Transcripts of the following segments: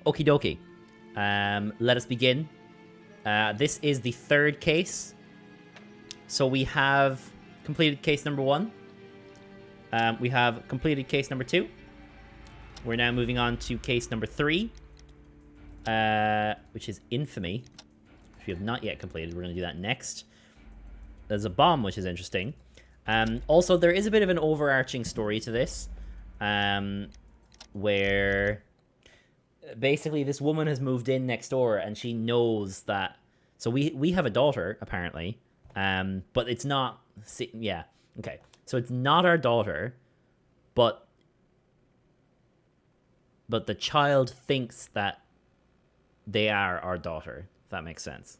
Okie dokie. Let us begin. This is the third case. So we have completed case number 1. We have completed case number 2. We're now moving on to case number 3, which is infamy, which we have not yet completed. We're going to do that next. There's a bomb, which is interesting. Also, there is a bit of an overarching story to this, where basically this woman has moved in next door and she knows that. So we have a daughter, apparently, but it's not. Yeah, okay. So it's not our daughter, but the child thinks that they are our daughter, if that makes sense.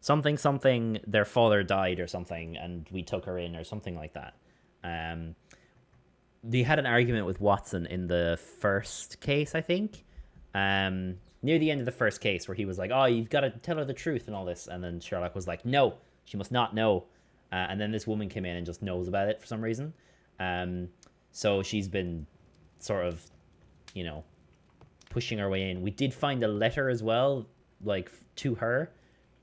Something, their father died or something, and we took her in or something like that. They had an argument with Watson in the first case, I think. Near the end of the first case, where he was like, oh, you've got to tell her the truth and all this. And then Sherlock was like, no, she must not know. And then this woman came in and just knows about it for some reason. So she's been sort of, pushing her way in. We did find a letter as well, like, to her.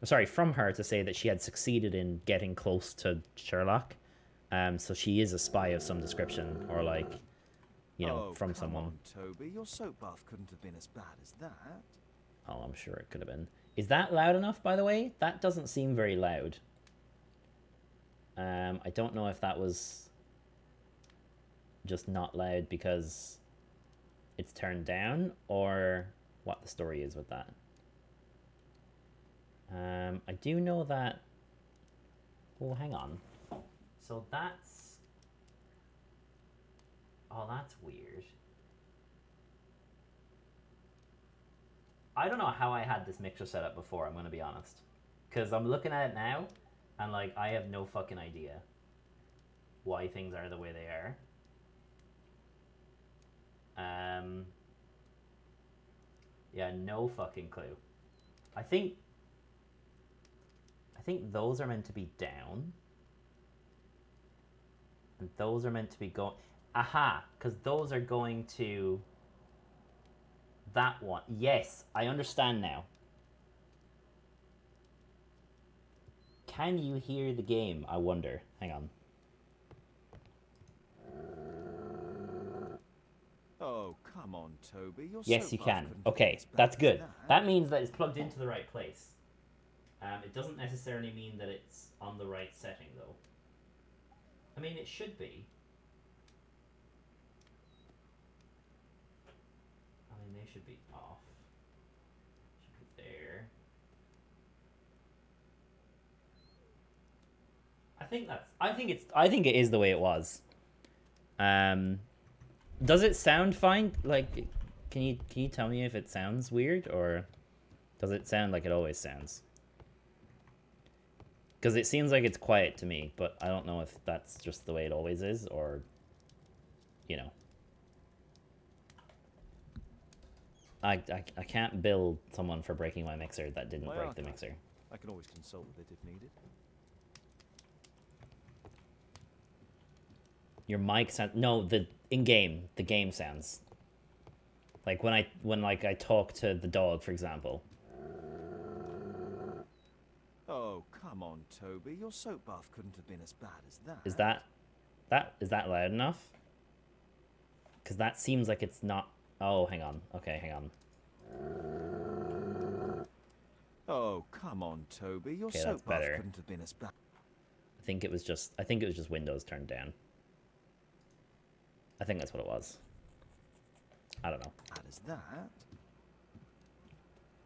Sorry, from her, to say that she had succeeded in getting close to Sherlock. So she is a spy of some description, or like, from someone. On, Toby, your soap bath couldn't have been as bad as that. Oh, I'm sure it could have been. Is that loud enough, by the way? That doesn't seem very loud. I don't know if that was just not loud because it's turned down, or what the story is with that. I do know that... Oh, hang on. So that's... Oh, that's weird. I don't know how I had this mixer set up before, I'm going to be honest. Because I'm looking at it now, and, like, I have no fucking idea why things are the way they are. Yeah, no fucking clue. I think those are meant to be down. And those are meant to be going... Aha! Because those are going to... that one. Yes, I understand now. Can you hear the game, I wonder? Hang on. Oh, come on, Toby. Your Yes, soap you bath can. couldn't have been Okay, as bad that's as good. that. That means that it's plugged into the right place. It doesn't necessarily mean that it's on the right setting, though. I mean, it should be. I mean, they should be off. Should be there. I think it is the way it was. Does it sound fine? Like, can you tell me if it sounds weird, or does it sound like it always sounds? Because it seems like it's quiet to me, but I don't know if that's just the way it always is, or, I can't bill someone for breaking my mixer that didn't break the mixer. I can always consult with it if needed. Your mic sound... No, the game sounds. Like when I talk to the dog, for example. Oh, come on, Toby. Your soap bath couldn't have been as bad as that. Is that loud enough? Because that seems like it's not... Oh, hang on. Okay, hang on. Oh, come on, Toby. Your Okay, soap that's bath better. couldn't have been as bad. I think it was just Windows turned down. I think that's what it was. I don't know. Bad as that?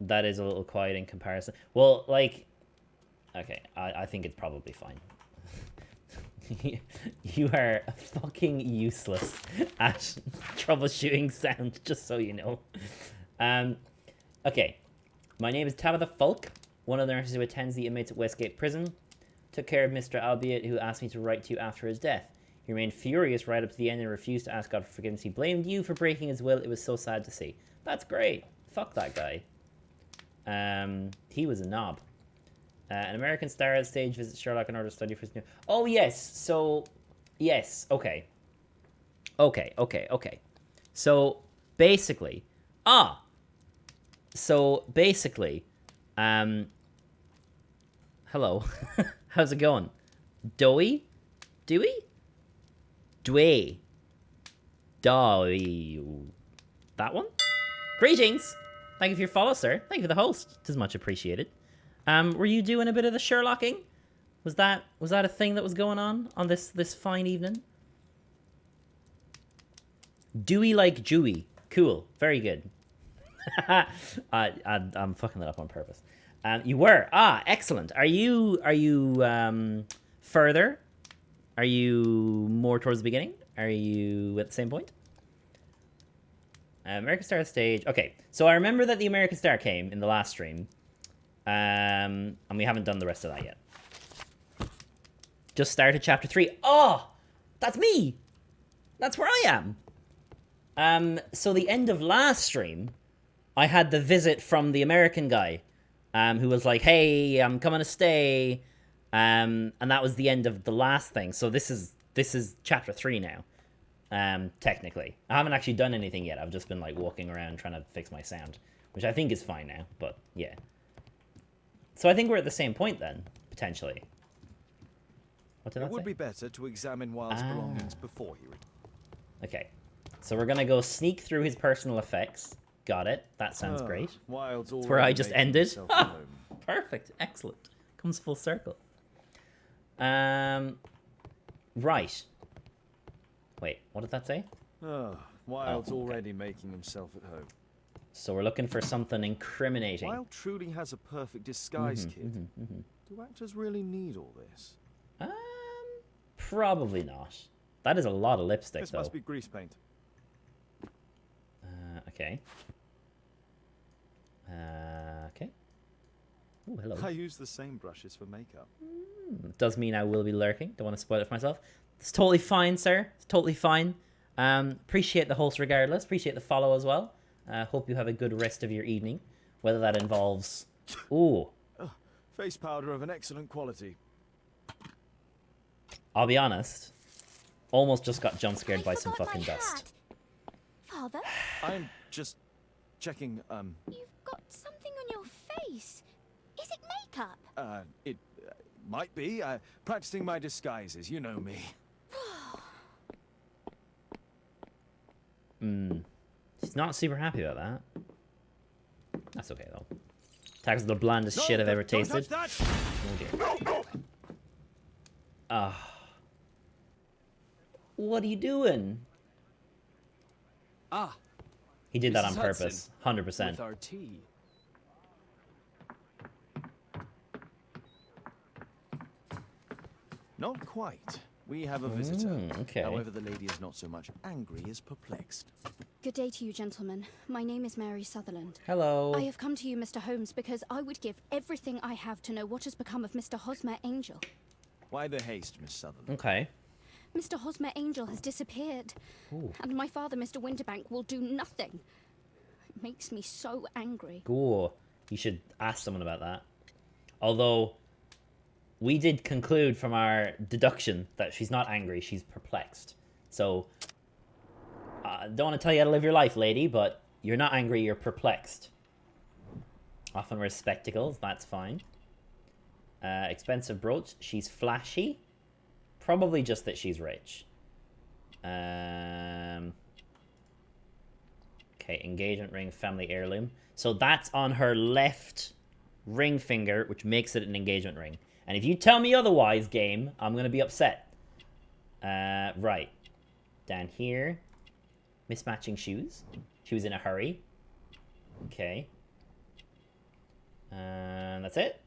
That is a little quiet in comparison. Well, like... Okay, I think it's probably fine. You are fucking useless at troubleshooting sound, just so you know. Okay. My name is Tabitha Fulk, one of the nurses who attends the inmates at Westgate Prison. Took care of Mr. Albiot, who asked me to write to you after his death. He remained furious right up to the end and refused to ask God for forgiveness. He blamed you for breaking his will. It was so sad to see. That's great. Fuck that guy. He was a knob. An American star at stage visits Sherlock in order to study for his new... Oh, yes. So, yes. Okay. Okay. So, basically... So basically, hello. How's it going? Dewey? Dewey? Dway. Dowie. That one? Greetings! Thank you for your follow, sir. Thank you for the host. It is much appreciated. Were you doing a bit of the Sherlocking? Was that a thing that was going on this fine evening? Dewey like Jewy. Cool. Very good. I'm fucking that up on purpose. You were. Ah, excellent. Are you further? Are you more towards the beginning? Are you at the same point? American Star stage. Okay, so I remember that the American Star came in the last stream. And we haven't done the rest of that yet. Just started chapter 3. Oh! That's me! That's where I am! So the end of last stream, I had the visit from the American guy, who was like, hey, I'm coming to stay. And that was the end of the last thing. So this is chapter 3 now, technically. I haven't actually done anything yet. I've just been like walking around trying to fix my sound, which I think is fine now, but yeah. So I think we're at the same point then, potentially. What did I say? It would be better to examine Wilde's belongings before he returned. Okay, so we're gonna go sneak through his personal effects. Got it. That sounds great. Wilde's That's where I just ended. Ah, Perfect. Excellent. Comes full circle. Right. Wait, what did that say? Wilde's already making himself at home. So we're looking for something incriminating. Wilde truly has a perfect disguise kit. Do actors really need all this? Probably not. That is a lot of lipstick, This though. must be grease paint. Okay. Okay. Oh, hello. I use the same brushes for makeup. Does mean I will be lurking. Don't want to spoil it for myself. It's totally fine, sir. It's totally fine. Appreciate the host regardless. Appreciate the follow as well. Hope you have a good rest of your evening. Whether that involves... Ooh. Face powder of an excellent quality. I'll be honest. Almost just got jump scared by some fucking dust. Father? I'm just checking, You've got something on your face. Is it makeup? It might be. Practicing my disguises, you know me. She's not super happy about that. That's okay, though. Tax the blandest shit I've ever tasted. Don't touch that! Oh, dear. What are you doing? Ah. He did that Mrs. on purpose. 100%. With our tea. Not quite. We have a visitor. Okay. However, the lady is not so much angry as perplexed. Good day to you, gentlemen. My name is Mary Sutherland. Hello. I have come to you, Mr. Holmes, because I would give everything I have to know what has become of Mr. Hosmer Angel. Why the haste, Miss Sutherland? Okay. Mr. Hosmer Angel has disappeared. Ooh. And my father, Mr. Winterbank, will do nothing. It makes me so angry. Cool. You should ask someone about that. Although, we did conclude from our deduction that she's not angry, she's perplexed. So, I don't want to tell you how to live your life, lady, but you're not angry, you're perplexed. Often wears spectacles, that's fine. Expensive brooch, she's flashy. Probably just that she's rich. Okay, engagement ring, family heirloom. So that's on her left ring finger, which makes it an engagement ring. And if you tell me otherwise, game, I'm going to be upset. Right. Down here. Mismatching shoes. She was in a hurry. Okay. And that's it.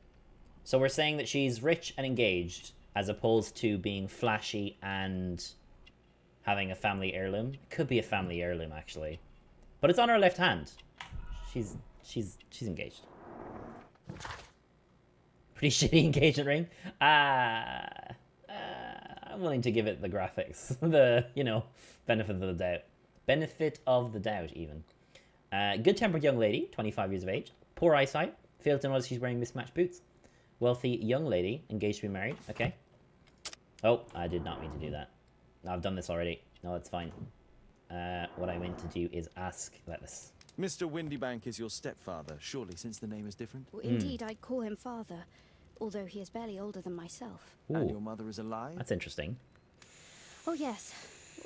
So we're saying that she's rich and engaged, as opposed to being flashy and having a family heirloom. It could be a family heirloom, actually. But it's on her left hand. She's engaged. Pretty shitty engagement ring. I'm willing to give it the graphics. The, benefit of the doubt. Benefit of the doubt, even. Good-tempered young lady, 25 years of age. Poor eyesight. Failed to notice she's wearing mismatched boots. Wealthy young lady, engaged to be married. Okay. Oh, I did not mean to do that. No, I've done this already. No, that's fine. What I meant to do is ask... Let's Mr. Windybank is your stepfather, surely, since the name is different? Well, indeed, I'd call him father, although he is barely older than myself. And your Ooh, mother is alive? that's interesting. Oh, yes.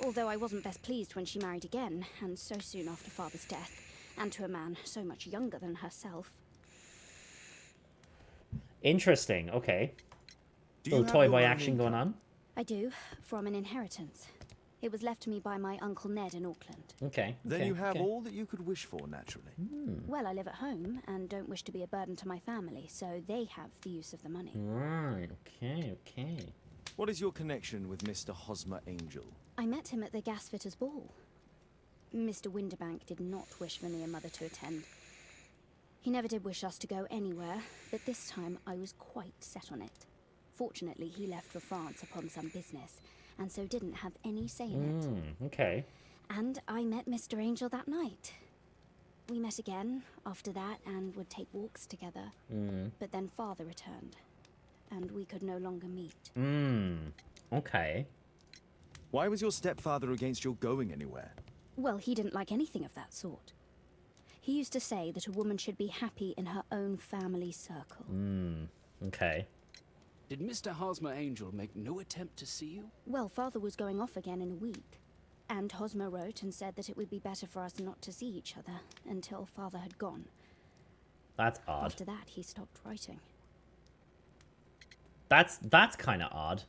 Although I wasn't best pleased when she married again, and so soon after father's death, and to a man so much younger than herself. Interesting. Okay. Do you Little have toy your boy own action going income? on. I do, from an inheritance. It was left to me by my Uncle Ned in Auckland. Okay. Then okay, you have okay. all that you could wish for, naturally. Well, I live at home and don't wish to be a burden to my family, so they have the use of the money. Right. Okay. Okay. What is your connection with Mr. Hosmer Angel? I met him at the gasfitters' ball. Mr. Windybank did not wish for me and Mother to attend. He never did wish us to go anywhere, but this time I was quite set on it. Fortunately, he left for France upon some business, and so didn't have any say in it. Okay. And I met Mr. Angel that night. We met again after that and would take walks together. But then Father returned, and we could no longer meet. Okay. Why was your stepfather against your going anywhere? Well, he didn't like anything of that sort. He used to say that a woman should be happy in her own family circle. Okay. Did Mr. Hosmer Angel make no attempt to see you? Well, Father was going off again in a week, and Hosmer wrote and said that it would be better for us not to see each other until Father had gone. That's odd. After that, he stopped writing. That's kind of odd.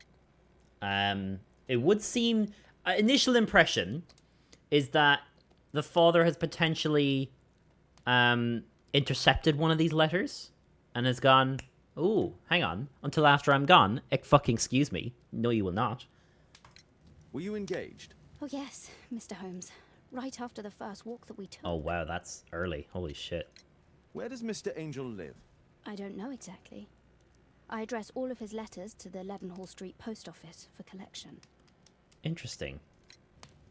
It would seem initial impression is that the father has potentially intercepted one of these letters and has gone, "Ooh, hang on, until after I'm gone, fucking excuse me. No, you will not." Were you engaged? Oh yes, Mr. Holmes. Right after the first walk that we took. Oh wow, that's early. Holy shit. Where does Mr. Angel live? I don't know exactly. I address all of his letters to the Leadenhall Street Post Office for collection. Interesting.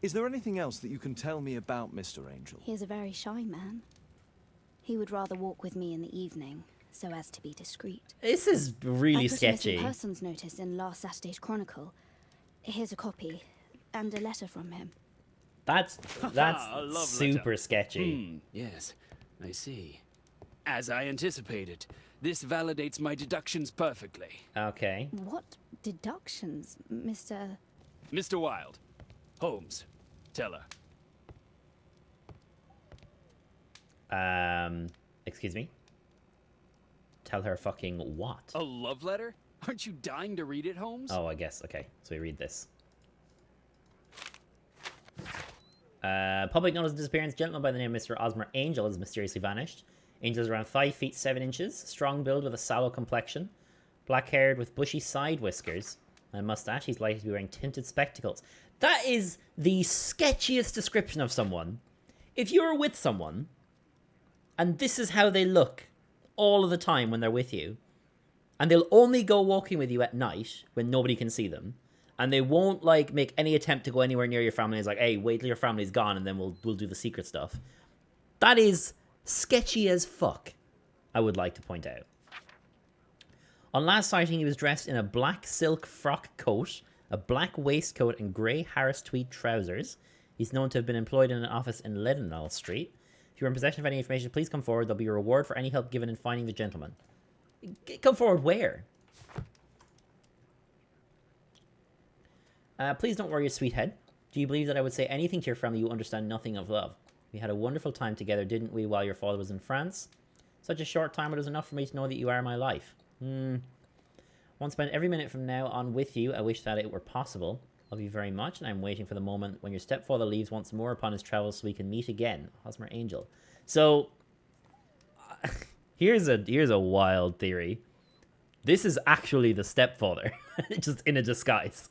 Is there anything else that you can tell me about Mr. Angel? He is a very shy man. He would rather walk with me in the evening, so as to be discreet. This is really I put sketchy. a missing persons notice in last Saturday's Chronicle. Here's a copy, and a letter from him. That's A love super letter. sketchy. Yes, I see. As I anticipated, this validates my deductions perfectly. Okay. What deductions, Mr. Mr. Wilde, Holmes, tell her. Excuse me? Tell her fucking what? A love letter? Aren't you dying to read it, Holmes? Oh, I guess. Okay, so we read this. Public notice of disappearance. Gentleman by the name of Mr. Hosmer Angel has mysteriously vanished. Angel is around 5 feet 7 inches, strong build with a sallow complexion, black-haired with bushy side whiskers and a mustache. He's likely to be wearing tinted spectacles. That is the sketchiest description of someone. If you're with someone, and this is how they look all of the time when they're with you, and they'll only go walking with you at night when nobody can see them, and they won't like make any attempt to go anywhere near your family. It's like, hey, wait till your family's gone, and then we'll do the secret stuff. That is sketchy as fuck, I would like to point out. On last sighting, he was dressed in a black silk frock coat, a black waistcoat, and grey Harris tweed trousers. He's known to have been employed in an office in Leadenhall Street. If you're in possession of any information, please come forward. There'll be a reward for any help given in finding the gentleman. Come forward where? Please don't worry, sweet head. Do you believe that I would say anything to your family you understand nothing of love? We had a wonderful time together, didn't we, while your father was in France? Such a short time, it was enough for me to know that you are my life. Want to spend every minute from now on with you. I wish that it were possible. Love you very much, and I'm waiting for the moment when your stepfather leaves once more upon his travels so we can meet again. Hosmer Angel. So, here's a wild theory. This is actually the stepfather, just in a disguise.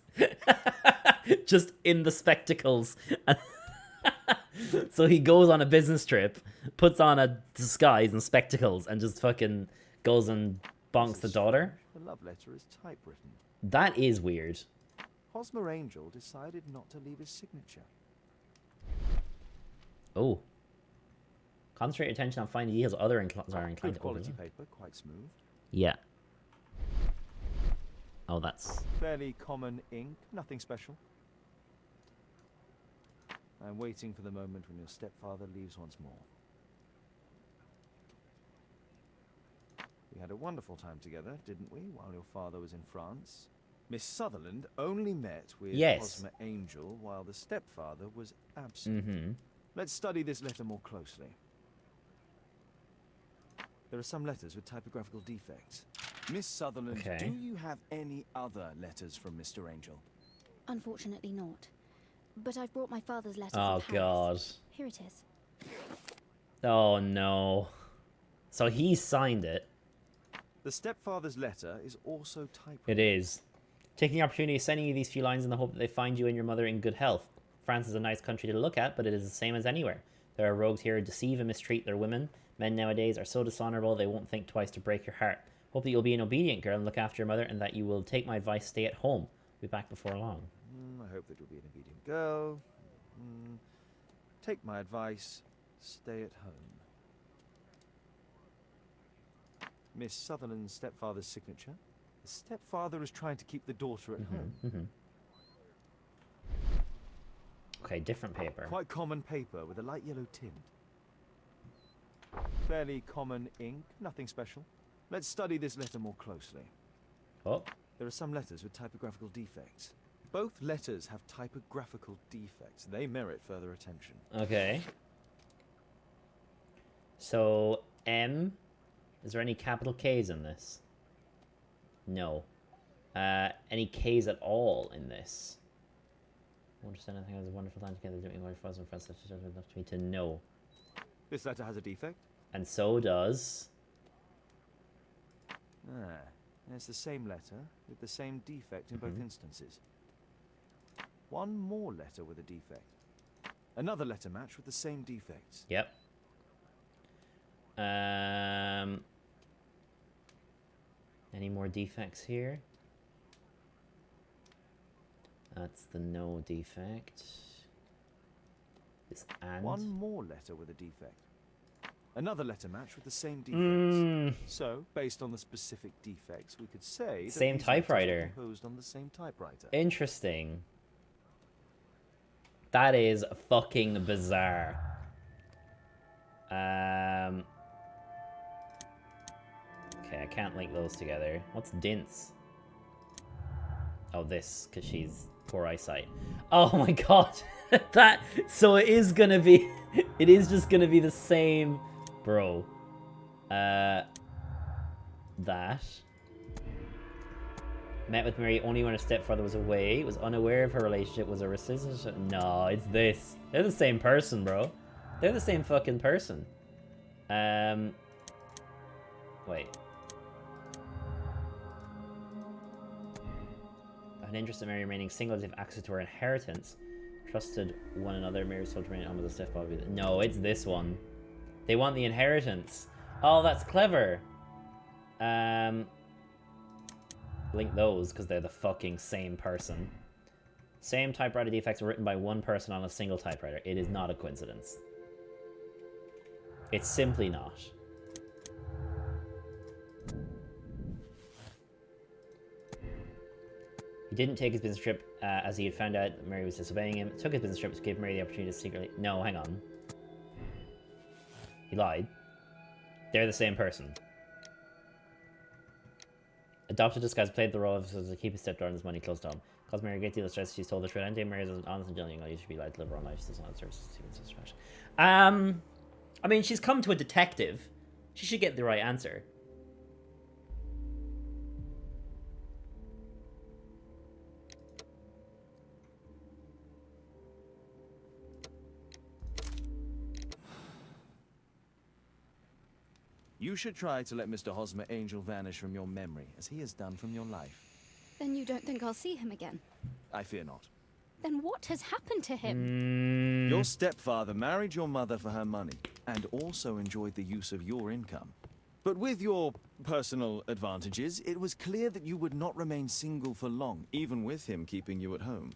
Just in the spectacles. So he goes on a business trip, puts on a disguise and spectacles, and just fucking goes and bonks the daughter. The love letter is typewritten. That is weird. Hosmer Angel decided not to leave his signature. Oh. Concentrate your attention on finding details other are inclined Good to quality overlook. paper, quite smooth. Yeah. Oh, that's... Fairly common ink, nothing special. I'm waiting for the moment when your stepfather leaves once more. We had a wonderful time together, didn't we, while your father was in France? Miss Sutherland only met with Yes. Ozma Angel while the stepfather was absent. Mm-hmm. Let's study this letter more closely. There are some letters with typographical defects. Miss Sutherland, Okay. do you have any other letters from Mr. Angel? Unfortunately not. But I've brought my father's letter Oh, from Paris. God. Here it is. Oh, no. So he signed it. The stepfather's letter is also typewritten. It is. Taking the opportunity of sending you these few lines in the hope that they find you and your mother in good health. France is a nice country to look at, but it is the same as anywhere. There are rogues here who deceive and mistreat their women. Men nowadays are so dishonorable they won't think twice to break your heart. Hope that you'll be an obedient girl and look after your mother, and that you will take my advice, stay at home. Be back before long. I hope that you'll be an obedient girl. Take my advice, stay at home. Miss Sutherland's stepfather's signature. The stepfather is trying to keep the daughter at home. Mm-hmm. Okay, different paper. Quite common paper with a light yellow tint. Fairly common ink, nothing special. Let's study this letter more closely. Oh, There are some letters with typographical defects. Both letters have typographical defects. They merit further attention. okay. So, M. Is there any capital K's in this? No. Any K's at all in this? I understand. I think it was a wonderful time together doing my father and friends such as enough to me to know. This letter has a defect. And so does. And it's the same letter with the same defect in both instances. One more letter with a defect. Another letter match with the same defects. Yep. Any more defects here? That's the no defect. This and. One more letter with a defect. Another letter match with the same defects. So, based on the specific defects, we could say that Same these letters were typewriter. composed on the same typewriter. Interesting. That is fucking bizarre. Okay, I can't link those together. What's Dints? Oh, this, because she's poor eyesight. Oh my god. That, so it is gonna be, it is just gonna be the same, bro. That. Met with Mary only when her stepfather was away. Was unaware of her relationship. Was a relationship. No, it's this. They're the same person, bro. They're the same fucking person. Wait. An interest in Mary remaining single to have access to her inheritance. Trusted one another. Mary was told to remain on with the stepfather. No, it's this one. They want the inheritance. Oh, that's clever. Link those because they're the fucking same person. Same typewriter defects were written by one person on a single typewriter. It is not a coincidence. It's simply not. He didn't take his business trip as he had found out that Mary was disobeying him. Took his business trip to give Mary the opportunity to secretly... No, hang on. He lied. They're the same person. Adopted disguise played the role of to keep his stepdaughter and his money close to home. Caused Mary a great deal of stress. She's told the truth. And Mary is an honest and genuine. You should be like to live her own life. She does not serve I mean, she's come to a detective. She should get the right answer. You should try to let Mr. Hosmer Angel vanish from your memory, as he has done from your life. Then you don't think I'll see him again? I fear not. Then what has happened to him? Your stepfather married your mother for her money, and also enjoyed the use of your income. But with your personal advantages, it was clear that you would not remain single for long, even with him keeping you at home.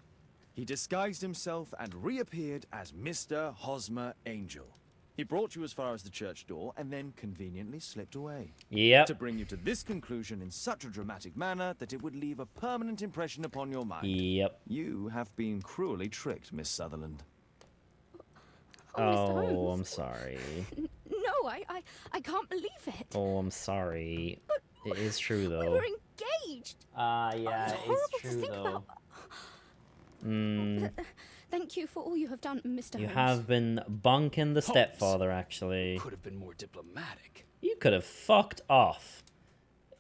He disguised himself and reappeared as Mr. Hosmer Angel. He brought you as far as the church door, and then conveniently slipped away. Yep. To bring you to this conclusion in such a dramatic manner that it would leave a permanent impression upon your mind. Yep. You have been cruelly tricked, Miss Sutherland. Oh, Mr. Oh, Holmes. I'm sorry. No, I can't believe it. Oh, I'm sorry. It is true, though. We were engaged. Yeah, It's it's horrible to true, think though. about. Thank you for all you have done, Mr. You Holmes. have been bonking the stepfather, actually. Could have been more diplomatic. You could have fucked off.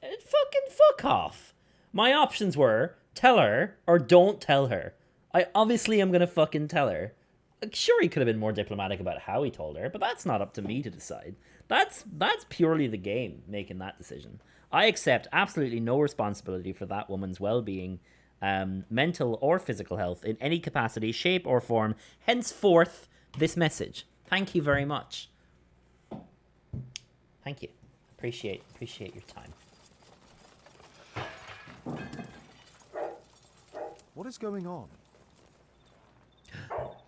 Fucking fuck off. My options were tell her or don't tell her. I obviously am gonna fucking tell her. Sure, he could have been more diplomatic about how he told her, but that's not up to me to decide. That's purely the game making that decision. I accept absolutely no responsibility for that woman's well-being, mental or physical health in any capacity, shape or form. Henceforth, this message. Thank you very much. Thank you. Appreciate your time. What is going on?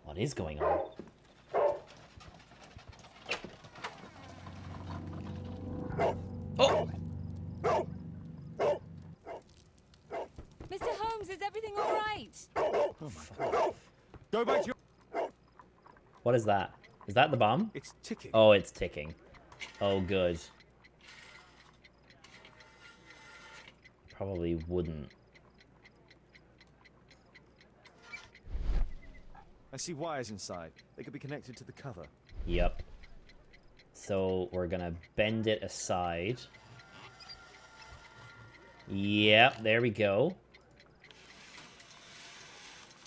What is going on? Oh! Mr. Holmes, is everything all right? Oh my god. Go back to your... What is that? Is that the bomb? It's ticking. Oh, it's ticking. Oh, good. Probably wouldn't. I see wires inside. They could be connected to the cover. Yep. So we're gonna bend it aside. Yep, there we go.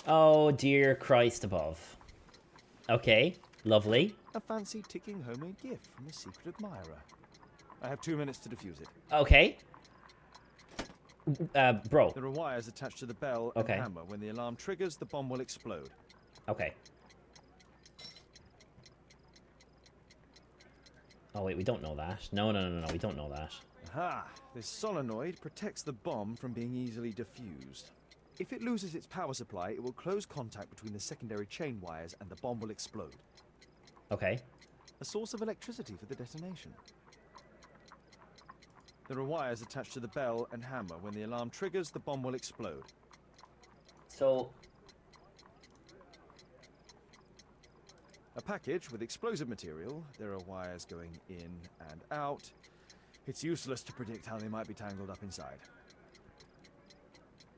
Oh, dear Christ above. Okay, lovely. A fancy ticking homemade gift from a secret admirer. I have 2 minutes to defuse it. Okay. Bro. There are wires attached to the bell Okay. and hammer. When the alarm triggers, the bomb will explode. Okay. Oh, wait, we don't know that. No, we don't know that. Aha! This solenoid protects the bomb from being easily diffused. If it loses its power supply, it will close contact between the secondary chain wires and the bomb will explode. Okay. A source of electricity for the detonation. There are wires attached to the bell and hammer. When the alarm triggers, the bomb will explode. So, A package with explosive material. There are wires going in and out. It's useless to predict how they might be tangled up inside.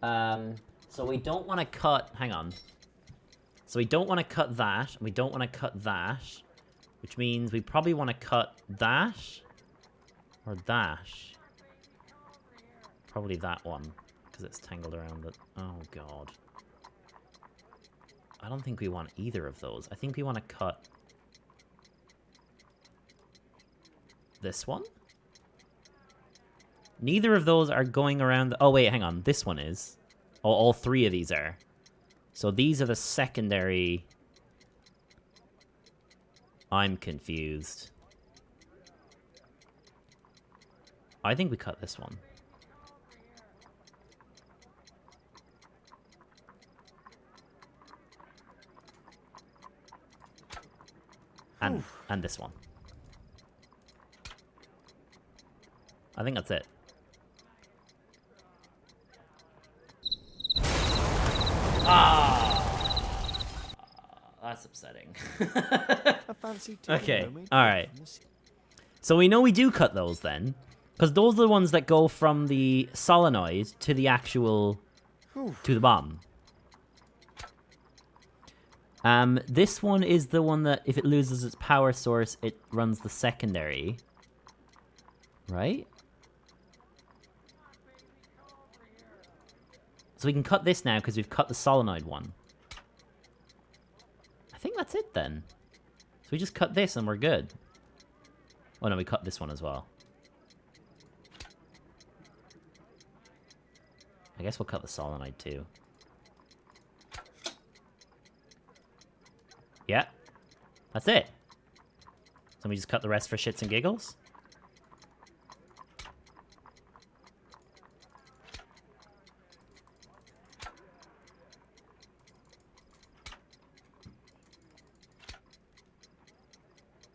so we don't want to cut... Hang on. So we don't want to cut that. We don't want to cut that. Which means we probably want to cut that. Or that. Probably that one. Because it's tangled around it. Oh, God. I don't think we want either of those. I think we want to cut... this one? Neither of those are going around... oh, wait, hang on. This one is. Oh, all three of these are. So these are the secondary... I'm confused. I think we cut this one. And this one. I think that's it. Ah, that's upsetting. A fancy Okay, alright. So we know we do cut those then, because those are the ones that go from the solenoid to the actual, to the bomb. This one is the one that if it loses its power source, it runs the secondary. Right? So we can cut this now because we've cut the solenoid one. I think that's it then. So we just cut this and we're good. Oh no, we cut this one as well. I guess we'll cut the solenoid too. Yeah. That's it. So we just cut the rest for shits and giggles?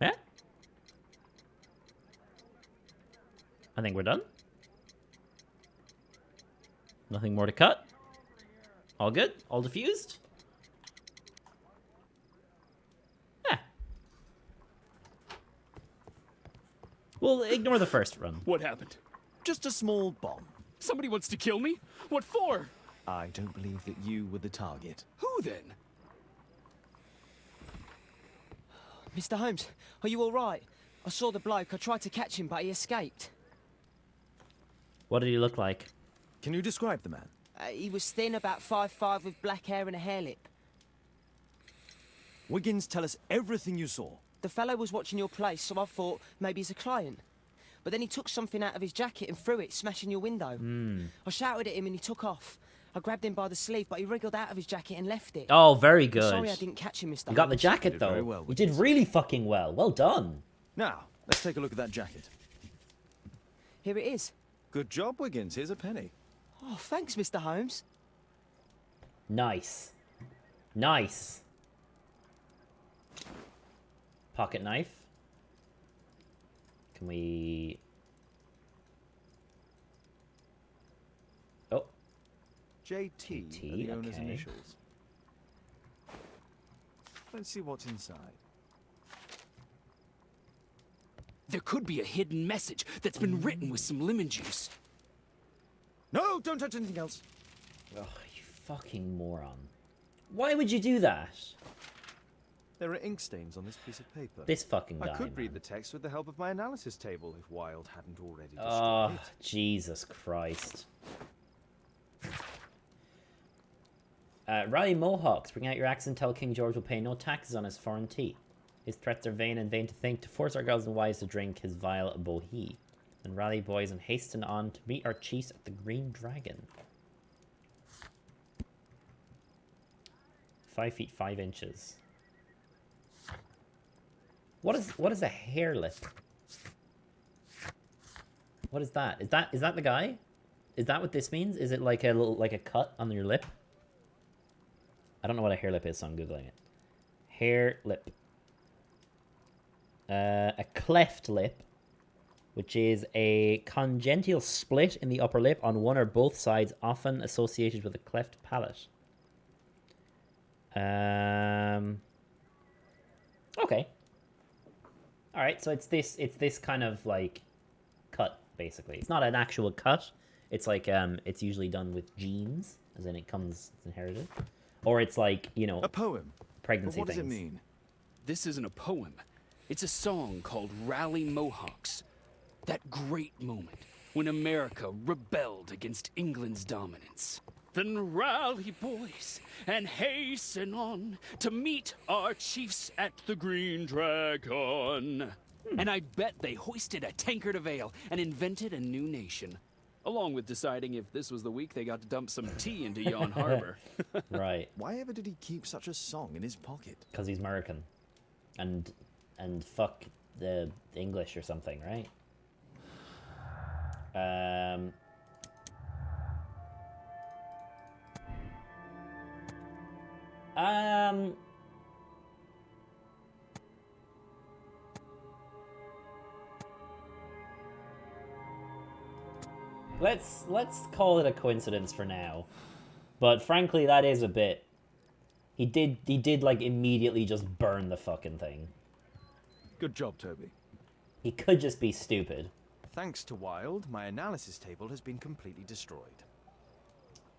Yeah? I think we're done. Nothing more to cut. All good? All diffused? Yeah. Well, ignore the first run. What happened? Just a small bomb. Somebody wants to kill me? What for? I don't believe that you were the target. Who then? Mr. Holmes, are you all right? I saw the bloke. I tried to catch him, but he escaped. What did he look like? Can you describe the man? He was thin, about 5'5", with black hair and a hair lip. Wiggins, tell us everything you saw. The fellow was watching your place, so I thought maybe he's a client. But then he took something out of his jacket and threw it, smashing your window. I shouted at him and he took off. I grabbed him by the sleeve, but he wriggled out of his jacket and left it. Oh, very good. Sorry I didn't catch him, Mr. You got the Holmes. jacket, did very though. well, You did really fucking well. Well done. Now, let's take a look at that jacket. Here it is. Good job, Wiggins. Here's a penny. Oh, thanks, Mr. Holmes. Nice. Nice. Pocket knife. Can we... Oh. JT, are the owner's okay. initials. Let's see what's inside. There could be a hidden message that's been written with some lemon juice. No, don't touch anything else. Oh, you fucking moron. Why would you do that? There are ink stains on this piece of paper. This fucking guy, I could read man. the text with the help of my analysis table if Wilde hadn't already destroyed Oh, it. Jesus Christ. Rally Mohawks, bring out your axe and tell King George will pay no taxes on his foreign tea. His threats are vain and vain to think, to force our girls and wives to drink his vile bohea. And rally boys and hasten on to meet our chiefs at the Green Dragon. 5 feet 5 inches. What is a hair lip? What is that? Is that the guy? Is that what this means? Is it like a little a cut on your lip? I don't know what a hair lip is, so I'm googling it. Hair lip. A cleft lip, which is a congenital split in the upper lip on one or both sides, often associated with a cleft palate. Okay. All right, so it's this kind of like cut basically. It's not an actual cut. It's like it's usually done with genes, as in it's inherited, or it's like, you know, A poem. pregnancy But what does things. it mean? This isn't a poem. It's a song called Rally Mohawks. That great moment when America rebelled against England's dominance. Then rally, boys, and hasten on to meet our chiefs at the Green Dragon. And I bet they hoisted a tankard of ale and invented a new nation. Along with deciding if this was the week they got to dump some tea into Yon Harbor. Right, Why ever did he keep such a song in his pocket? because he's American, and fuck the English or something, right? Let's call it a coincidence for now. But frankly, that is a bit. He did like immediately just burn the fucking thing. Good job, Toby. He could just be stupid. Thanks to Wilde, my analysis table has been completely destroyed.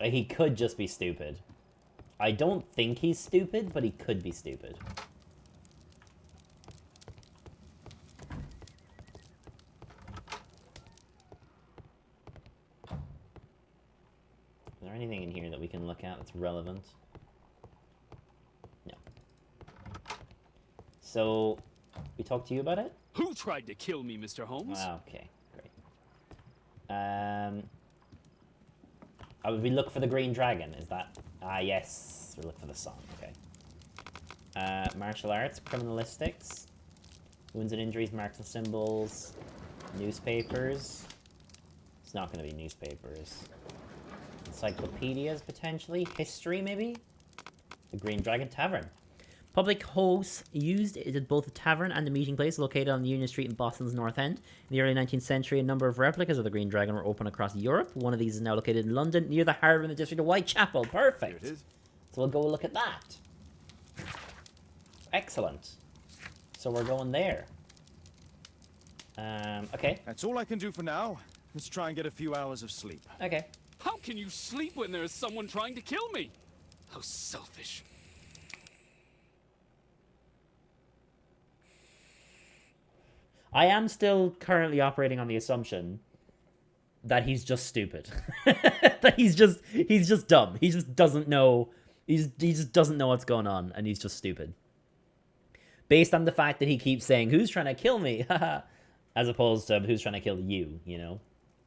He could just be stupid. I don't think he's stupid, but he could be stupid. Is there anything in here that we can look at that's relevant? No. So, we talked to you about it? Who tried to kill me, Mr. Holmes? Ah, okay, great. We look for the Green Dragon, is that? Ah, yes, we look for the song, okay. Martial arts, criminalistics, wounds and injuries, marks and symbols, newspapers. It's not going to be newspapers. Encyclopedias, potentially. History, maybe? The Green Dragon Tavern. Public hosts used it as both a tavern and a meeting place located on Union Street in Boston's North End. In the early 19th century, a number of replicas of the Green Dragon were open across Europe. One of these is now located in London, near the harbour in the district of Whitechapel. Perfect. Here it is. So we'll go look at that. Excellent. So we're going there. Okay. That's all I can do for now. Let's try and get a few hours of sleep. Okay. How can you sleep when there is someone trying to kill me? How selfish. I am still currently operating on the assumption that he's just stupid. That he's just dumb. He just doesn't know. He just doesn't know what's going on, and he's just stupid. Based on the fact that he keeps saying, "Who's trying to kill me?" as opposed to "Who's trying to kill you?" You know,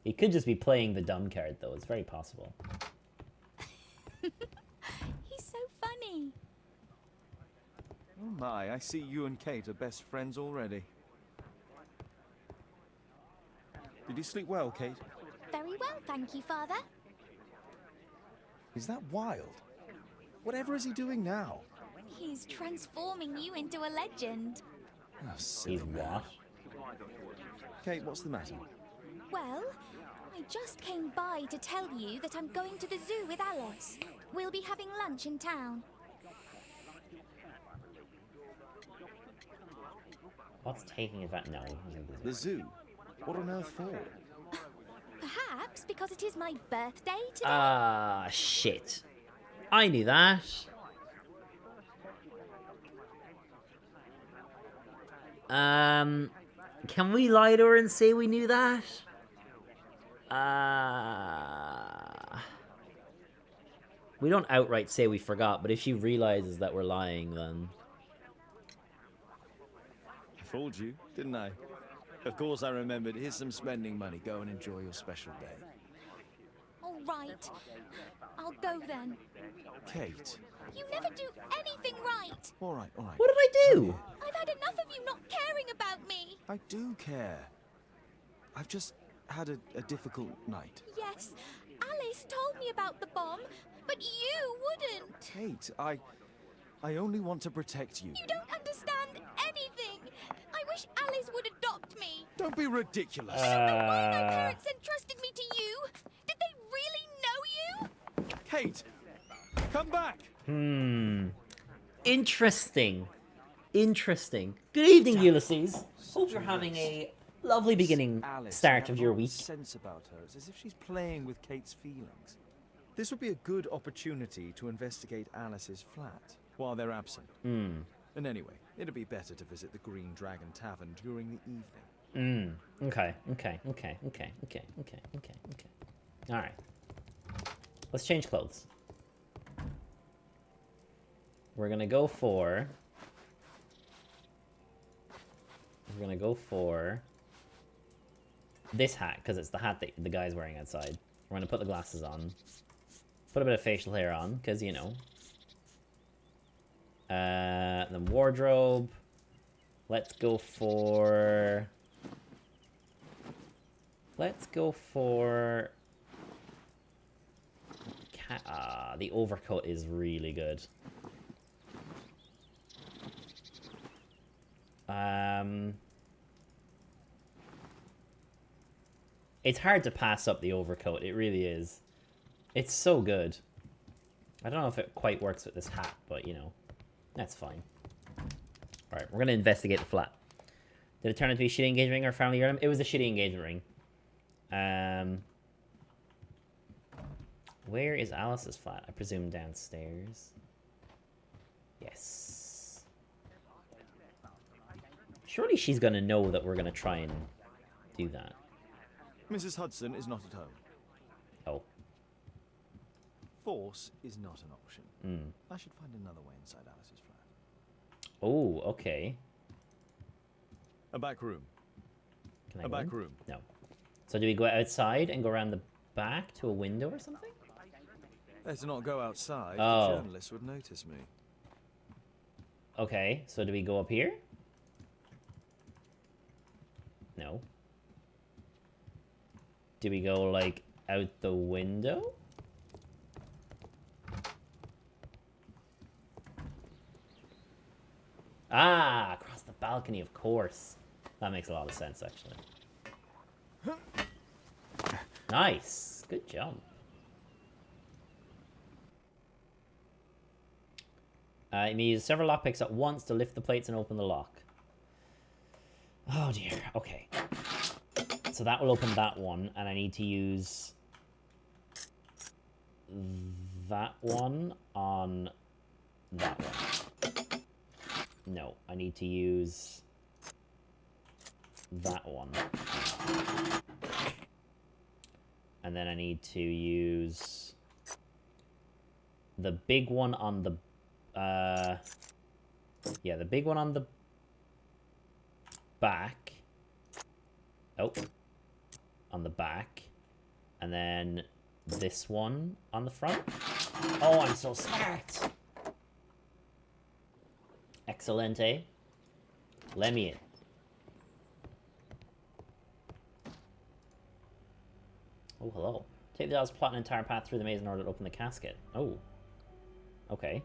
he could just be playing the dumb card, though. It's very possible. He's so funny. Oh my, I see you and Kate are best friends already. Did you sleep well, Kate? Very well, thank you, Father. Is that wild? Whatever is he doing now? He's transforming you into a legend. Oh, silly He's man. what? Kate, what's the matter? Well, I just came by to tell you that I'm going to the zoo with Alice. We'll be having lunch in town. What's taking advantage? No. The zoo? What on earth for? Perhaps because it is my birthday today. Ah, shit. I knew that. Can we lie to her and say we knew that? We don't outright say we forgot, but if she realizes that we're lying, then... I fooled you, didn't I? Of course I remembered. Here's some spending money. Go and enjoy your special day. All right. I'll go then. Kate. You never do anything right. All right, all right. What did I do? I've had enough of you not caring about me. I do care. I've just had a difficult night. Yes, Alice told me about the bomb, but you wouldn't. Kate, I only want to protect you. You don't understand anything. I wish Alice would adopt me. Don't be ridiculous. I don't know why my parents entrusted me to you. Did they really know you? Kate, come back. Interesting. Interesting. Good evening, Ulysses. Hope you're having a lovely beginning start of your week. Sense about her. It's as if she's playing with Kate's feelings. This would be a good opportunity to investigate Alice's flat while they're absent. And anyway, it'd be better to visit the Green Dragon Tavern during the evening. Okay. Alright. Let's change clothes. We're gonna go for... this hat, because it's the hat that the guy's wearing outside. We're gonna put the glasses on. Put a bit of facial hair on, because, you know. Then wardrobe. Let's go for... the overcoat is really good. It's hard to pass up the overcoat. It really is. It's so good. I don't know if it quite works with this hat, but, you know, that's fine. Alright, we're going to investigate the flat. Did it turn out to be a shitty engagement ring or family heirloom? It was a shitty engagement ring. Where is Alice's flat? I presume downstairs. Yes. Surely she's going to know that we're going to try and do that. Mrs. Hudson is not at home. Oh. Force is not an option. I should find another way inside Alice's flat. Oh, okay. A back room. Can I A go back in? room. No. So do we go outside and go around the back to a window or something? Let's not go outside. Oh. The journalists would notice me. Okay, so do we go up here? No. Do we go, like, out the window? Ah, across the balcony, of course. That makes a lot of sense, actually. Nice. Good job. You may use several lockpicks at once to lift the plates and open the lock. Oh dear. Okay. So that will open that one, and I need to use that one on that one. No, I need to use that one. And then I need to use the big one on the... yeah, the big one on the back. Oh. On the back. And then this one on the front. Oh, I'm so smart! Excelente. Let me in. Oh, hello. Take the dials, plot an entire path through the maze in order to open the casket. Oh. Okay.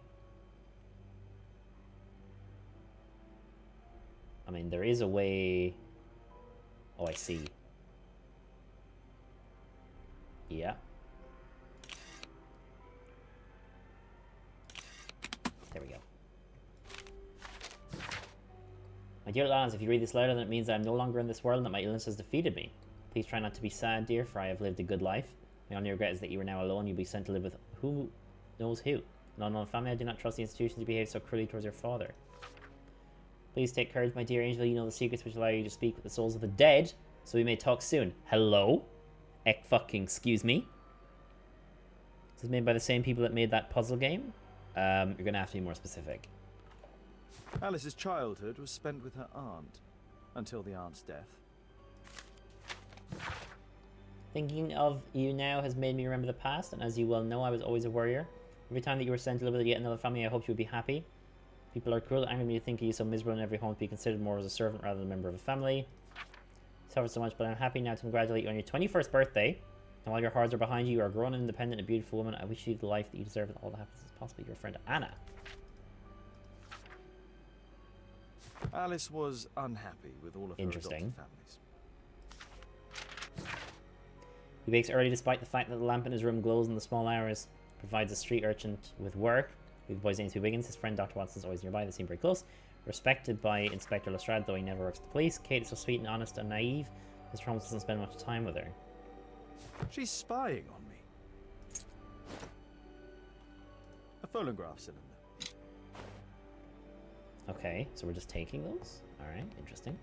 I mean, there is a way... Oh, I see. Yeah. There we go. My dear Lance, if you read this letter, then it means that I'm no longer in this world and that my illness has defeated me. Please try not to be sad, dear, for I have lived a good life. My only regret is that you are now alone. You'll be sent to live with who knows who. An unknown family, I do not trust the institution to behave so cruelly towards your father. Please take courage, my dear angel. You know the secrets which allow you to speak with the souls of the dead, so we may talk soon. Hello? Excuse me? This is made by the same people that made that puzzle game? You're gonna have to be more specific. Alice's childhood was spent with her aunt, until the aunt's death. Thinking of you now has made me remember the past, and as you well know, I was always a warrior. Every time that you were sent to live with yet another family, I hoped you would be happy. People are cruel, angry me to think of you so miserable in every home to be considered more as a servant rather than a member of a family. Suffered so much, but I'm happy now to congratulate you on your 21st birthday. And while your hearts are behind you, you are a grown, independent, and beautiful woman. I wish you the life that you deserve and all the happiness as possible. Your friend Anna. Alice was unhappy with all of her adopted families. He wakes early despite the fact that the lamp in his room glows in the small hours. Provides a street urchin with work. The boy's name is Wiggins. His friend Dr. Watson is always nearby. They seem very close. Respected by Inspector Lestrade, though he never works at the police. Kate is so sweet and honest and naive. Mr. Holmes doesn't spend much time with her. She's spying on me. A phonograph cylinder. Okay, so we're just taking those? Alright, interesting.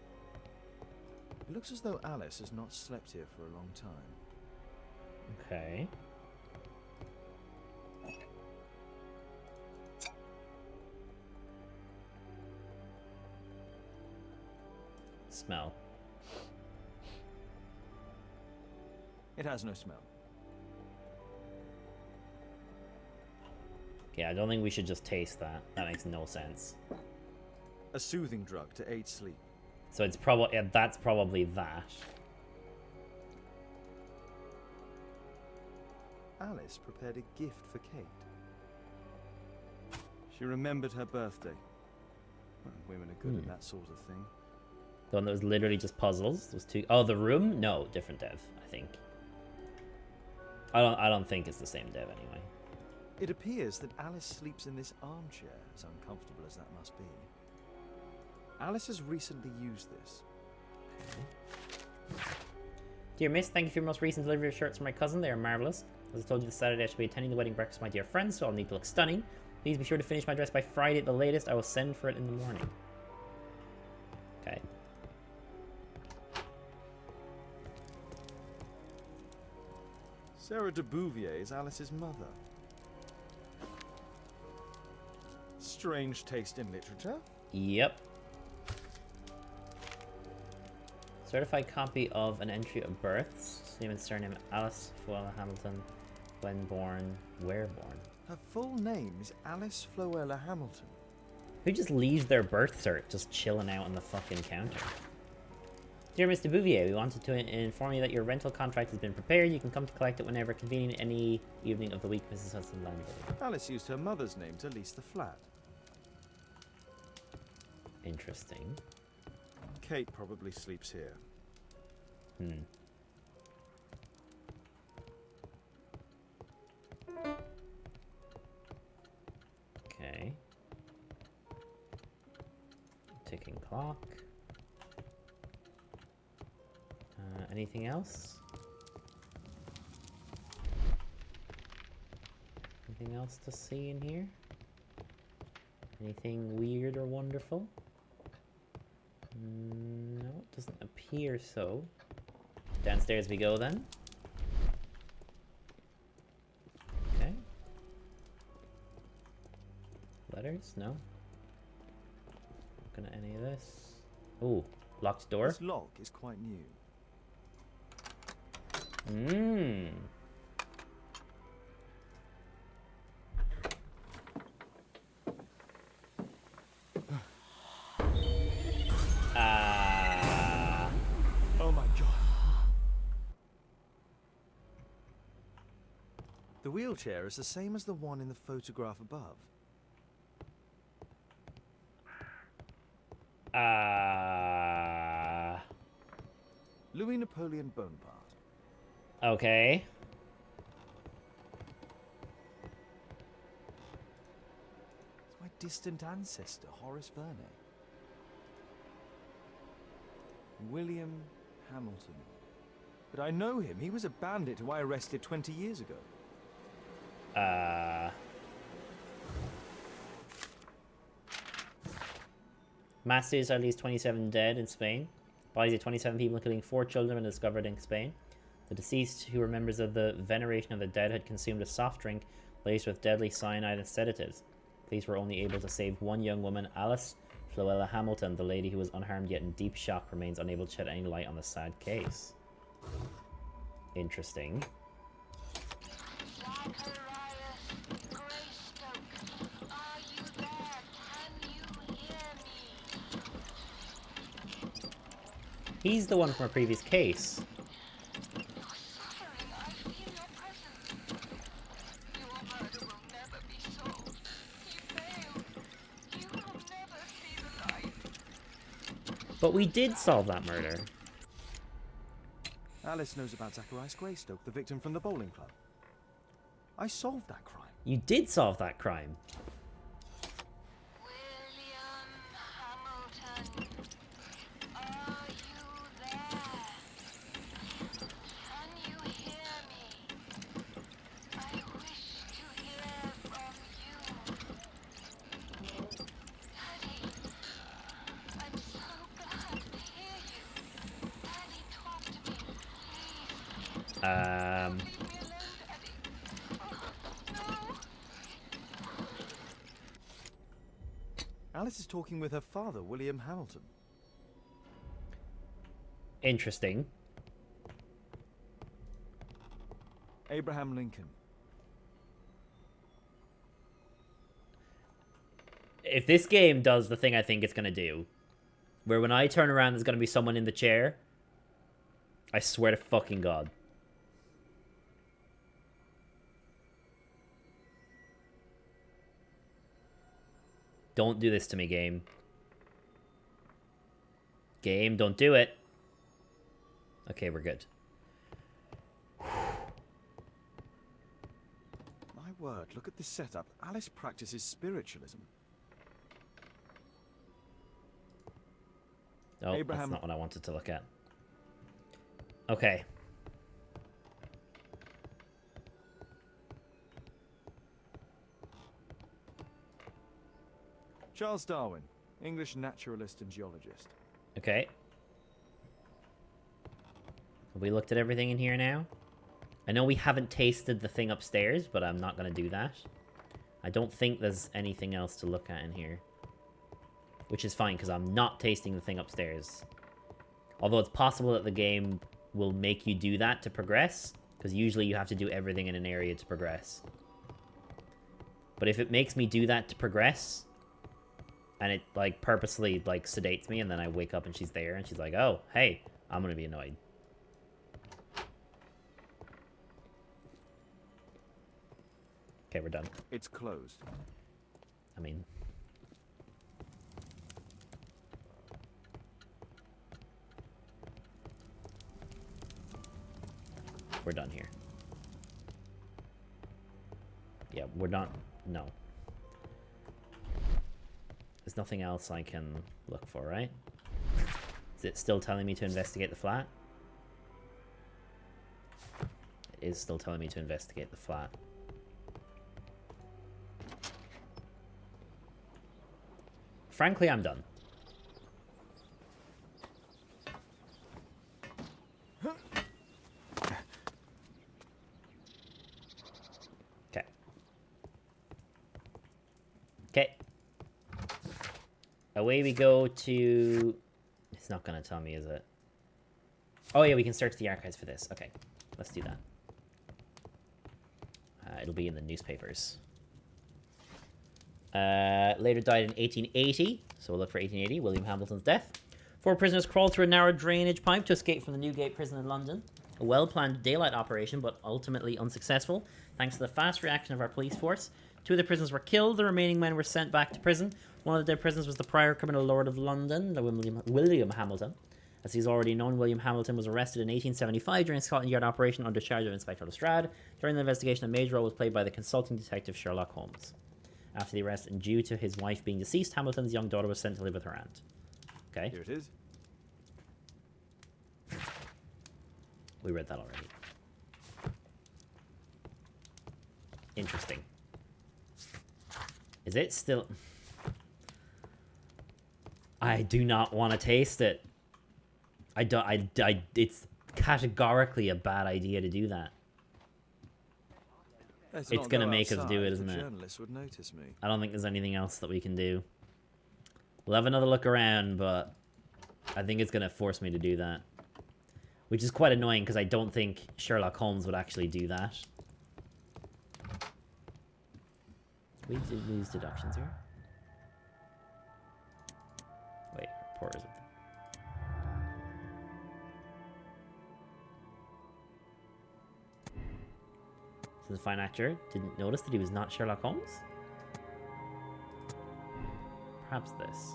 It looks as though Alice has not slept here for a long time. Okay. Smell. It has no smell. Yeah, I don't think we should just taste that. That makes no sense. A soothing drug to aid sleep. So it's probably... Yeah, that's probably that. Alice prepared a gift for Kate. She remembered her birthday. Well, women are good at that sort of thing. The one that was literally just puzzles. Those two... Oh, the room? No, different dev, I think. I don't think it's the same dev anyway. It appears that Alice sleeps in this armchair, as uncomfortable as that must be. Alice has recently used this. Okay. Dear Miss, thank you for your most recent delivery of shirts for my cousin. They are marvellous. As I told you this Saturday, I shall be attending the wedding breakfast with my dear friends, so I'll need to look stunning. Please be sure to finish my dress by Friday at the latest. I will send for it in the morning. Okay. Sarah de Bouvier is Alice's mother. Strange taste in literature. Yep. Certified copy of an entry of births. Name and surname Alice Floella Hamilton. When born, where born? Her full name is Alice Floella Hamilton. Who just leaves their birth cert just chilling out on the fucking counter? Dear Mr. Bouvier, we wanted to inform you that your rental contract has been prepared. You can come to collect it whenever convenient, any evening of the week, Mrs. Hudson Landlady. Alice used her mother's name to lease the flat. Interesting. Kate probably sleeps here. Okay. Ticking clock. Anything else? Anything else to see in here? Anything weird or wonderful? No, it doesn't appear so. Downstairs we go then. Okay. Letters? No. Looking at any of this. Ooh, locked door. This lock is quite new. Mmm. Oh my god. The wheelchair is the same as the one in the photograph above. Louis Napoleon Bonaparte. Okay. It's my distant ancestor, Horace Verne. William Hamilton. But I know him. He was a bandit who I arrested 20 years ago. Mass suicide leaves 27 dead in Spain. Bodies of 27 people, including 4 children, were discovered in Spain. The deceased, who were members of the Veneration of the Dead, had consumed a soft drink laced with deadly cyanide and sedatives. Police were only able to save one young woman, Alice Floella Hamilton. The lady, who was unharmed yet in deep shock, remains unable to shed any light on the sad case. Interesting. He's the one from a previous case. But we did solve that murder. Alice knows about Zacharias Greystoke, the victim from the bowling club. I solved that crime. You did solve that crime. William Hamilton, are you there? Can you hear me? I wish to hear from you. Daddy, I'm so glad to hear you. Daddy, talk to me, please. Leave me alone, Daddy. Oh, no. Alice is talking with her father, William Hamilton. Interesting. Abraham Lincoln. If this game does the thing I think it's going to do, where when I turn around there's going to be someone in the chair, I swear to fucking God. Don't do this to me, game. Game, don't do it. Okay, we're good. My word, look at this setup. Alice practices spiritualism. Oh, Abraham- that's not what I wanted to look at. Okay. Charles Darwin, English naturalist and geologist. Okay. Have we looked at everything in here now? I know we haven't tasted the thing upstairs, but I'm not going to do that. I don't think there's anything else to look at in here. Which is fine, because I'm not tasting the thing upstairs. Although it's possible that the game will make you do that to progress, because usually you have to do everything in an area to progress. But if it makes me do that to progress, and it, like, purposely, like, sedates me, and then I wake up and she's there, and she's like, oh, hey, I'm gonna be annoyed. Okay, we're done. It's closed. I mean... we're done here. Yeah, we're not... no. There's nothing else I can look for, right? Is it still telling me to investigate the flat? is still telling me to investigate the flat. Frankly, I'm done. Okay. Okay. Away we go to... It's not going to tell me, is it? Oh, yeah, we can search the archives for this. Okay, let's do that. It'll be in the newspapers. Later died in 1880, so we'll look for 1880, William Hamilton's death. 4 prisoners crawled through a narrow drainage pipe to escape from the Newgate prison in London. A well-planned daylight operation, but ultimately unsuccessful, thanks to the fast reaction of our police force. 2 of the prisoners were killed, the remaining men were sent back to prison. One of the dead prisoners was the prior criminal lord of London, the William Hamilton. As he's already known, William Hamilton was arrested in 1875 during a Scotland Yard operation under charge of Inspector Lestrade. During the investigation, a major role was played by the consulting detective Sherlock Holmes. After the arrest, and due to his wife being deceased, Hamilton's young daughter was sent to live with her aunt. Okay. Here it is. We read that already. Interesting. Is it still... I do not want to taste it. It's categorically a bad idea to do that. It's gonna make us do it, isn't it? Journalists would notice me. I don't think there's anything else that we can do. We'll have another look around, but I think it's gonna force me to do that. Which is quite annoying, because I don't think Sherlock Holmes would actually do that. We use deductions here. Wait, report is it? This is a fine actor. Didn't notice that he was not Sherlock Holmes? Perhaps this.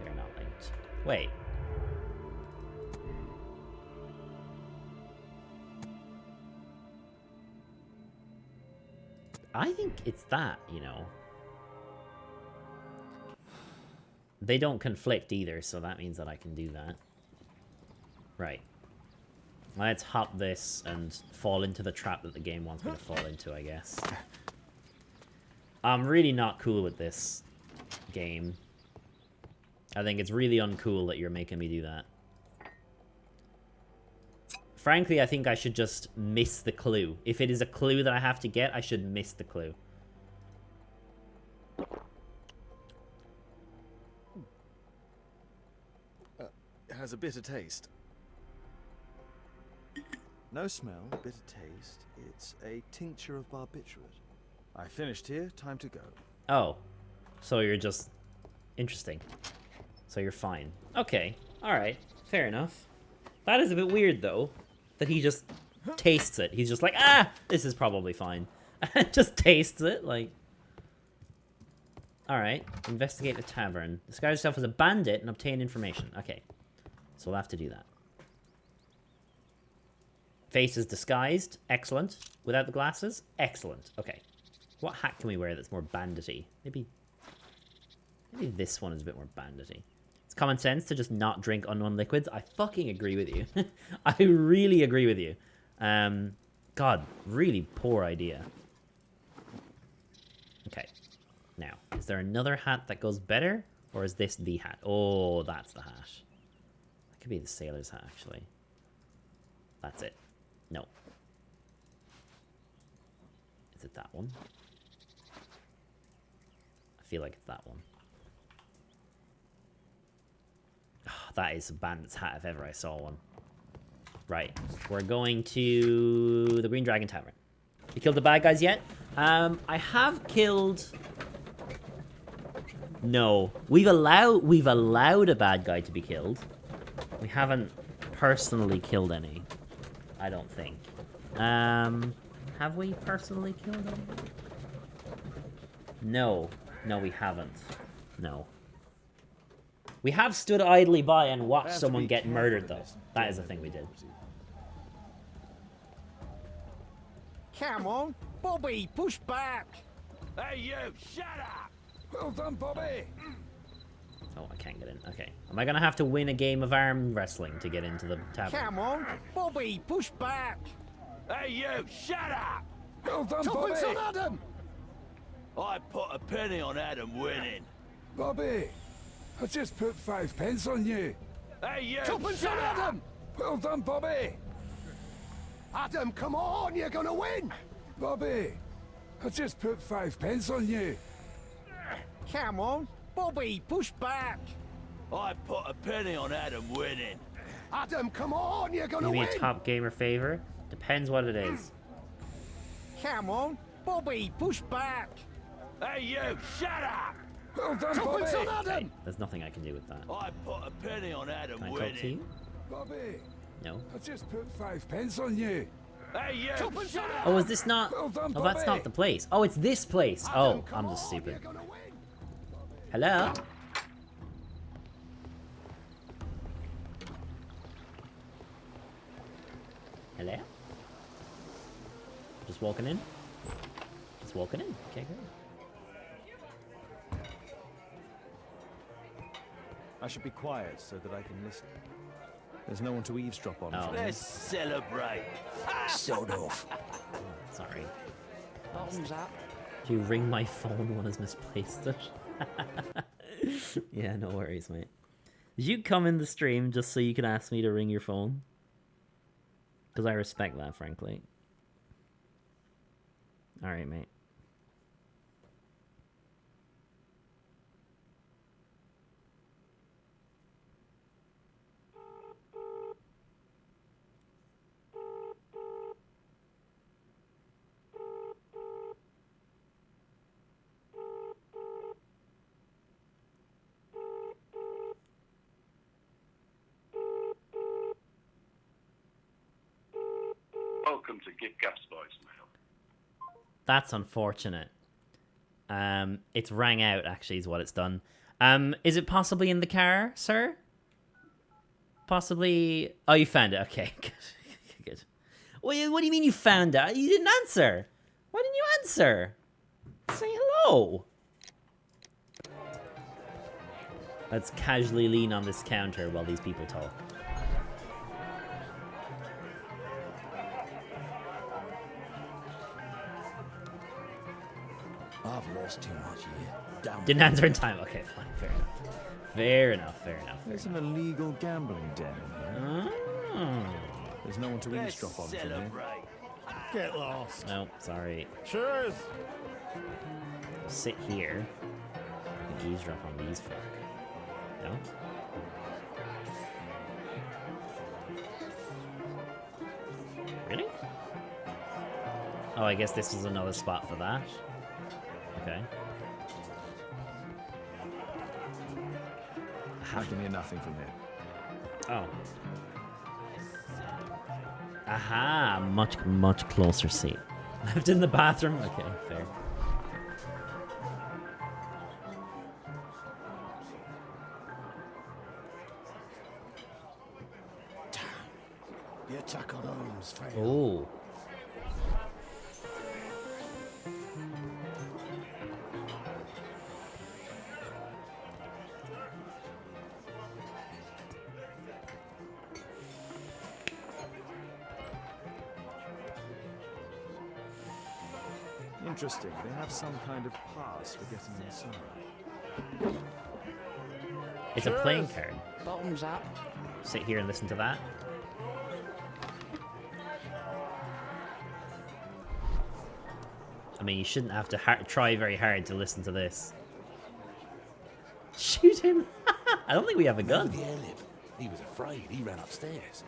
They're not linked. Wait. I think it's that, you know. They don't conflict either, so that means that I can do that. Right. Let's hop this and fall into the trap that the game wants me to fall into, I guess. I'm really not cool with this game. I think it's really uncool that you're making me do that. Frankly, I think I should just miss the clue. If it is a clue that I have to get, I should miss the clue. It has a bitter taste. No smell, bitter taste. It's a tincture of barbiturate. I finished here, time to go. Oh. So you're just... Interesting. So you're fine. Okay. Alright. Fair enough. That is a bit weird, though. That he just tastes it. He's just like, ah! This is probably fine. And just tastes it, like... Alright. Investigate the tavern. Disguise yourself as a bandit and obtain information. Okay. So we'll have to do that. Face is disguised. Excellent. Without the glasses? Excellent. Okay. What hat can we wear that's more bandity? Maybe this one is a bit more bandity. It's common sense to just not drink unknown liquids. I fucking agree with you. I really agree with you. God, really poor idea. Okay. Now, is there another hat that goes better? Or is this the hat? Oh, that's the hat. That could be the sailor's hat, actually. That's it. No. Is it that one? I feel like it's that one. Oh, that is a bandit's hat if ever I saw one. Right. We're going to the Green Dragon Tavern. You killed the bad guys yet? I have killed... No. We've allowed a bad guy to be killed. We haven't personally killed any. I don't think. Have we personally killed any? No. No, we haven't. No. We have stood idly by and watched someone get murdered, though. That is a thing we did. Come on, Bobby, push back. Hey, you, shut up! Well done, Bobby. Oh, I can't get in. Okay. Am I gonna have to win a game of arm wrestling to get into the tavern? Come on, Bobby, push back. Hey, you! Shut up! Well done, Bobby! Tuppence on Adam. I put a penny on Adam winning. Bobby, I just put 5 pence on you. Hey, you! Tuppence on Adam. Well done, Bobby! Adam, come on, you're gonna win. Bobby, I just put 5 pence on you. Come on, Bobby, push back. I put a penny on Adam winning. Adam, come on, you're gonna Maybe win. a top gamer favor? Depends what it is. Come on, Bobby, push back. Hey, you! Shut up! Well done, Tuppence on Bobby! Adam. There's nothing I can do with that. I put a penny on Adam Can I talk winning. to you? Bobby, No. I just put 5 pence on you. Hey, you! Tuppence on Adam. Oh, is this not... Well done, Oh, that's Bobby. not the place. Oh, it's this place. Adam, Oh, come I'm just on, stupid. you're gonna win. Hello? Hello? Just walking in? Just walking in. Okay, great. I should be quiet so that I can listen. There's no one to eavesdrop on. Oh. Let's celebrate. Sod off. Sorry. Bottoms up. Do you ring my phone when it's misplaced it? Yeah, no worries, mate. Did you come in the stream just so you can ask me to ring your phone? Because I respect that, frankly. Alright, mate. Welcome to Gift Gas voicemail. That's unfortunate. It's rang out, actually, is what it's done. Is it possibly in the car, sir? Possibly... Oh, you found it. Okay, good. Good. What do you mean you found it? You didn't answer. Why didn't you answer? Say hello. Let's casually lean on this counter while these people talk. I've lost too much here. Damn. Didn't answer in time. Okay, fine. Fair enough. Fair enough. Fair enough. There's an illegal gambling den in here. Oh. There's no one to eavesdrop on from here. Get lost. No, sorry. Cheers. Sit here and eavesdrop on these folk. No? Really? Oh, I guess this was another spot for that. Okay. I can hear nothing from here. Oh. Aha! Much closer seat. Left in the bathroom? Okay, fair. The attack on Holmes failed. Oh. Interesting. They have some kind of pass for getting inside. It's a playing card. Bottoms up. Sit here and listen to that. I mean, you shouldn't have to try very hard to listen to this. Shoot him! I don't think we have a gun. The airlip. He was afraid. He ran upstairs.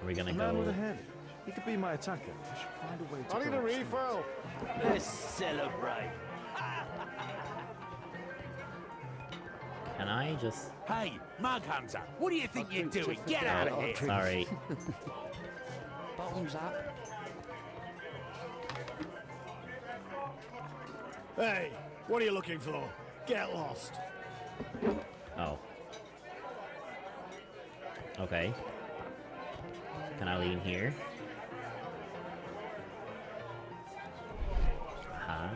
Are we gonna Man with a go? head. He could be my attacker. I should find a way to. I need a go upstairs. refill. Let's celebrate. Can I just? Hey, Mug Hunter, what do you think you're doing? Get out of here. Sorry. Bottoms up. Hey, what are you looking for? Get lost. Oh. Okay. Can I lean here? Ah.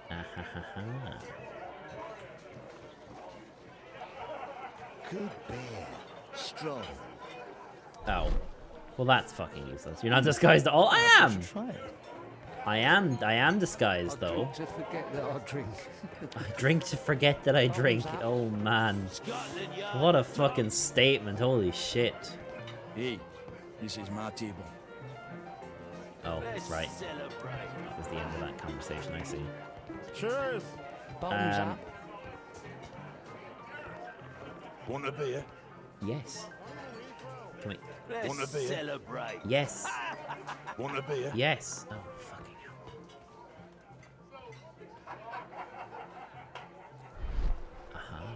Ah-ha-ha-ha. Good bear. Strong. Oh. Well, that's fucking useless. You're not disguised at all. I am! Try it. I am disguised, though. To forget that I drink. I drink to forget that I drink. Oh, man. What a fucking statement. Holy shit. Hey, this is my table. Oh, right. That was the end of that conversation, I see. Cheers. Bottoms up. Want a beer? Yes. Can we... Want a beer? Celebrate. Yes. Want a beer? Yes. Oh, fucking hell. Uh-huh.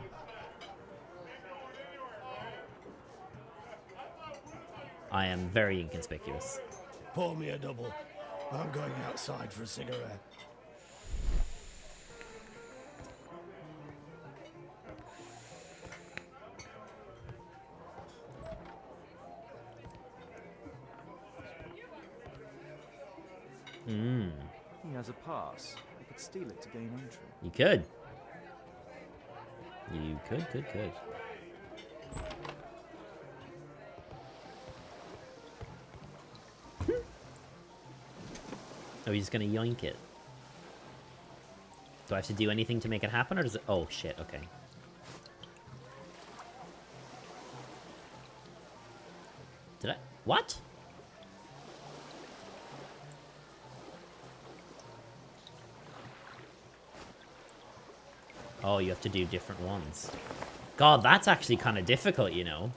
I am very inconspicuous. Pour me a double. I'm going outside for a cigarette. He has a pass. I could steal it to gain entry. You could. You could. Oh, he's gonna yoink it. Do I have to do anything to make it happen, or does it... Oh, shit, okay. Did I... What? Oh, you have to do different ones. God, that's actually kind of difficult, you know.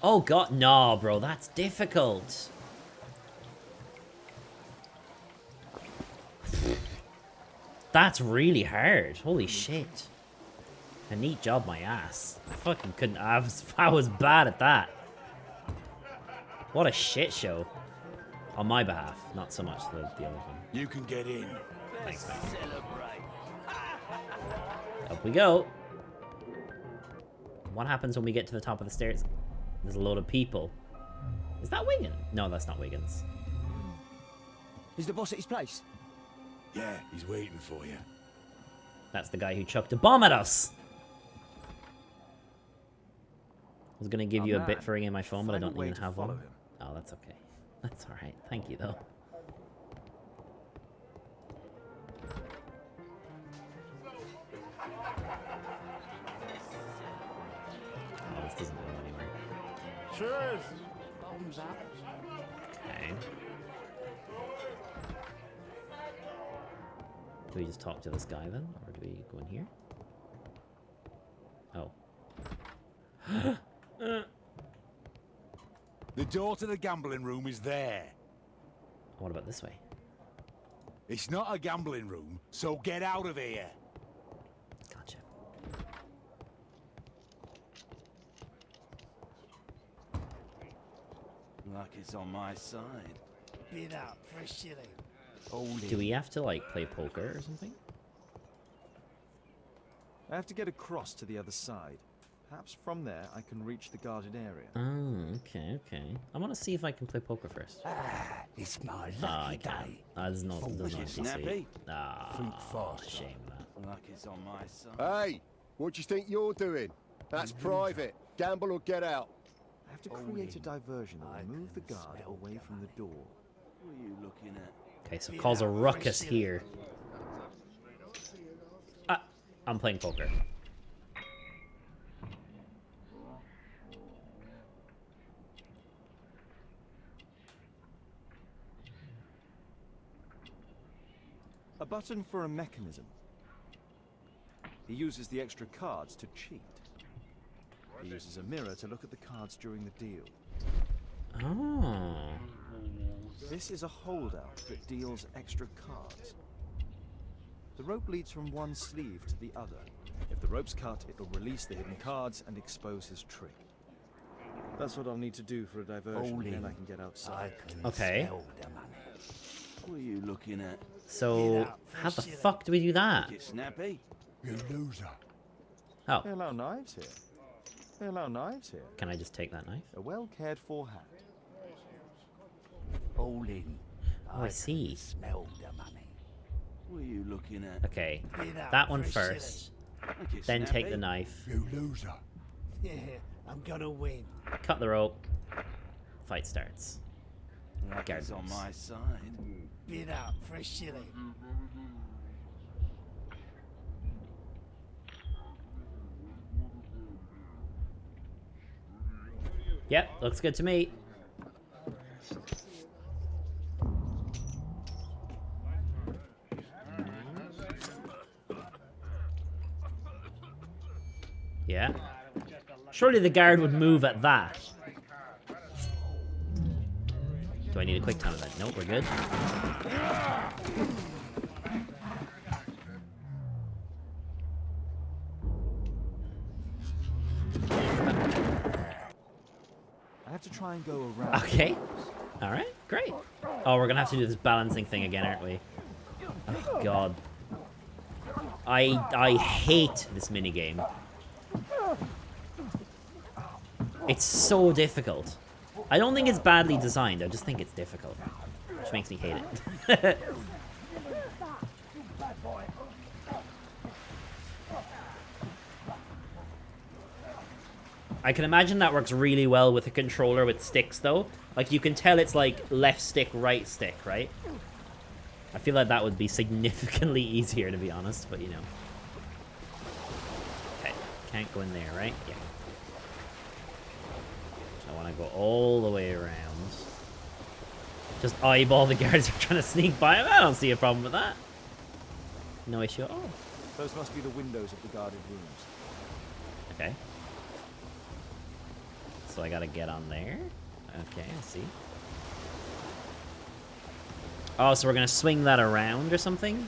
Oh, God, no, bro, that's difficult. That's really hard. Holy shit. A neat job, my ass. I fucking couldn't... I was bad at that. What a shit show. On my behalf, not so much the other one. You can get in. Thanks, man. Up we go. What happens when we get to the top of the stairs? There's a load of people. Is that Wiggin? No, that's not Wiggins. Is the boss at his place? Yeah, he's waiting for you. That's the guy who chucked a bomb at us. I was gonna give you a bit for ringing my phone, but I don't even have one. Oh, that's okay. That's alright. Thank you, though. Oh, this doesn't go anywhere. Cheers. Bottoms up. Okay. Do we just talk to this guy, then? Or do we go in here? Oh. The door to the gambling room is there. What about this way? It's not a gambling room, so get out of here. Gotcha. Luck is on my side. Bid up for a shilling. Do we have to, like, play poker or something? I have to get across to the other side. Perhaps from there I can reach the guarded area. Oh, okay, okay. I want to see if I can play poker first. Ah, it's my I lucky can't. day. That's not snappy. Ah, fast. shame that. Luck is on my side. Hey, what do you think you're doing? That's private. Gamble or get out. I have to create a diversion that will move the guard away from the door. What are you looking at? Okay, so cause a ruckus here. Ah, I'm playing poker. A button for a mechanism. He uses the extra cards to cheat. He uses a mirror to look at the cards during the deal. Oh. This is a holdout that deals extra cards. The rope leads from one sleeve to the other. If the rope's cut, it'll release the hidden cards and expose his trick. That's what I'll need to do for a diversion, then I can get outside. Okay. What are you looking at? So, how the fuck do we do that? Get snappy. You loser. Oh. They allow knives here. They allow knives here. Can I just take that knife? A well cared for hat. All in. Oh, I see. Smell the money. What are you looking at? Okay. That one first. Then take the knife. You loser. Yeah, I'm gonna win. Cut the rope. Fight starts. Guards on my side. Bid up for a shilling. Yep, looks good to me. Yeah. Surely the guard would move at that. Do I need a quick time event? Nope, we're good. I have to try and go around. Okay. Alright, great. Oh, we're gonna have to do this balancing thing again, aren't we? Oh, God. I hate this minigame. It's so difficult. I don't think it's badly designed, I just think it's difficult. Which makes me hate it. I can imagine that works really well with a controller with sticks, though. Like, you can tell it's like left stick, right stick, right? I feel like that would be significantly easier, to be honest, but you know. Okay, can't go in there, right? Yeah. I want to go all the way around. Just eyeball the guards who are trying to sneak by him. I don't see a problem with that. No issue at all. Those must be the windows of the guarded rooms. Okay. So I gotta get on there. Okay, I see. Oh, so we're gonna swing that around or something?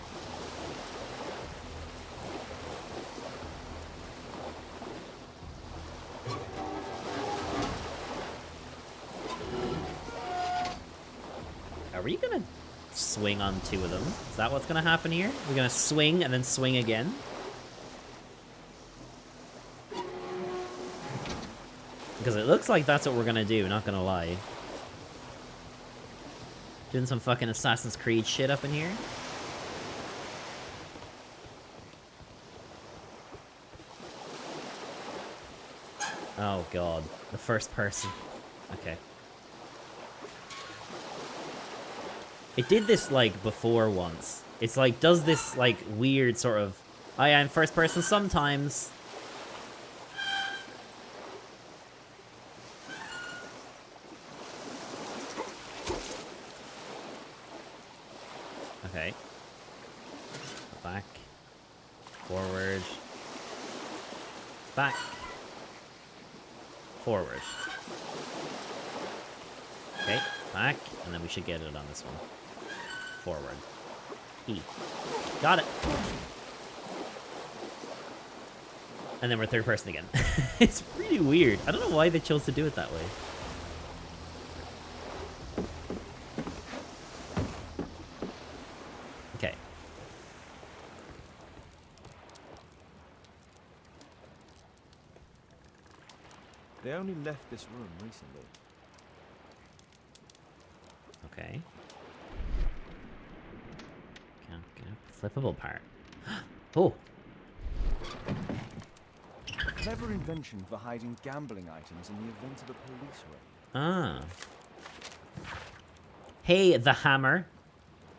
Are we gonna swing on two of them? Is that what's gonna happen here? We're gonna swing and then swing again? Because it looks like that's what we're gonna do, not gonna lie. Doing some fucking Assassin's Creed shit up in here. Oh god, the first person. Okay. It did this, like, before once. It's like, does this, like, weird sort of... I am first person sometimes. Okay. Back. Forward. Back. Forward. Okay, back, and then we should get it on this one. Forward. E. Got it. And then we're third person again. It's really weird. I don't know why they chose to do it that way. Okay. They only left this room recently. Okay. Can't get a flippable part. Oh! Clever invention for hiding gambling items in the event of a police raid. Ah. Hey, the hammer.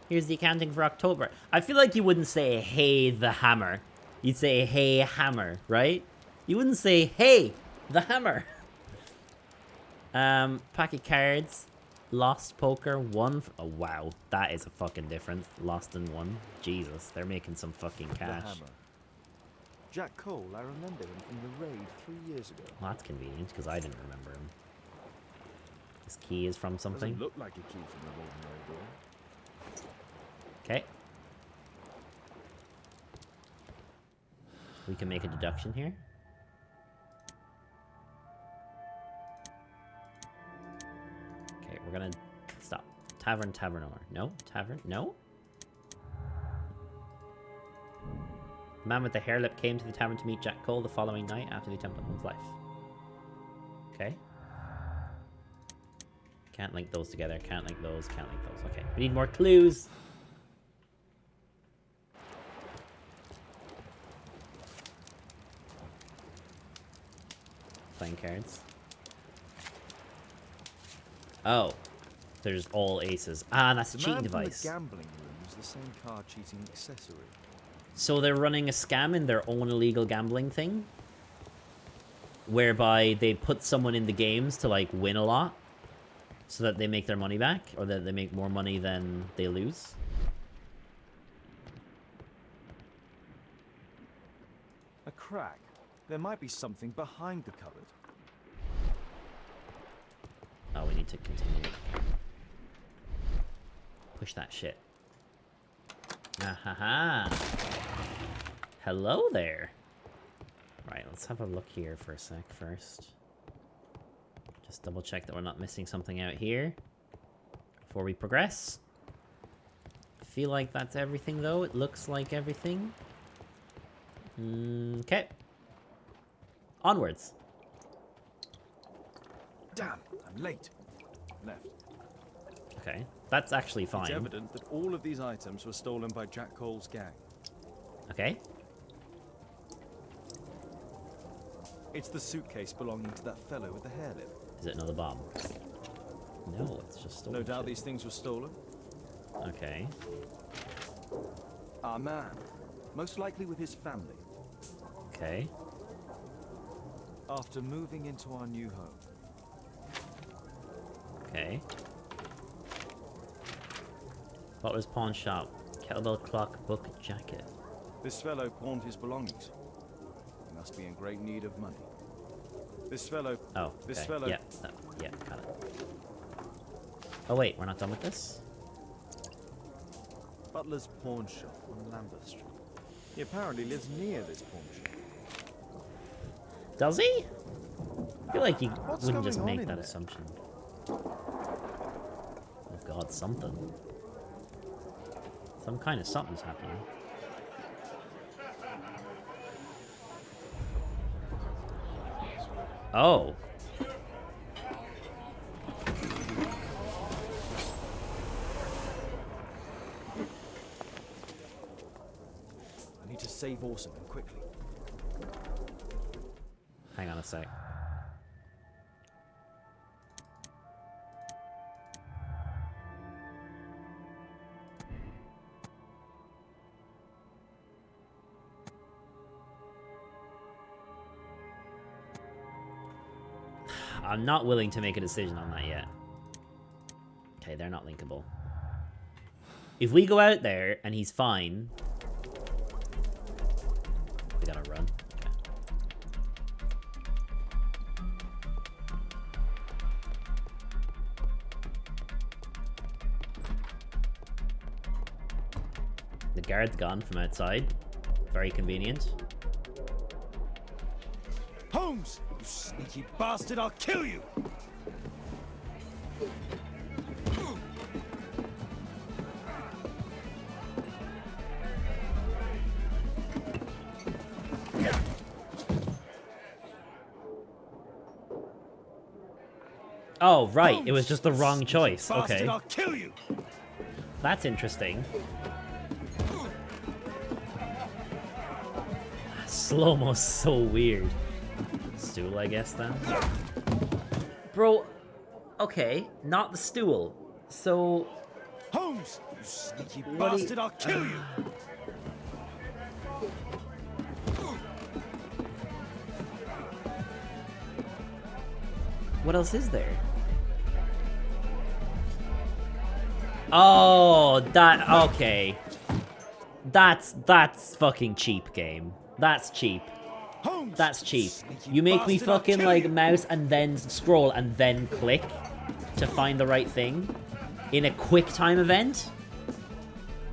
Here's the accounting for October. I feel like you wouldn't say, hey, the hammer. You'd say, hey, hammer, right? You wouldn't say, hey, the hammer. Pack of cards. Lost poker, one. Oh, wow. That is a fucking difference. Lost and one. Jesus, they're making some fucking cash. The hammer. Jack Cole, I remember him from the raid 3 years ago. Well, that's convenient, because I didn't remember him. This key is from something. Doesn't look like a key from the ordinary door. Okay. We can make a deduction here. gonna stop. Tavern, tavernor. No? Tavern? No? The man with the hair lip came to the tavern to meet Jack Cole the following night after the attempt on his life. Okay. Can't link those together. Can't link those. Can't link those. Okay. We need more clues. Playing cards. Oh. There's all aces. Ah, that's a cheating device. The gambling room is the same card cheating accessory. So they're running a scam in their own illegal gambling thing, whereby they put someone in the games to like win a lot, so that they make their money back, or that they make more money than they lose. A crack. There might be something behind the cupboard. Oh, we need to continue. Push that shit. Ahaha. Hello there. Right, let's have a look here for a sec first. Just double check that we're not missing something out here before we progress. I feel like that's everything though. It looks like everything. Okay. Onwards. Damn, I'm late. Left. Okay, that's actually fine. It's evident that all of these items were stolen by Jack Cole's gang. Okay. It's the suitcase belonging to that fellow with the hair lip. Is it another bomb? No, it's just stolen. No doubt shit. these things were stolen. Okay. Our man. Most likely with his family. Okay. After moving into our new home. Okay. Butler's pawn shop. Kettlebell clock, book, jacket. This fellow pawned his belongings. He must be in great need of money. This fellow... Oh, okay. This fellow... Yeah, yeah, got it. Oh wait, we're not done with this? Butler's pawn shop on Lambeth Street. He apparently lives near this pawn shop. Does he? I feel like he What's wouldn't just going on make in that there? assumption. Oh god, something. Some kind of something's happening. Oh. I need to save Orson quickly. Hang on a sec. I'm not willing to make a decision on that yet. Okay, they're not linkable. If we go out there and he's fine... We gotta run. Okay. The guard's gone from outside. Very convenient. Holmes! You sneaky bastard, I'll kill you! Oh, right. It was just the wrong choice. Bastard, Okay. I'll kill you! That's interesting. Slow-mo's so weird. Stool, I guess, then? Bro, okay, not the stool. So... Holmes! You sneaky What do you- bastard, I'll kill you! What else is there? Oh, that... Okay. That's fucking cheap, game. That's cheap. Holmes! That's cheap. Sneaky You make me bastard, I'll fucking kill like you. mouse and then scroll and then click to find the right thing in a quick time event?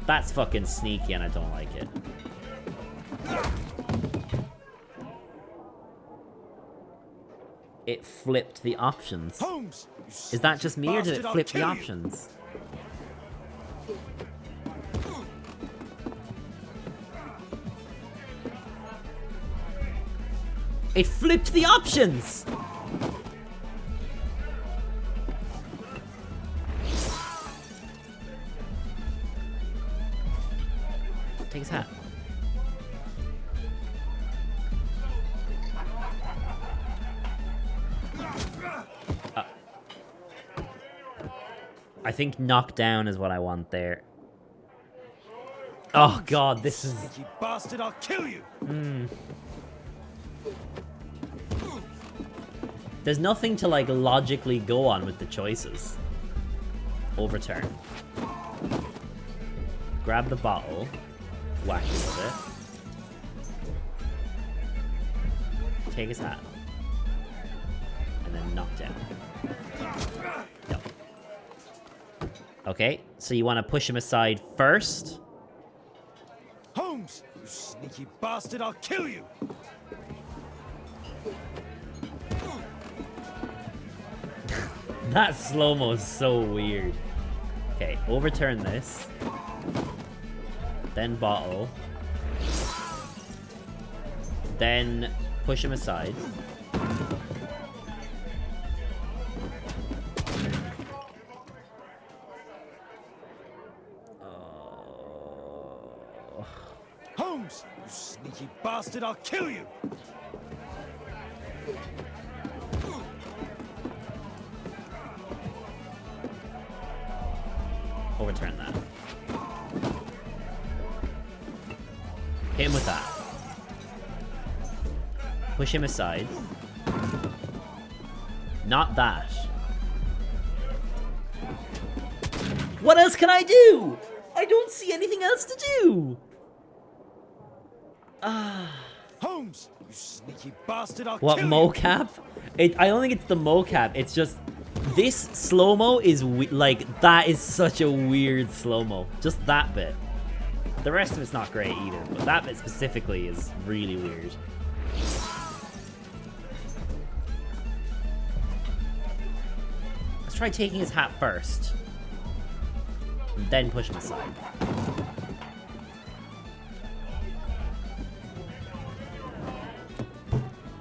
That's fucking sneaky and I don't like it. it flipped the options. Holmes! Is that just me, or did it Bastard, I'll flip the kill you. options? It flipped the options! Take his hat. I think knockdown is what I want there. Oh god, this is... You bastard, I'll kill you! There's nothing to, like, logically go on with the choices. Overturn. Grab the bottle. Whack him with it. Take his hat. And then knock down. No. Okay, so you want to push him aside first. Holmes! You sneaky bastard, I'll kill you! That slow-mo is so weird. Okay, overturn this. Then bottle. Then push him aside. Holmes! You sneaky bastard, I'll kill you! Overturn that. Hit him with that. Push him aside. Not that. What else can I do? I don't see anything else to do. Holmes! You sneaky bastard, I'll What, kill you! mocap? I don't think it's the mocap. It's just this slow-mo is like, that is such a weird slow-mo. Just that bit. The rest of it's not great either, but that bit specifically is really weird. Let's try taking his hat first. And then push him aside.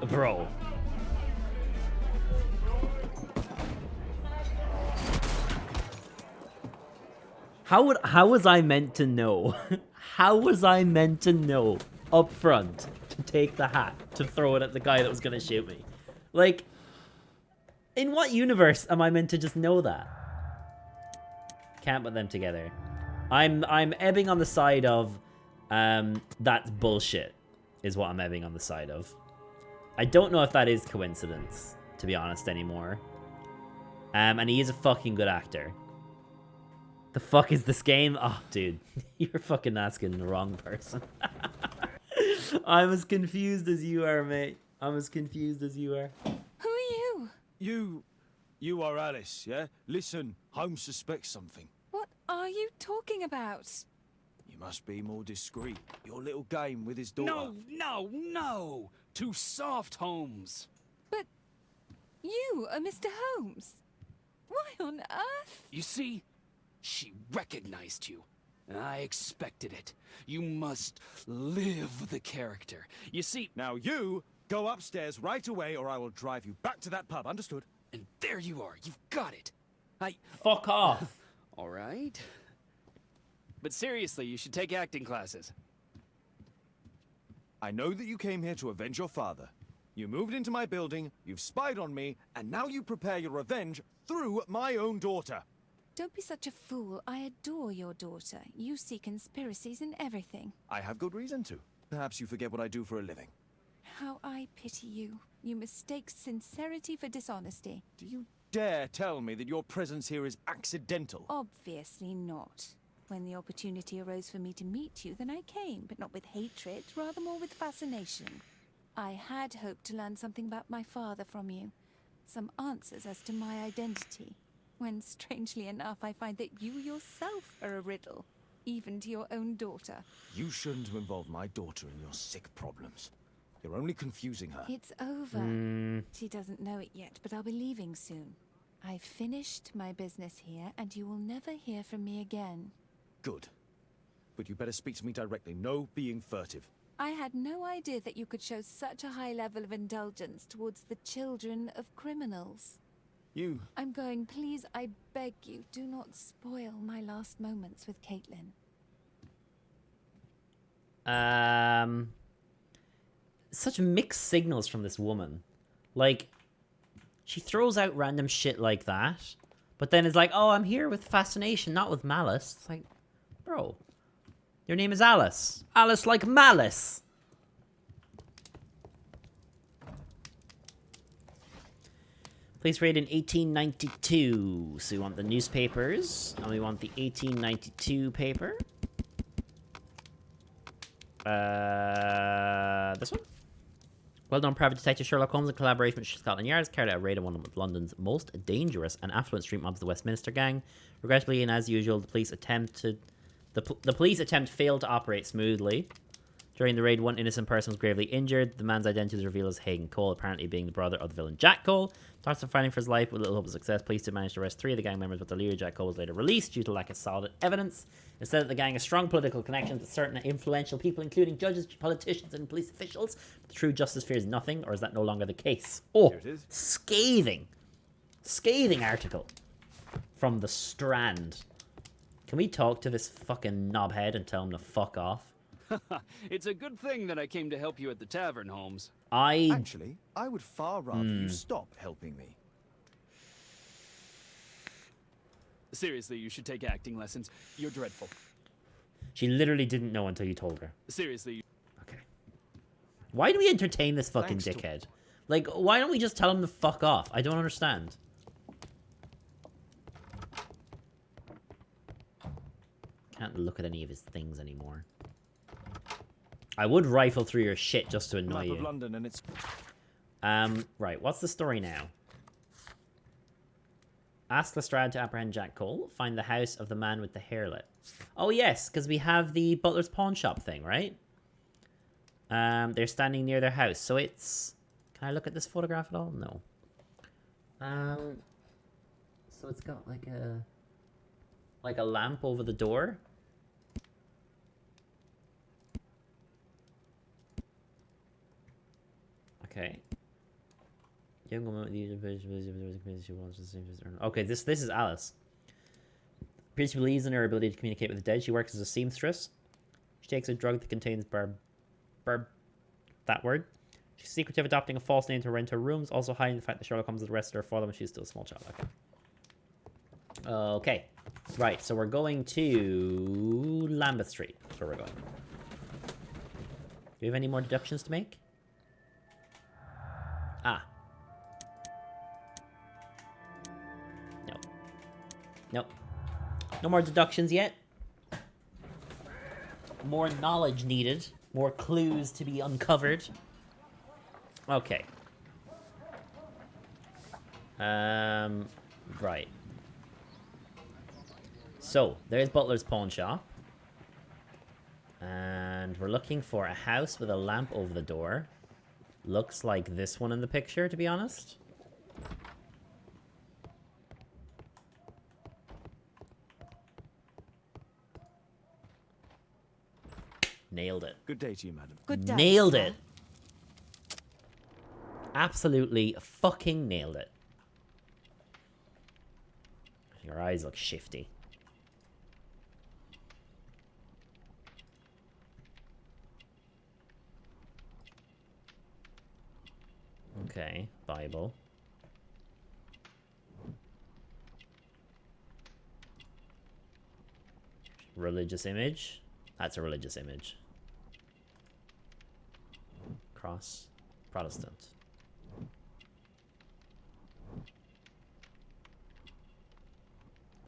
Bro. How was I meant to know? How was I meant to know up front to take the hat to throw it at the guy that was gonna shoot me? Like, in what universe am I meant to just know that? Can't put them together. I'm ebbing on the side of that's bullshit is what I'm ebbing on the side of. I don't know if that is coincidence, to be honest, anymore. And he is a fucking good actor. The fuck is this game? Oh, dude. You're fucking asking the wrong person. I'm as confused as you are, mate. I'm as confused as you are. Who are you? You are Alice, yeah? Listen, Holmes suspects something. What are you talking about? You must be more discreet. Your little game with his daughter. No! Too soft, Holmes. But you are Mr. Holmes. Why on earth? You see, she recognized you. I expected it. You must live the character. You see... Now you go upstairs right away or I will drive you back to that pub, understood? And there you are. You've got it. Fuck off. All right. But seriously, you should take acting classes. I know that you came here to avenge your father. You moved into my building, you've spied on me, and now you prepare your revenge through my own daughter. Don't be such a fool. I adore your daughter. You see conspiracies in everything. I have good reason to. Perhaps you forget what I do for a living. How I pity you. You mistake sincerity for dishonesty. Do you dare tell me that your presence here is accidental? Obviously not. When the opportunity arose for me to meet you, then I came, but not with hatred, rather more with fascination. I had hoped to learn something about my father from you. Some answers as to my identity. When, strangely enough, I find that you yourself are a riddle, even to your own daughter. You shouldn't have involved my daughter in your sick problems. You're only confusing her. It's over. She doesn't know it yet, but I'll be leaving soon. I've finished my business here, and you will never hear from me again. Good. But you better speak to me directly. No being furtive. I had no idea that you could show such a high level of indulgence towards the children of criminals. You... I'm going. Please, I beg you, do not spoil my last moments with Caitlin. Such mixed signals from this woman. Like, she throws out random shit like that, but then it's like, oh, I'm here with fascination, not with malice. It's like, bro, your name is Alice. Alice like malice. Place raid in 1892. So we want the newspapers, and we want the 1892 paper. This one? Well-known private detective Sherlock Holmes, in collaboration with Scotland Yard, has carried out a raid on one of London's most dangerous and affluent street mobs, the Westminster Gang. Regrettably, and as usual, the police attempt failed to operate smoothly. During the raid, one innocent person was gravely injured. The man's identity was revealed as Hagen Cole, apparently being the brother of the villain Jack Cole. Talks of fighting for his life with little hope of success. Police did manage to arrest 3 of the gang members, but the leader, Jack Cole, was later released due to lack of solid evidence. Instead, the gang has strong political connections with certain influential people, including judges, politicians, and police officials. The true justice fears nothing, or is that no longer the case? Oh, scathing. Scathing article from The Strand. Can we talk to this fucking knobhead and tell him to fuck off? It's a good thing that I came to help you at the tavern, Holmes. Actually, I would far rather you stop helping me. Seriously, you should take acting lessons. You're dreadful. She literally didn't know until you told her. Seriously. Okay. Why do we entertain this fucking dickhead? Like, why don't we just tell him to fuck off? I don't understand. Can't look at any of his things anymore. I would rifle through your shit just to annoy you. Map of London and it's... Right, what's the story now? Ask Lestrade to apprehend Jack Cole. Find the house of the man with the hairlet. Oh, yes, because we have the butler's pawn shop thing, right? They're standing near their house. So it's... Can I look at this photograph at all? No. So it's got like a lamp over the door. Okay. Young woman with the okay, this is Alice. Appears she believes in her ability to communicate with the dead. She works as a seamstress. She takes a drug that contains that word. She's secretive, adopting a false name to rent her rooms, also hiding the fact that Sherlock Holmes has arrested her for them. She's still a small child. Okay. Okay. Right, so we're going to Lambeth Street. That's where we're going. Do you have any more deductions to make? Ah. No. Nope. No more deductions yet. More knowledge needed. More clues to be uncovered. Okay. Right. So, there's Butler's Pawn Shop. And we're looking for a house with a lamp over the door. Looks like this one in the picture, to be honest. Nailed it. Good day to you, madam. Good day, Nailed sir. it. Absolutely fucking nailed it. Your eyes look shifty. Okay, Bible. Religious image. That's a religious image. Cross. Protestant.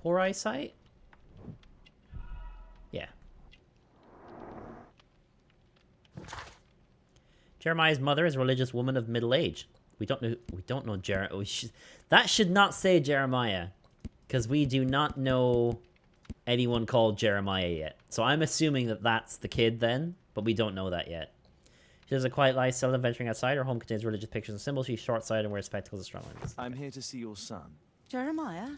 Poor eyesight? Yeah. Jeremiah's mother is a religious woman of middle age. We don't know Jeremiah. That should not say Jeremiah, because we do not know anyone called Jeremiah yet. So I'm assuming that that's the kid then, but we don't know that yet. She has a quiet life, seldom venturing outside. Her home contains religious pictures and symbols. She's short-sighted and wears spectacles and strong lenses. I'm here to see your son. Jeremiah?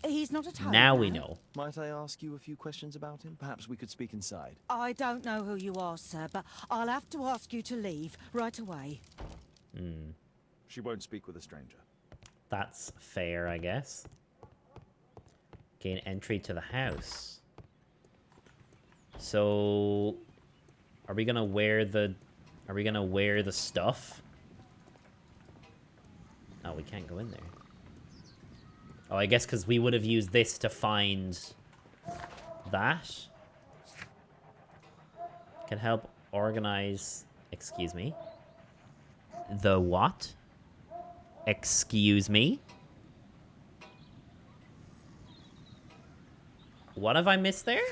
He's not at home. Now we know. Might I ask you a few questions about him? Perhaps we could speak inside. I don't know who you are, sir, but I'll have to ask you to leave right away. She won't speak with a stranger. That's fair, I guess. Gain entry to the house. So, are we gonna wear the stuff? Oh, we can't go in there. Oh, I guess because we would have used this to find that. Can help organize... Excuse me? The what? Excuse me? What have I missed there?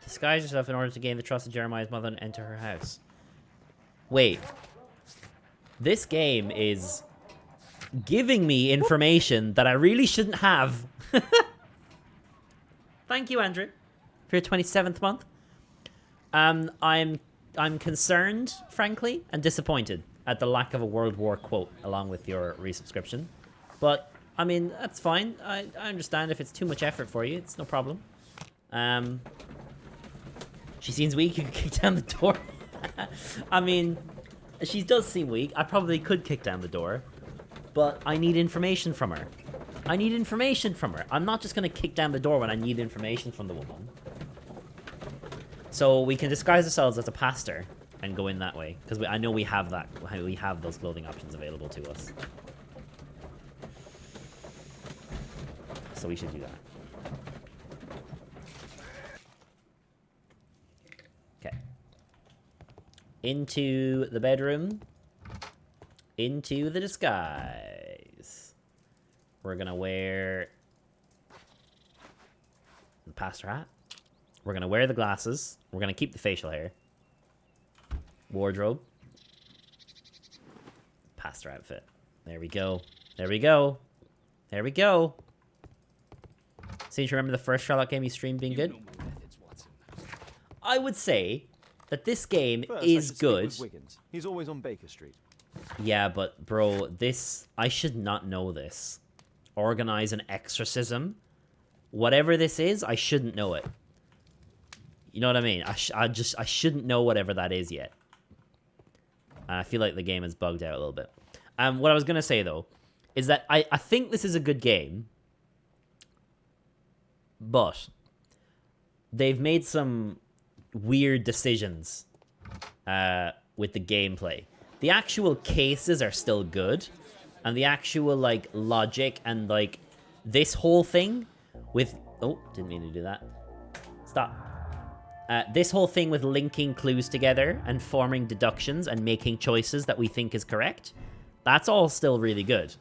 Disguise yourself in order to gain the trust of Jeremiah's mother and enter her house. Wait. This game is giving me information that I really shouldn't have. Thank you, Andrew, for your 27th month. I'm concerned, frankly, and disappointed at the lack of a World War quote along with your resubscription. But, I mean, that's fine. I understand if it's too much effort for you. It's no problem. She seems weak. You can kick down the door. I mean... She does seem weak. I probably could kick down the door. But I need information from her. I need information from her. I'm not just going to kick down the door when I need information from the woman. So we can disguise ourselves as a pastor and go in that way. Because I know we have that. We have those clothing options available to us. So we should do that. Okay. Into the bedroom. Into the disguise. We're gonna wear the pastor hat. We're gonna wear the glasses. We're gonna keep the facial hair. Wardrobe. Pastor outfit. There we go. There we go. There we go. Seems you remember the first Sherlock game you streamed being good? I would say that this game is good. He's always on Baker Street. Yeah, but bro, this... I should not know this. Organize an exorcism. Whatever this is, I shouldn't know it. You know what I mean? I shouldn't know whatever that is yet. I feel like the game is bugged out a little bit. What I was going to say, though, is that I think this is a good game. But they've made some weird decisions with the gameplay. The actual cases are still good. And the actual, like, logic and, like, this whole thing with... Oh, didn't mean to do that. Stop. This whole thing with linking clues together and forming deductions and making choices that we think is correct, that's all still really good.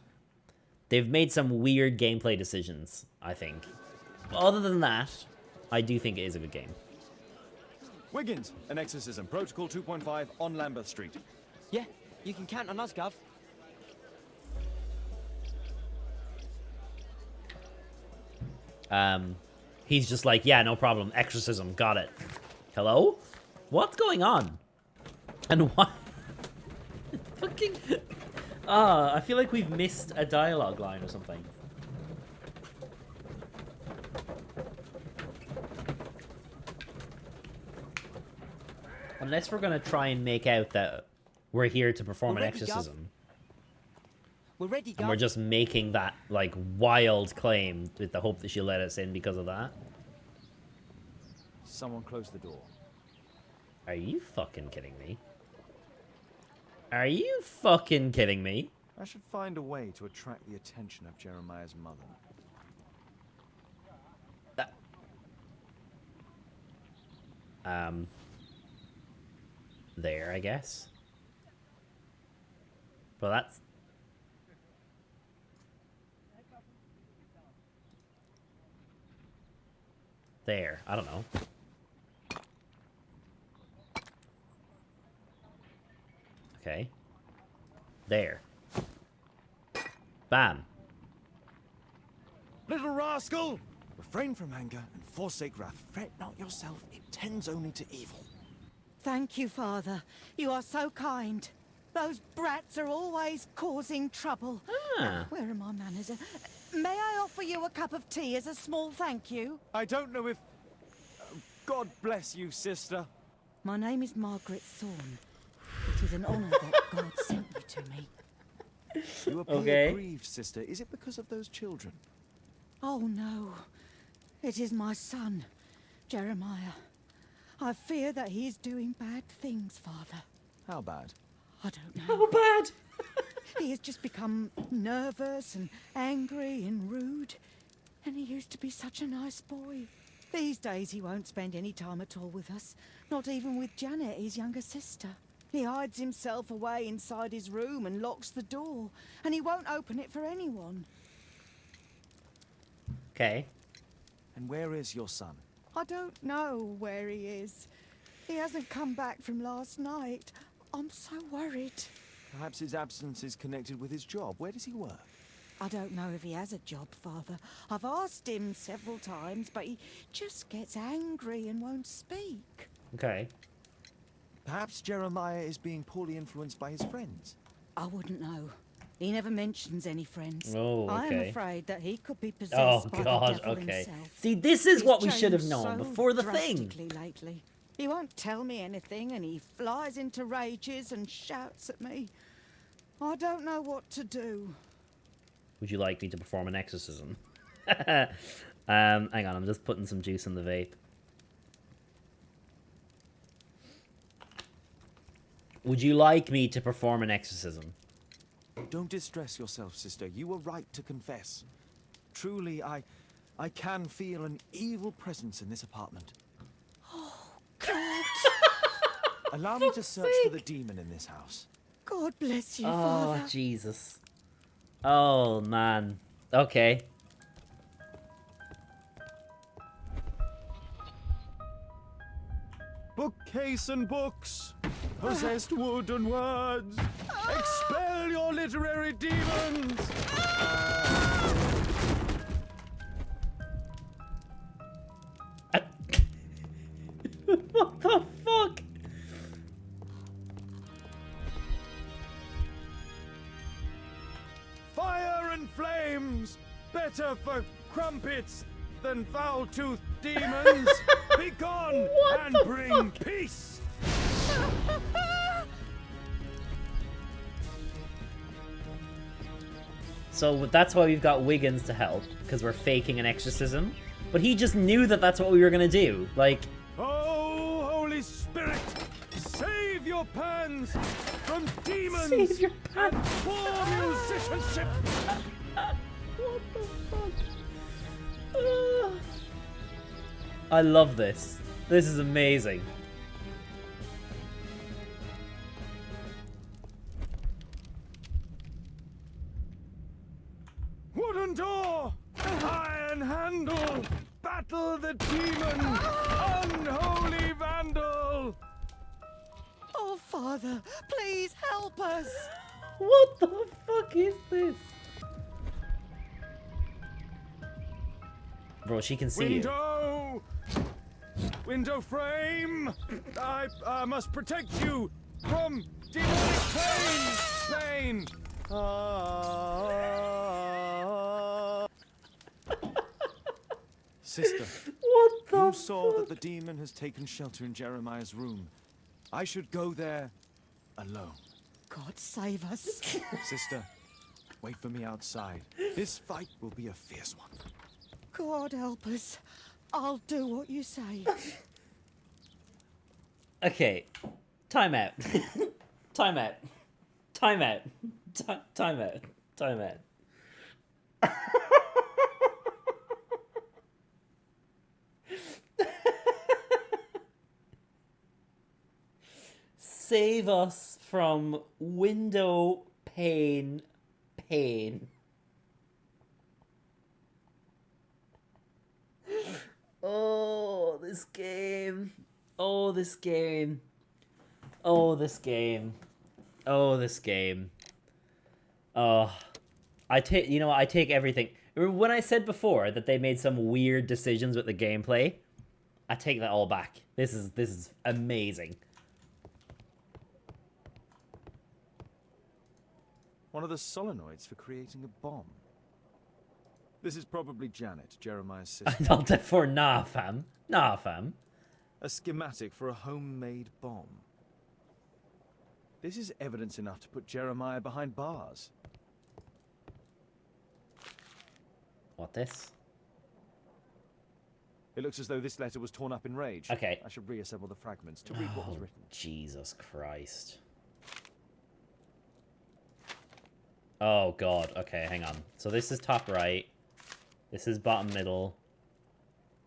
They've made some weird gameplay decisions, I think. But other than that, I do think it is a good game. Wiggins, an exorcism. Protocol 2.5 on Lambeth Street. Yeah, you can count on us, Gov. He's just like, yeah, no problem. Exorcism, got it. Hello? What's going on? And why? Fucking... I feel like we've missed a dialogue line or something. Unless we're gonna try and make out that we're here to perform an exorcism. We're ready, Gov. And we're just making that, like, wild claim with the hope that she'll let us in because of that. Someone close the door. Are you fucking kidding me? Are you fucking kidding me? I should find a way to attract the attention of Jeremiah's mother. There, I guess. Well, that's... There, I don't know. Okay. There. Bam. Little rascal! Refrain from anger and forsake wrath. Fret not yourself, it tends only to evil. Thank you, Father. You are so kind. Those brats are always causing trouble. Ah. Where are my manners? May I offer you a cup of tea as a small thank you? I don't know if... God bless you, sister. My name is Margaret Thorne. It is an honour that God sent you to me. You appear grieved, sister. Is it because of those children? Oh, no. It is my son, Jeremiah. I fear that he is doing bad things, Father. How bad? I don't know. How bad? He has just become nervous and angry and rude. And he used to be such a nice boy. These days he won't spend any time at all with us. Not even with Janet, his younger sister. He hides himself away inside his room and locks the door. And he won't open it for anyone. Okay. And where is your son? I don't know where he is. He hasn't come back from last night. I'm so worried. Perhaps his absence is connected with his job. Where does he work? I don't know if he has a job, Father. I've asked him several times, but he just gets angry and won't speak. Okay. Perhaps Jeremiah is being poorly influenced by his friends. I wouldn't know. He never mentions any friends. Oh, okay. I am afraid that he could be possessed by the devil himself. See, this is what we He's should have changed known so before the thing. drastically lately. He won't tell me anything, and he flies into rages and shouts at me. I don't know what to do. Would you like me to perform an exorcism? Hang on, I'm just putting some juice in the vape. Would you like me to perform an exorcism? Don't distress yourself, sister. You were right to confess. Truly, I can feel an evil presence in this apartment. Oh, God. Allow me to search for the demon in this house. God bless you, Oh, Father. Jesus. Oh, man. Okay. Bookcase and books, possessed wood and words, expel your literary demons! What the fuck? Fire and flames, better for crumpets than foul-toothed demons. Be gone and bring peace. So that's why we've got Wiggins to help, because we're faking an exorcism. But he just knew that that's what we were gonna do. Like, Oh, Holy Spirit, save your pans from demons. Save your pans. And poor musicianship. what the fuck? I love this. This is amazing. Wooden door, iron handle, battle the demon, unholy vandal. Oh, Father, please help us. What the fuck is this? Bro, she can see you. Window frame, I must protect you from demonic pain. Sister, what the you saw that the demon has taken shelter in Jeremiah's room. I should go there alone. God save us. Sister, wait for me outside. This fight will be a fierce one. God help us. I'll do what you say. Okay, time out. Time out. Time out. Time out. Time out. Save us from window pane pain. Oh, this game. Oh, this game. Oh, this game. Oh, this game. Oh, I take, you know what, I take everything. Remember when I said before that they made some weird decisions with the gameplay? I take that all back. This is amazing. One of the solenoids for creating a bomb. This is probably Janet, Jeremiah's sister. Not for nah, fam. Nah, fam. A schematic for a homemade bomb. This is evidence enough to put Jeremiah behind bars. What this? It looks as though this letter was torn up in rage. Okay. I should reassemble the fragments to read what was written. Jesus Christ. Oh god, okay, hang on. So this is top right. This is bottom middle.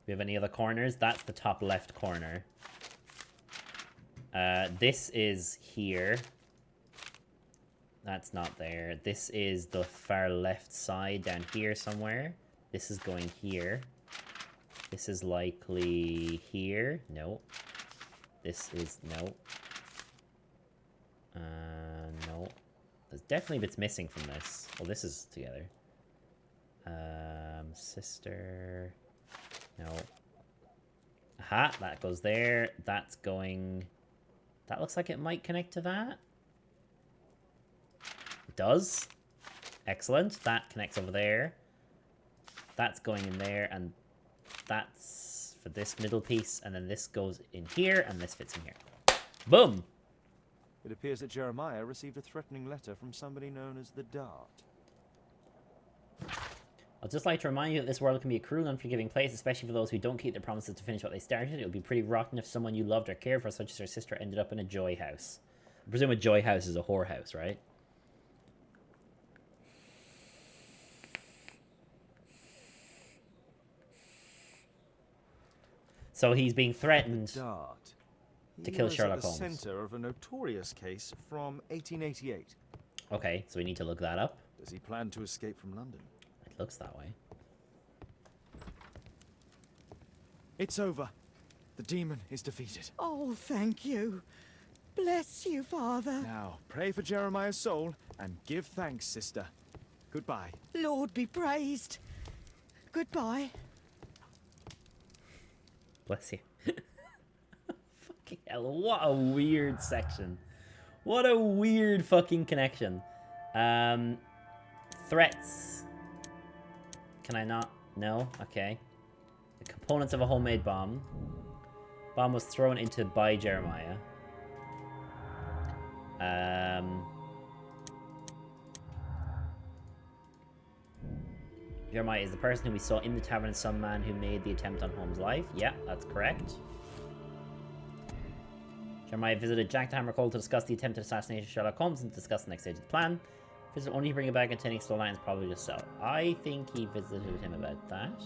We have any other corners? That's the top left corner. This is here. That's not there. This is the far left side down here somewhere. This is going here. This is likely here. No. This is no. No. There's definitely bits missing from this. Well, this is together. Sister. No. Aha, that goes there. That's going... That looks like it might connect to that. It does. Excellent. That connects over there. That's going in there, and that's for this middle piece, and then this goes in here, and this fits in here. Boom! It appears that Jeremiah received a threatening letter from somebody known as the Dart. I'd just like to remind you that this world can be a cruel and unforgiving place, especially for those who don't keep their promises to finish what they started. It would be pretty rotten if someone you loved or cared for, such as her sister, ended up in a joy house. I presume a joy house is a whorehouse, right? So he's being threatened Dart. to kill Sherlock At the Holmes. center of a notorious case from 1888. Okay, so we need to look that up. Does he plan to escape from London? It looks that way. It's over. The demon is defeated. Oh, thank you. Bless you, Father. Now, pray for Jeremiah's soul and give thanks, sister. Goodbye. Lord be praised. Goodbye. Bless you. Fucking hell, what a weird section. What a weird fucking connection. Threats. Can I not? No? Okay. The components of a homemade bomb. Bomb was thrown into by Jeremiah. Jeremiah is the person who we saw in the tavern, some man who made the attempt on Holmes' life. Yeah, that's correct. Jeremiah visited Jack the Hammer Cole to discuss the attempted assassination of Sherlock Holmes and discuss the next stage of the plan. Visit only to bring it back containing stolen items, probably to sell. I think he visited him about that.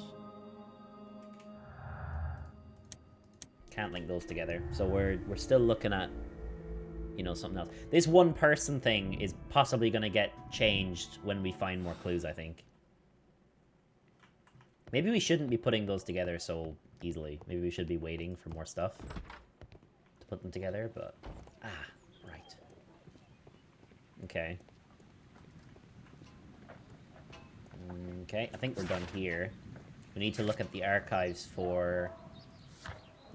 Can't link those together. So we're still looking at, you know, something else. This one person thing is possibly going to get changed when we find more clues, I think. Maybe we shouldn't be putting those together so easily. Maybe we should be waiting for more stuff to put them together, but... Ah, right. Okay. Okay, I think we're done here. We need to look at the archives for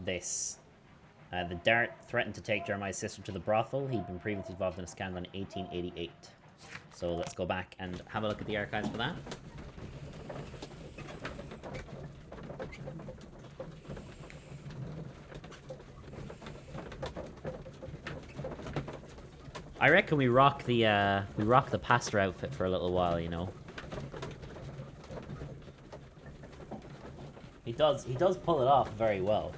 this. The Dart threatened to take Jeremiah's sister to the brothel. He'd been previously involved in a scandal in 1888. So let's go back and have a look at the archives for that. I reckon we rock the pastor outfit for a little while, you know. He does pull it off very well.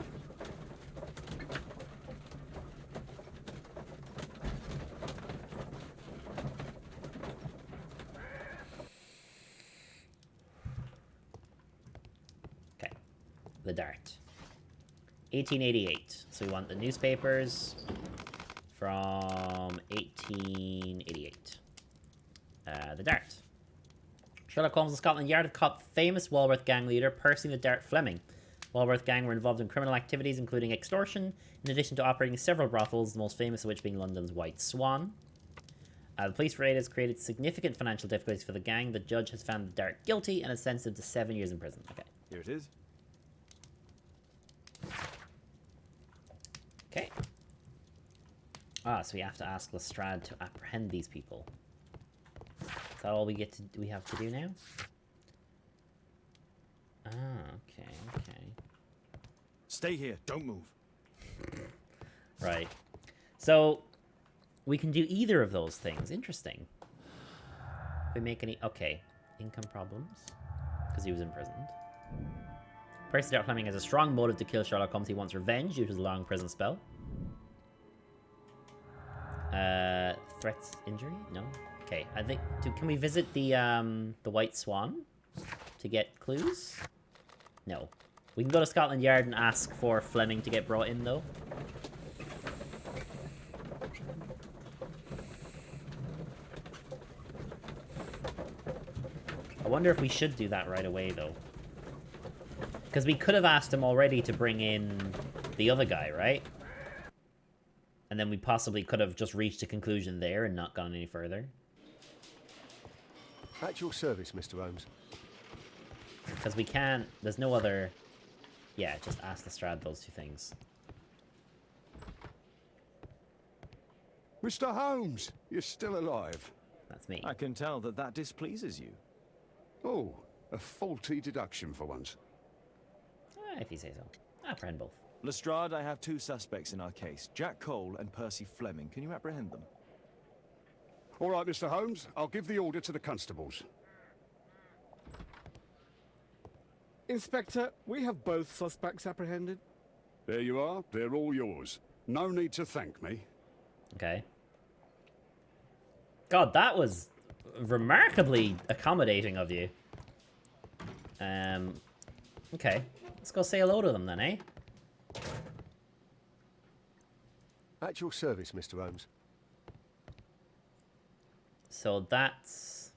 Okay. The Dart. 1888. So we want the newspapers from 1888. The Dart. Sherlock Holmes of Scotland Yard have caught famous Walworth gang leader Percy the Dart Fleming. Walworth gang were involved in criminal activities including extortion, in addition to operating several brothels, the most famous of which being London's White Swan. The police raid has created significant financial difficulties for the gang. The judge has found the Dart guilty and has sentenced him to 7 years in prison. Okay. Here it is. Okay. Ah, so we have to ask Lestrade to apprehend these people. Is that all we have to do now? Ah, okay, okay. Stay here. Don't move. Right. So, we can do either of those things. Interesting. If we make any... Okay. Income problems. Because he was imprisoned. Percy Dark Fleming has a strong motive to kill Sherlock Holmes. He wants revenge due to his long prison spell. Threats, injury? No? Okay, I think... Can we visit the White Swan? To get clues? No. We can go to Scotland Yard and ask for Fleming to get brought in, though. I wonder if we should do that right away, though. Because we could have asked him already to bring in the other guy, right? And then we possibly could have just reached a conclusion there and not gone any further. At your service, Mr. Holmes. Because we can't... There's no other... Yeah, just ask Lestrade those two things. Mr. Holmes, you're still alive. That's me. I can tell that that displeases you. Oh, a faulty deduction for once. If you say so. Apprehend both. Lestrade, I have 2 suspects in our case. Jack Cole and Percy Fleming. Can you apprehend them? All right, Mr. Holmes, I'll give the order to the constables. Inspector, we have both suspects apprehended. There you are. They're all yours. No need to thank me. Okay. God, that was remarkably accommodating of you. Okay. Let's go say hello to them then, eh? At your service, Mr. Holmes. So that's...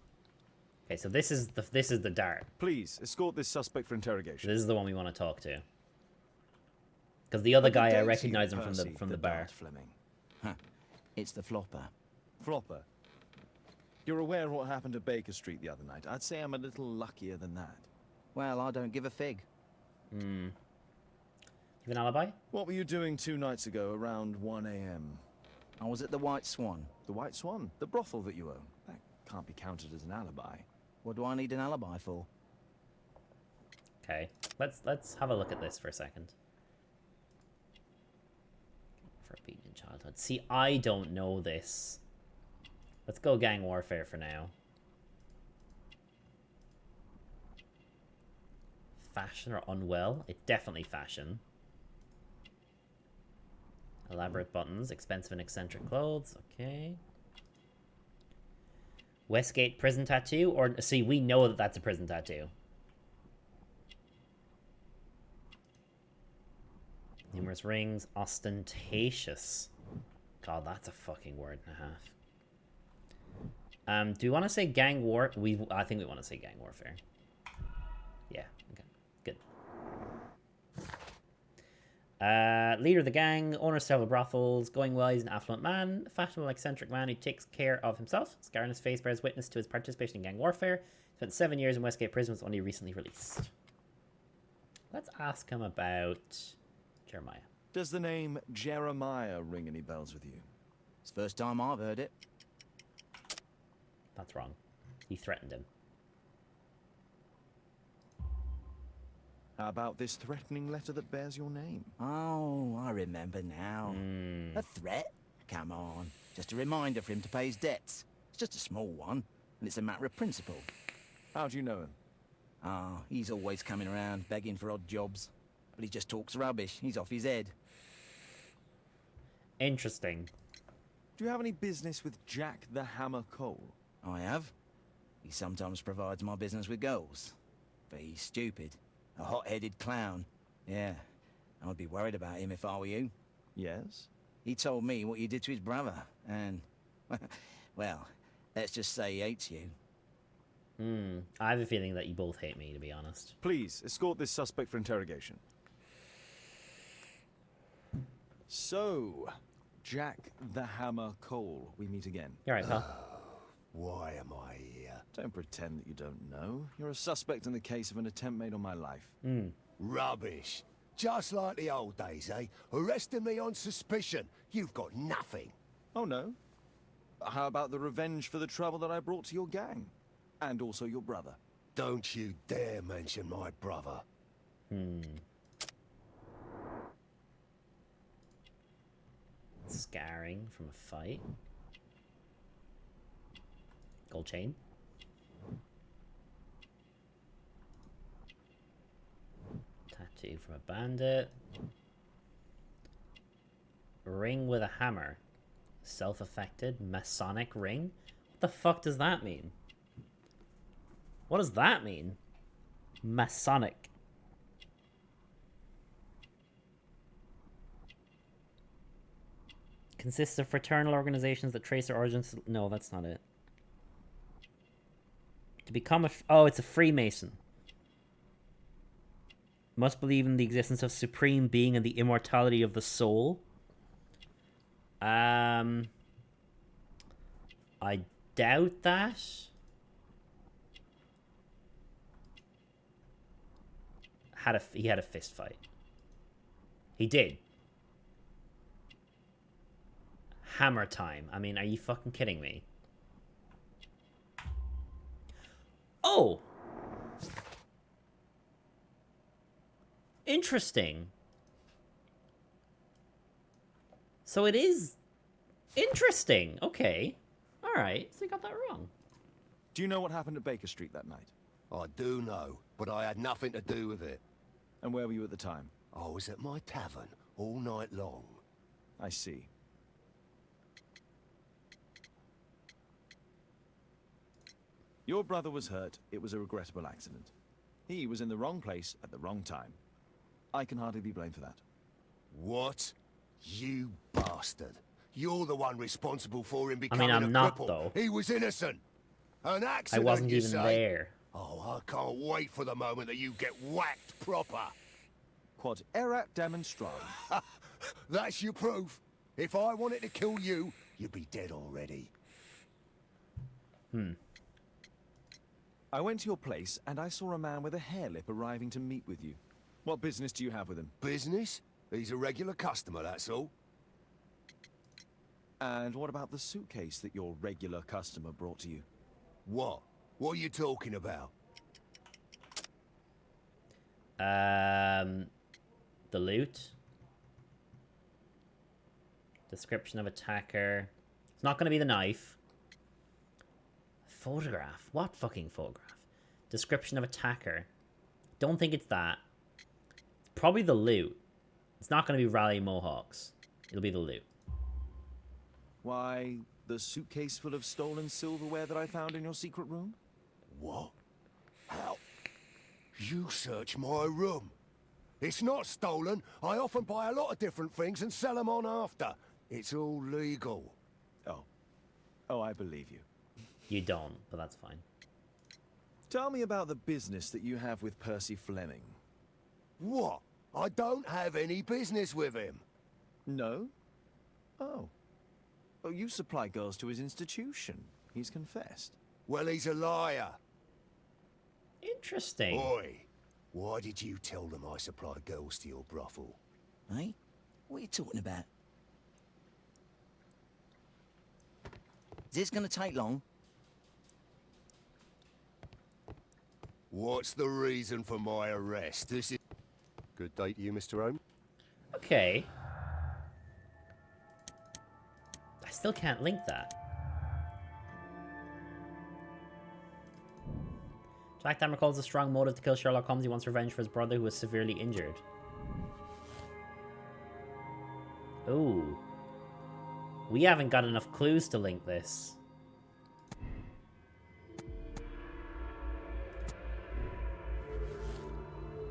Okay, so this is the Dart. Please, escort this suspect for interrogation. This is the one we want to talk to. Because the other guy, I recognize him from the bar. Fleming. Huh. It's the flopper. Flopper. You're aware of what happened at Baker Street the other night. I'd say I'm a little luckier than that. Well, I don't give a fig. Hmm. You have an alibi? What were you doing 2 nights ago around 1 a.m.? I was at the White Swan. The White Swan? The brothel that you own? That can't be counted as an alibi. What do I need an alibi for? Okay, let's have a look at this for a second. For a beaten in childhood. See, I don't know this. Let's go gang warfare for now. Fashion or unwell? It definitely fashion. Elaborate buttons, expensive and eccentric clothes. Okay. Westgate prison tattoo, or see, we know that that's a prison tattoo. Numerous rings, ostentatious. God, that's a fucking word and a half. Do we want to say gang war? I think we want to say gang warfare. Yeah. Okay. Good. Leader of the gang, owner of several brothels, going well, he's an affluent man, fashionable, eccentric man who takes care of himself. Scar on his face bears witness to his participation in gang warfare. Spent 7 years in Westgate prison, was only recently released. Let's ask him about Jeremiah. Does the name Jeremiah ring any bells with you? It's the first time I've heard it. That's wrong. He threatened him. How about this threatening letter that bears your name? Oh, I remember now. A threat? Come on. Just a reminder for him to pay his debts. It's just a small one, and it's a matter of principle. How do you know him? Ah, he's always coming around, begging for odd jobs. But he just talks rubbish. He's off his head. Interesting. Do you have any business with Jack the Hammer Cole? I have. He sometimes provides my business with goals. But he's stupid. A hot-headed clown. Yeah, I'd be worried about him if I were you. Yes? He told me what you did to his brother, and... well, let's just say he hates you. I have a feeling that you both hate me, to be honest. Please, escort this suspect for interrogation. So, Jack the Hammer Cole, we meet again. You're right, pal. Why am I here? Don't pretend that you don't know. You're a suspect in the case of an attempt made on my life. Rubbish. Just like the old days, eh? Arresting me on suspicion. You've got nothing. Oh, no? How about the revenge for the trouble that I brought to your gang? And also your brother. Don't you dare mention my brother. Scarring from a fight. Gold chain. Tattoo from a bandit. Ring with a hammer. Self-affected Masonic ring? What the fuck does that mean? What does that mean? Masonic. Consists of fraternal organizations that trace their origins. No, that's not it. To become a... Oh, it's a Freemason. Must believe in the existence of supreme being and the immortality of the soul. I doubt that. He had a fist fight. He did. Hammer time. I mean, are you fucking kidding me? Oh! Interesting. So it is interesting. Okay. Alright, so you got that wrong. Do you know what happened at Baker Street that night? I do know, but I had nothing to do with it. And where were you at the time? I was at my tavern all night long. I see. Your brother was hurt. It was a regrettable accident. He was in the wrong place at the wrong time. I can hardly be blamed for that. What? You bastard. You're the one responsible for him becoming I'm a not, cripple. though. He was innocent. An I accident, wasn't you even say? there. Oh, I can't wait for the moment that you get whacked proper. Quod erat demonstrandum. That's your proof. If I wanted to kill you, you'd be dead already. I went to your place and I saw a man with a hair lip arriving to meet with you. What business do you have with him? Business? He's a regular customer, that's all. And what about the suitcase that your regular customer brought to you? What? What are you talking about? The loot. Description of attacker. It's not going to be the knife. Photograph. What fucking photograph? Description of attacker. Don't think it's that. It's probably the loot. It's not going to be Raleigh Mohawks. It'll be the loot. Why, the suitcase full of stolen silverware that I found in your secret room? What? How? You searched my room. It's not stolen. I often buy a lot of different things and sell them on after. It's all legal. Oh, I believe you. You don't, but that's fine. Tell me about the business that you have with Percy Fleming. What? I don't have any business with him. No? Oh. Oh, you supply girls to his institution. He's confessed. Well, he's a liar. Interesting. Oi, why did you tell them I supply girls to your brothel? Eh? What are you talking about? Is this gonna take long? What's the reason for my arrest? This is... Good day to you, Mr. Holmes. Okay. I still can't link that. Jack Dam recalls a strong motive to kill Sherlock Holmes. He wants revenge for his brother who was severely injured. Ooh. We haven't got enough clues to link this.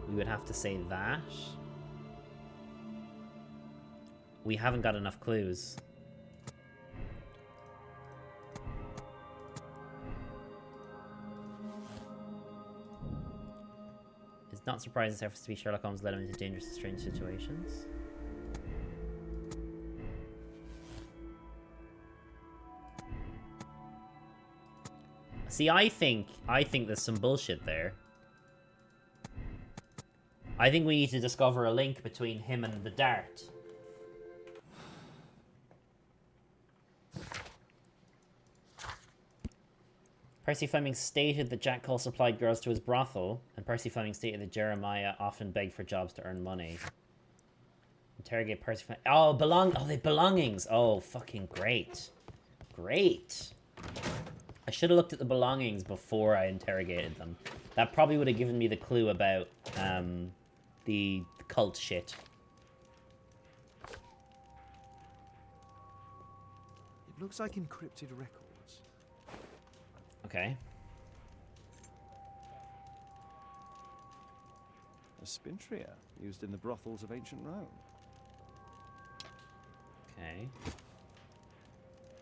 We would have to say that. We haven't got enough clues. It's not surprising his efforts to be Sherlock Holmes led him into dangerous and strange situations. See, I think there's some bullshit there. I think we need to discover a link between him and the dart. Percy Fleming stated that Jack Cole supplied girls to his brothel, and Percy Fleming stated that Jeremiah often begged for jobs to earn money. Interrogate Percy Fleming. Oh, the belongings. Oh, fucking great. Great. I should have looked at the belongings before I interrogated them. That probably would have given me the clue about the cult shit. It looks like encrypted records. Okay. A spintria used in the brothels of ancient Rome. Okay.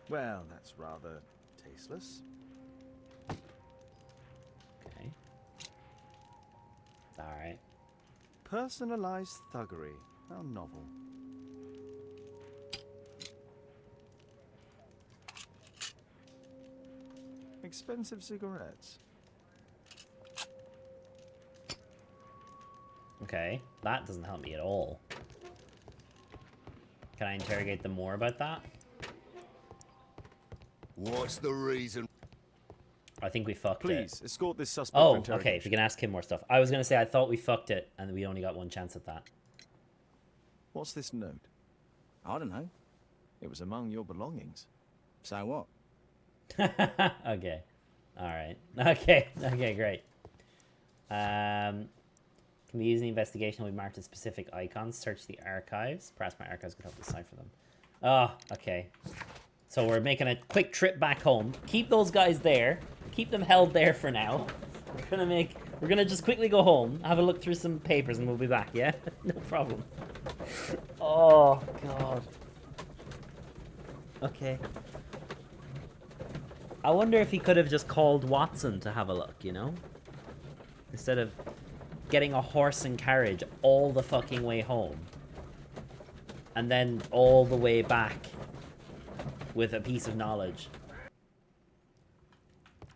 Well, that's rather tasteless. Okay. Alright. Personalized thuggery. How novel. Expensive cigarettes. Okay. That doesn't help me at all. Can I interrogate them more about that? What's the reason? I think we fucked it. Please, escort this suspect Oh, for interrogation. okay. We can ask him more stuff. I was going to say I thought we fucked it, and we only got one chance at that. What's this note? I don't know. It was among your belongings. So what? Okay. Alright. Okay. Okay, great. Can we use the investigation? We marked as specific icons. Search the archives. Perhaps my archives could help decipher them. Oh, okay. So we're making a quick trip back home. Keep those guys there. Keep them held there for now. We're gonna just quickly go home, have a look through some papers, and we'll be back, yeah? No problem. Oh, God. Okay. I wonder if he could have just called Watson to have a look, you know? Instead of getting a horse and carriage all the fucking way home. And then all the way back with a piece of knowledge.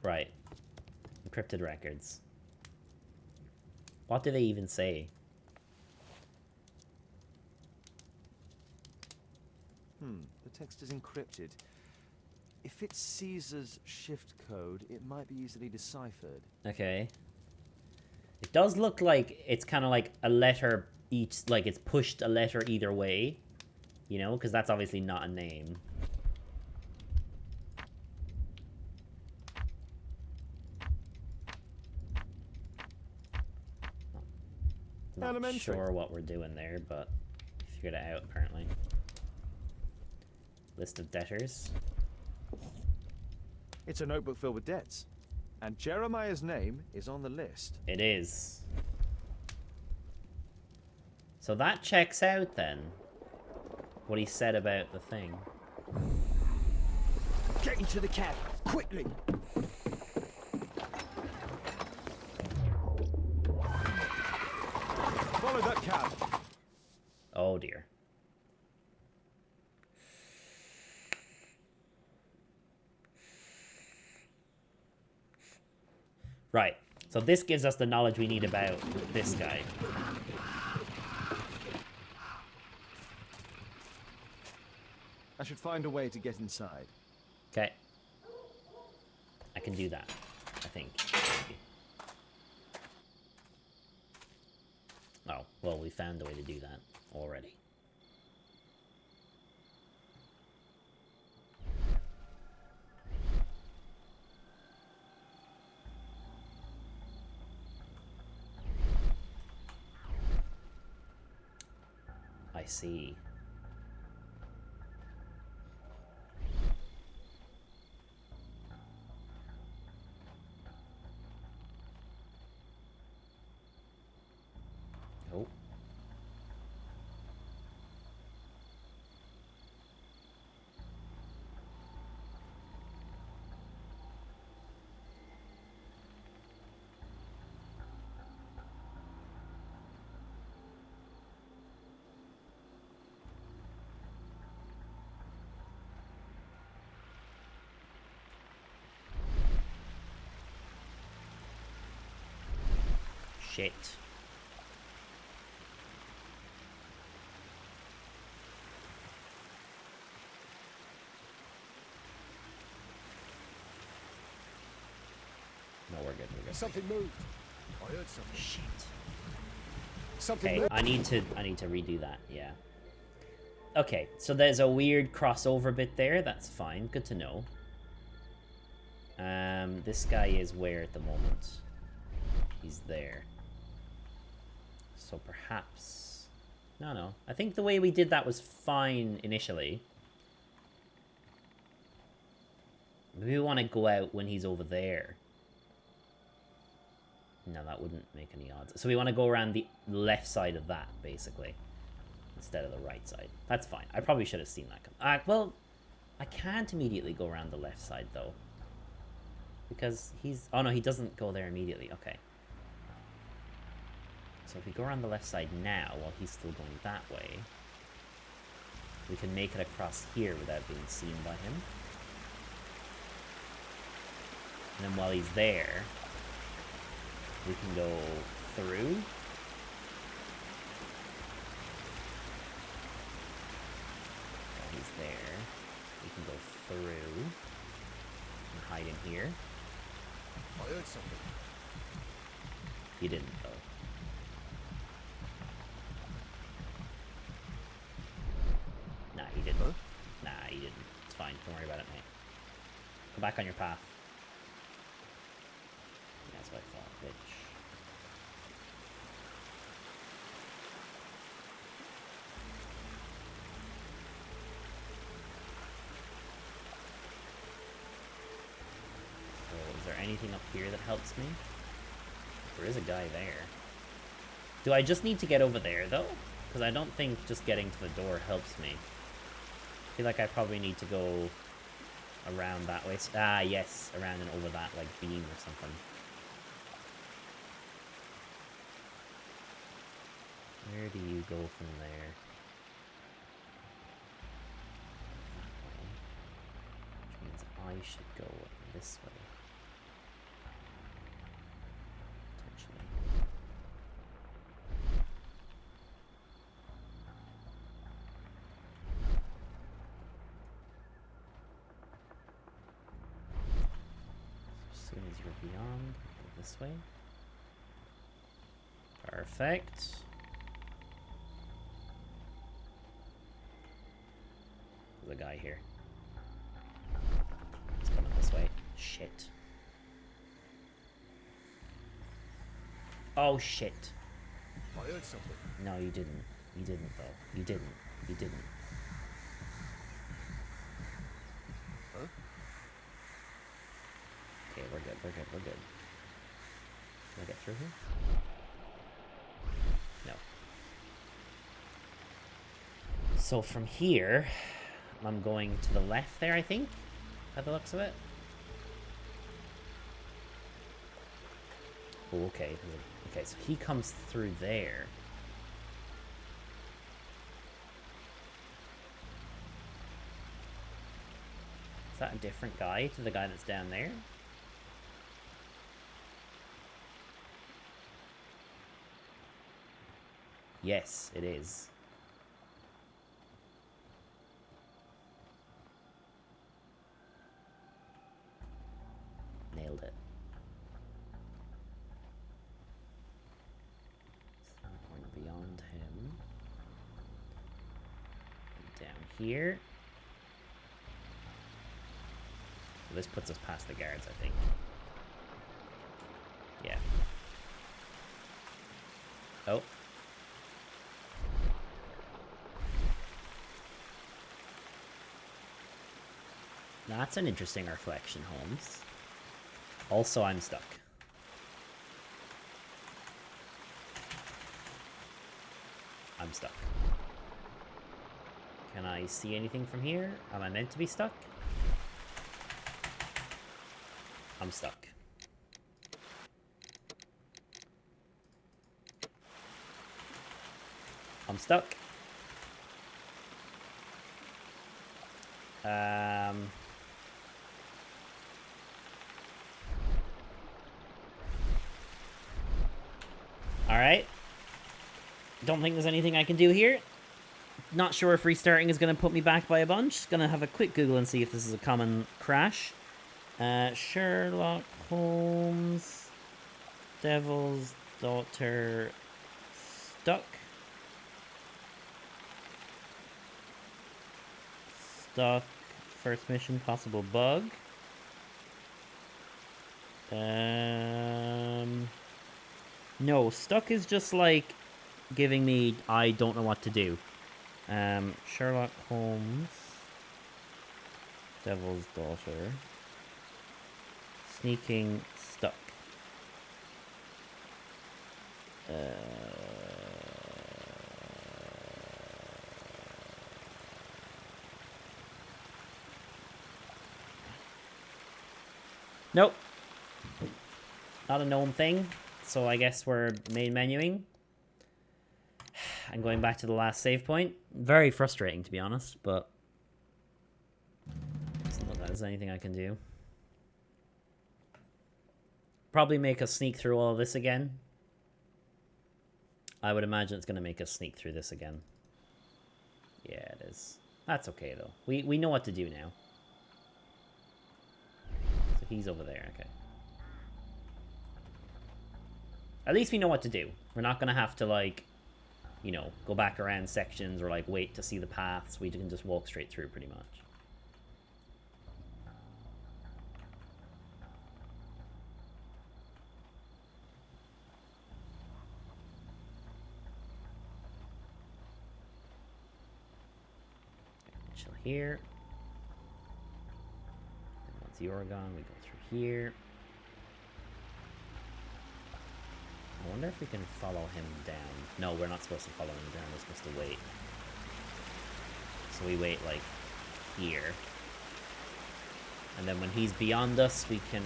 Right. Encrypted records. What do they even say? The text is encrypted. If it's Caesar's shift code, it might be easily deciphered. Okay. It does look like it's kind of like a letter each, like it's pushed a letter either way. You know, because that's obviously not a name. Not sure what we're doing there, but we figured it out apparently. List of debtors. It's a notebook filled with debts. And Jeremiah's name is on the list. It is. So that checks out then. What he said about the thing. Get into the cab, quickly! Follow that cab. Oh dear. Right. So this gives us the knowledge we need about this guy. I should find a way to get inside. Okay. I can do that, I think. Oh, well, we found a way to do that already. I see. Oh. Shit. No, we're good. We're good. Something moved. I heard something. Shit. Something Okay, moved. I need to redo that. Yeah. Okay, so there's a weird crossover bit there. That's fine. Good to know. This guy is where at the moment? He's there. So perhaps... No. I think the way we did that was fine initially. Maybe we want to go out when he's over there. No, that wouldn't make any odds. So we want to go around the left side of that, basically. Instead of the right side. That's fine. I probably should have seen that come. Well, I can't immediately go around the left side, though. Because he's... Oh, no, he doesn't go there immediately. Okay. So if we go around the left side now, while he's still going that way, we can make it across here without being seen by him. And then while he's there, we can go through. While he's there, we can go through and hide in here. I heard something. He didn't, though. Nah, he didn't. Huh? Nah, he didn't. It's fine. Don't worry about it, mate. Go back on your path. Yeah, that's what I thought, bitch. So, is there anything up here that helps me? There is a guy there. Do I just need to get over there, though? Because I don't think just getting to the door helps me. I feel like I probably need to go around that way. Ah, yes, around and over that, like, beam or something. Where do you go from there? That way. Which means I should go this way. Potentially. As soon as you're beyond, go this way. Perfect. There's a guy here. He's coming this way. Shit. Oh, shit. I heard something. No, you didn't. You didn't, though. You didn't. You didn't. Huh? Okay, we're good. We're good. We're good. Can I get through here? No. So from here, I'm going to the left there, I think, by the looks of it. Oh, okay. Okay, so he comes through there. Is that a different guy to the guy that's down there? Yes, it is. Nailed it. So going beyond him. And down here. So this puts us past the guards, I think. Yeah. Oh. That's an interesting reflection, Holmes. Also, I'm stuck. I'm stuck. Can I see anything from here? Am I meant to be stuck? I'm stuck. I'm stuck. Alright. Don't think there's anything I can do here. Not sure if restarting is going to put me back by a bunch. Gonna have a quick Google and see if this is a common crash. Sherlock Holmes, Devil's Daughter, stuck. Stuck. First mission, possible bug. No, stuck is just like giving me I don't know what to do. Sherlock Holmes, Devil's Daughter, sneaking, stuck. Nope. Not a known thing, so I guess we're main menuing. I'm going back to the last save point. Very frustrating, to be honest, but doesn't look like there's anything I can do. Probably make us sneak through all of this again. I would imagine it's going to make us sneak through this again. Yeah, it is. That's okay, though. We know what to do now. So he's over there, okay. At least we know what to do. We're not going to have to, like, you know, go back around sections or, like, wait to see the paths. We can just walk straight through, pretty much. Chill here. And once you're gone, we go through here. I wonder if we can follow him down. No, we're not supposed to follow him down. We're supposed to wait. So we wait, like, here. And then when he's beyond us, we can,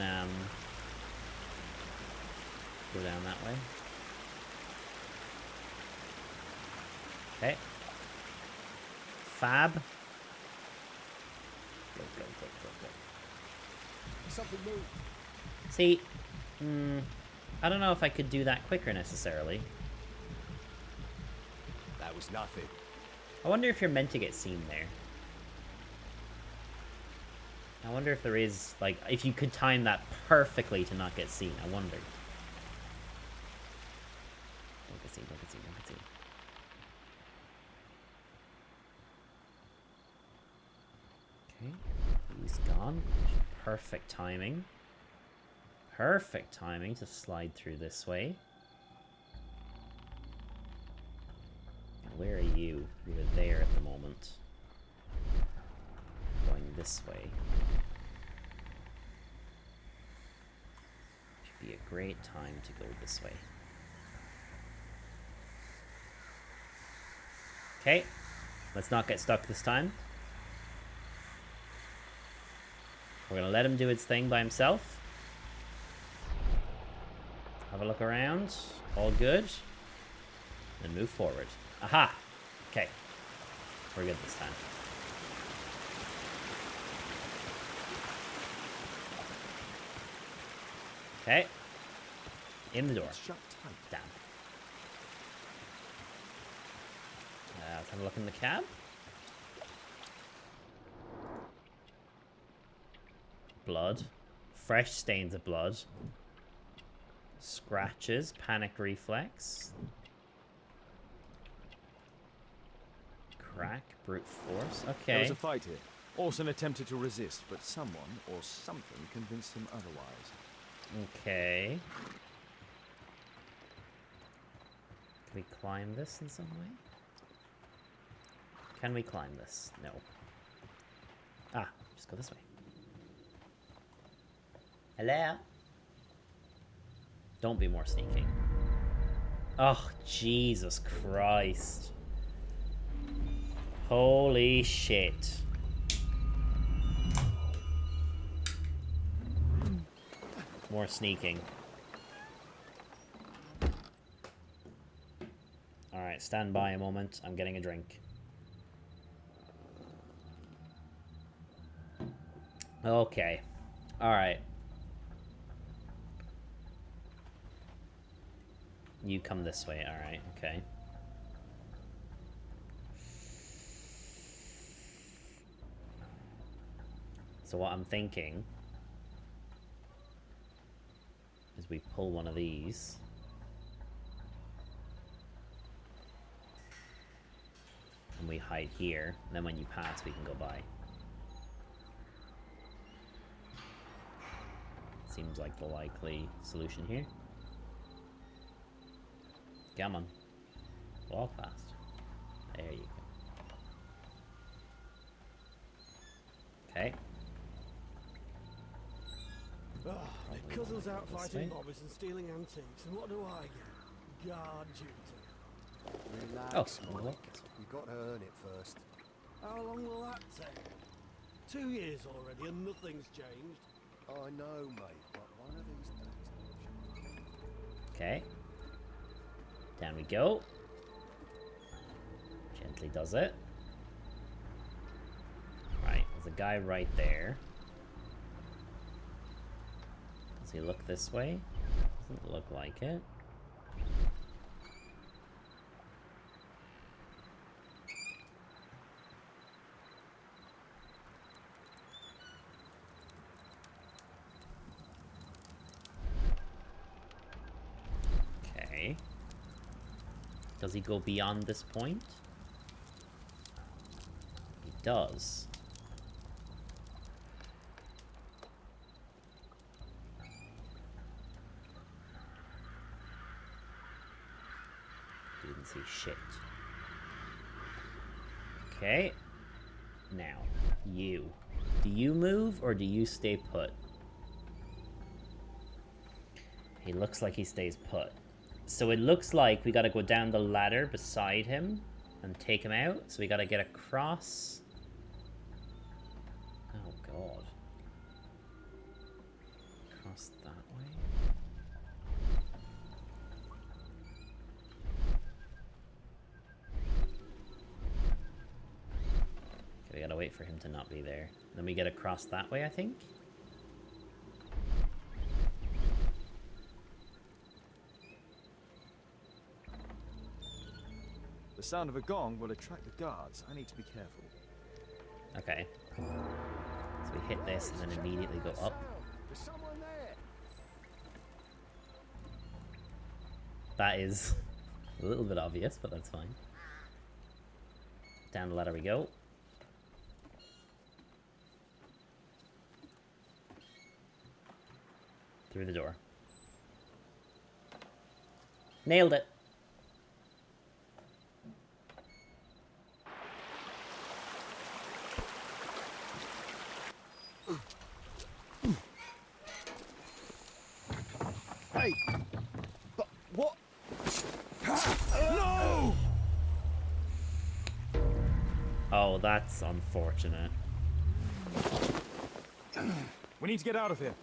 go down that way. Okay. Fab. Go, go, go, go, go. Something moved. See, I don't know if I could do that quicker necessarily. That was nothing. I wonder if you're meant to get seen there. I wonder if there is, like, if you could time that perfectly to not get seen. I wonder. Don't get seen, don't get seen, don't get seen. Okay, he's gone. Perfect timing. Perfect timing to slide through this way. Where are you? You're there at the moment. Going this way. Should be a great time to go this way. Okay, let's not get stuck this time. We're gonna let him do his thing by himself. Have a look around. All good. And move forward. Aha! Okay. We're good this time. Okay. In the door. Shut tight. Damn. Let's have a look in the cab. Blood. Fresh stains of blood. Scratches. Panic reflex. Crack. Brute force. Okay. There was a fight here. Orson attempted to resist, but someone or something convinced him otherwise. Okay. Can we climb this in some way? Can we climb this? No. Ah, just go this way. Hello? Don't be more sneaking. Oh, Jesus Christ. Holy shit. More sneaking. Alright, stand by a moment. I'm getting a drink. Okay. Alright. You come this way. All right. Okay. So what I'm thinking is we pull one of these. And we hide here. And then when you pass, we can go by. Seems like the likely solution here. Come on. Walk fast. There you go. Okay. My cousin's out fighting bobbies and stealing antiques, and what do I get? Guard duty. Relax, Oh, Mike. You've got to earn it first. How long will that take? 2 years already, and nothing's changed. I know, mate, but one of these days... Okay. Down we go. Gently does it. Right, there's a guy right there. Does he look this way? Doesn't look like it. Okay. Does he go beyond this point? He does. Didn't see shit. Okay. Now, you. Do you move or do you stay put? He looks like he stays put. So it looks like we gotta go down the ladder beside him and take him out. So we gotta get across. Oh god. Across that way. Okay, we gotta wait for him to not be there. Then we get across that way, I think. The sound of a gong will attract the guards. I need to be careful. Okay. So we hit this and then immediately go up. There's someone there. That is a little bit obvious, but that's fine. Down the ladder we go. Through the door. Nailed it. Hey! But what? No! Oh, that's unfortunate. We need to get out of here.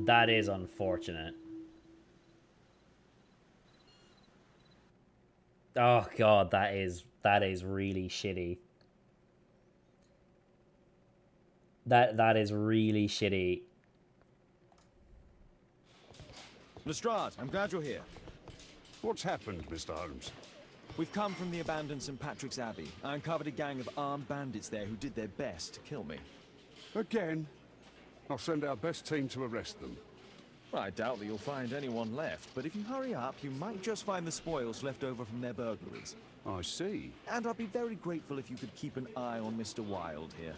That is unfortunate. Oh god, that is really shitty. That is really shitty. Lestrade, I'm glad you're here. What's happened, Mr. Holmes? We've come from the abandoned St. Patrick's Abbey. I uncovered a gang of armed bandits there who did their best to kill me. Again? I'll send our best team to arrest them. Well, I doubt that you'll find anyone left, but if you hurry up, you might just find the spoils left over from their burglaries. I see. And I'd be very grateful if you could keep an eye on Mr. Wilde here.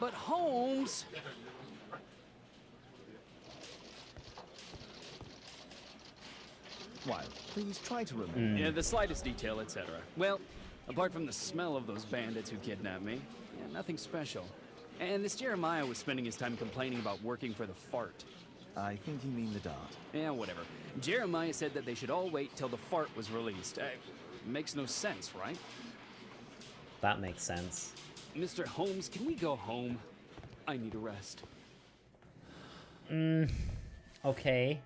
But Holmes... Wilde, please try to remember. Yeah, the slightest detail, etc. Well, apart from the smell of those bandits who kidnapped me, yeah, nothing special. And this Jeremiah was spending his time complaining about working for the fart. I think you mean the Dart. Yeah, whatever. Jeremiah said that they should all wait till the fart was released. Makes no sense, right? That makes sense. Mr. Holmes, can we go home? I need a rest. Okay.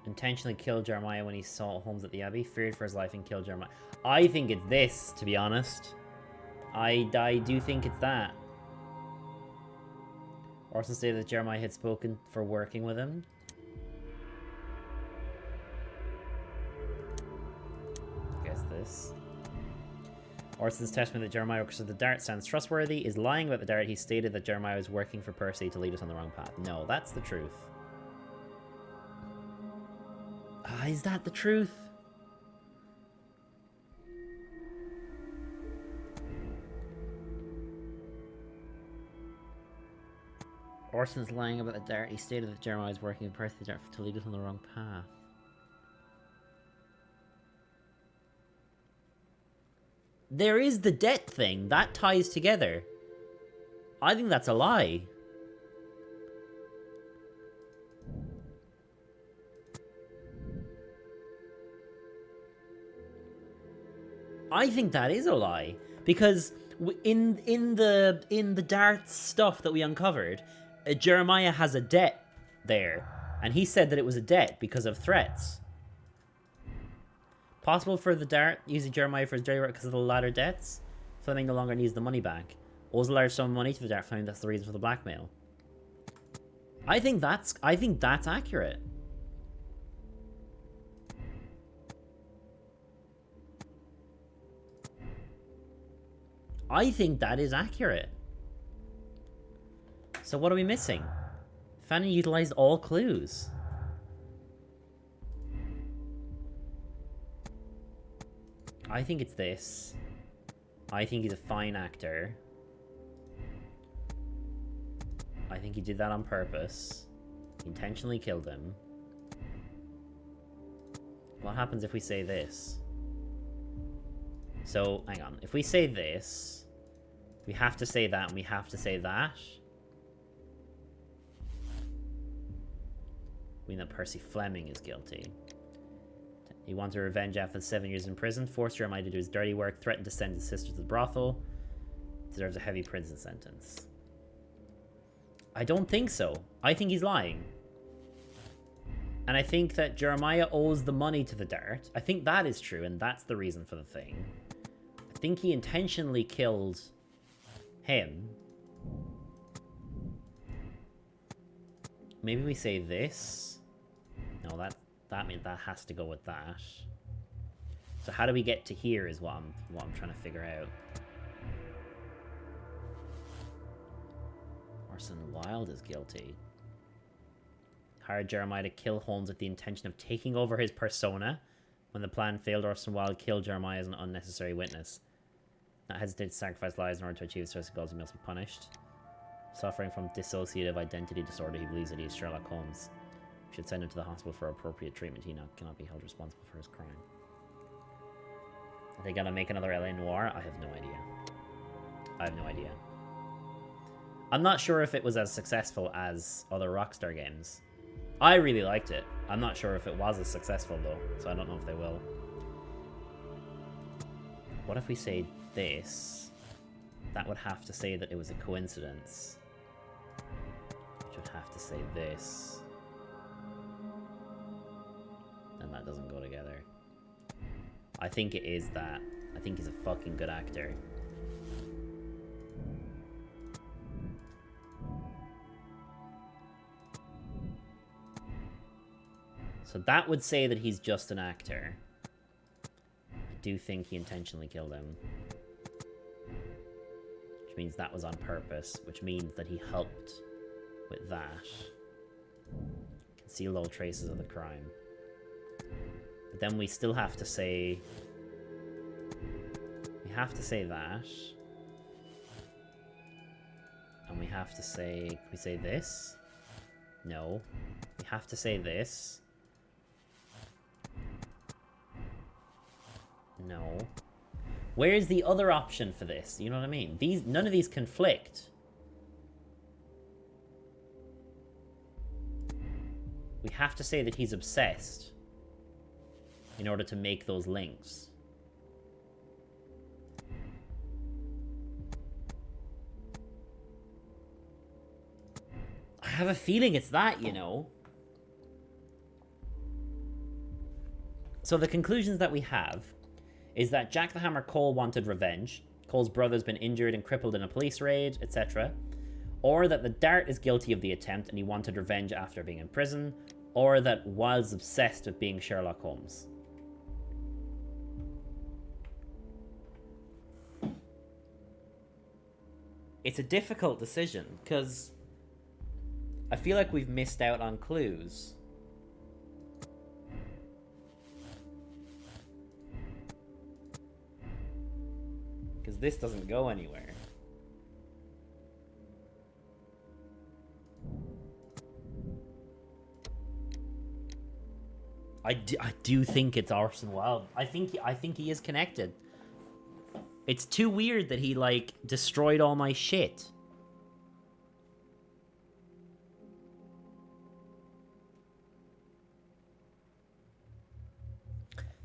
Intentionally killed Jeremiah when he saw Holmes at the Abbey. Feared for his life and killed Jeremiah. I think it's this, to be honest. I do think it's that. Orson stated that Jeremiah had spoken for working with him. I guess this. Orson's testimony that Jeremiah works with the Dart sounds trustworthy. Is lying about the Dart. He stated that Jeremiah was working for Percy to lead us on the wrong path. No, that's the truth. Is that the truth? Orson's lying about the Dart. He stated that Jeremiah was working with Percy to lead us on the wrong path. There is the debt thing. That ties together. I think that's a lie. I think that is a lie. Because in the Darts stuff that we uncovered, Jeremiah has a debt there. And he said that it was a debt because of threats. Possible for the Dart using Jeremiah for his dirty work because of the latter debts? Fleming no longer needs the money back. Owes a large sum of money to the Dart Fleming, that's the reason for the blackmail. I think that's accurate. I think that is accurate. So what are we missing? Fanny utilized all clues. I think it's this. I think he's a fine actor. I think he did that on purpose. He intentionally killed him. What happens if we say this? So, hang on. If we say this, we have to say that, and we have to say that. We know that Percy Fleming is guilty. He wanted revenge after 7 years in prison, forced Jeremiah to do his dirty work, threatened to send his sister to the brothel. Deserves a heavy prison sentence. I don't think so. I think he's lying. And I think that Jeremiah owes the money to the Dart. I think that is true, and that's the reason for the thing. I think he intentionally killed him. Maybe we say this. No, that means that has to go with that. So how do we get to here is what I'm trying to figure out. Orson Wilde is guilty. Hired Jeremiah to kill Holmes with the intention of taking over his persona. When the plan failed, Orson Wilde killed Jeremiah as an unnecessary witness. Not hesitate to sacrifice lives in order to achieve his first goals, he must be punished. Suffering from dissociative identity disorder, he believes that he is Sherlock Holmes. We should send him to the hospital for appropriate treatment. He cannot be held responsible for his crime. Are they gonna make another LA Noire? I have no idea. I have no idea. I'm not sure if it was as successful as other Rockstar games. I really liked it. I'm not sure if it was as successful though, so I don't know if they will. What if we say this? That would have to say that it was a coincidence. Which would have to say this. And that doesn't go together. I think it is that. I think he's a fucking good actor. So that would say that he's just an actor. I do think he intentionally killed him. Which means that was on purpose, which means that he helped with that. Concealed all traces of the crime. But then we still have to say... We have to say that. And we have to say... Can we say this? No. We have to say this. No. Where's the other option for this? You know what I mean? None of these conflict. We have to say that he's obsessed in order to make those links. I have a feeling it's that, you know. So the conclusions that we have is that Jack the Hammer Cole wanted revenge. Cole's brother's been injured and crippled in a police raid, etc. Or that the Dart is guilty of the attempt and he wanted revenge after being in prison. Or that Wilde's obsessed with being Sherlock Holmes. It's a difficult decision, because I feel like we've missed out on clues. Because this doesn't go anywhere. I do think it's Orson Welles. I think he is connected. It's too weird that he, like, destroyed all my shit.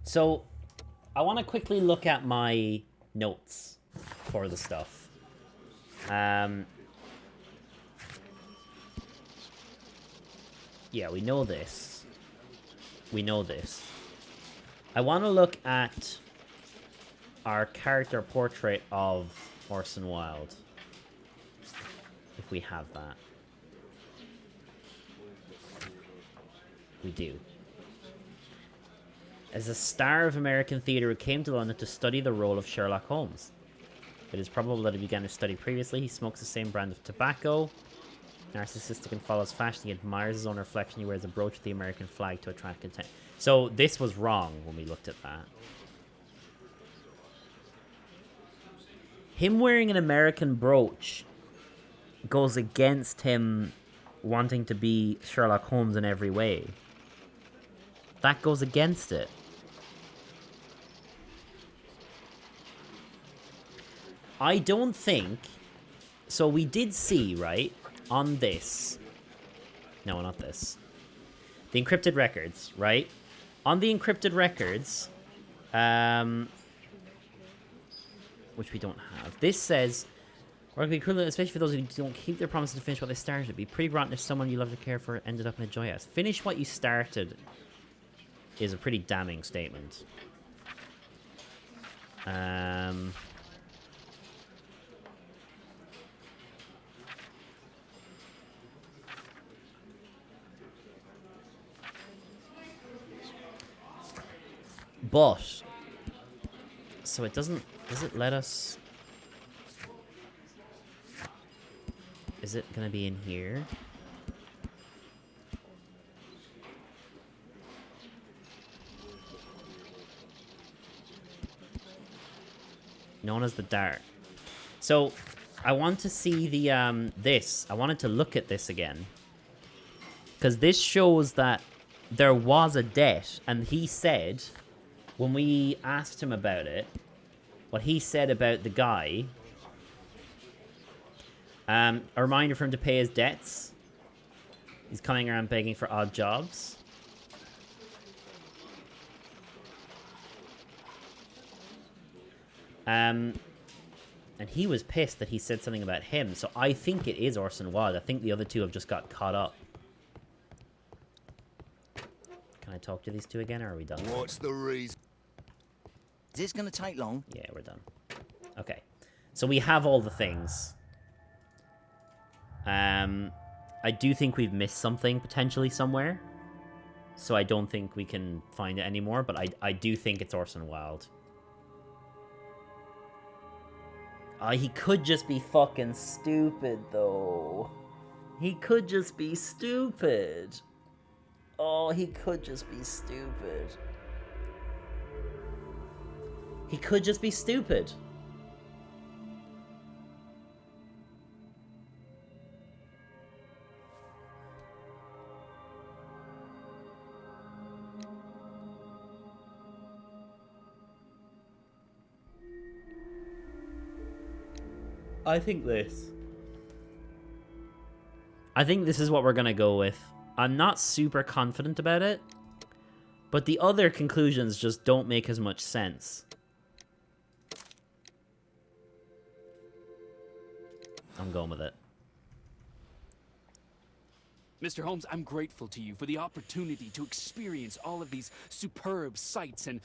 So, I want to quickly look at my notes for the stuff. Yeah, we know this. We know this. I want to look at our character portrait of Orson Welles. If we have that. We do. As a star of American theatre who came to London to study the role of Sherlock Holmes. It is probable that he began his study previously. He smokes the same brand of tobacco. Narcissistic and follows fashion. He admires his own reflection. He wears a brooch with the American flag to attract content. So this was wrong when we looked at that. Him wearing an American brooch goes against him wanting to be Sherlock Holmes in every way. That goes against it. I don't think... So we did see, right, on this... No, not this. The encrypted records, right? On the encrypted records... which we don't have. This says... Work be equivalent, especially for those who don't keep their promises to finish what they started. It'd be pretty rotten if someone you love to care for ended up in a joy house. Finish what you started is a pretty damning statement. But... So it doesn't... Does it let us... Is it gonna be in here? Known as the Dart. So, I want to see the, this. I wanted to look at this again. Because this shows that there was a debt, and he said, when we asked him about it, what he said about the guy... a reminder for him to pay his debts. He's coming around begging for odd jobs. And he was pissed that he said something about him. So I think it is Orson Welles. I think the other two have just got caught up. Can I talk to these two again, or are we done? What's the reason? Is this gonna take long? Yeah, we're done. Okay. So we have all the things. I do think we've missed something potentially somewhere. So I don't think we can find it anymore, but I do think it's Orson Welles. He could just be fucking stupid, though. He could just be stupid. Oh, he could just be stupid. He could just be stupid. I think this. I think this is what we're gonna go with. I'm not super confident about it, but the other conclusions just don't make as much sense. I'm going with it. Mr. Holmes, I'm grateful to you for the opportunity to experience all of these superb sights and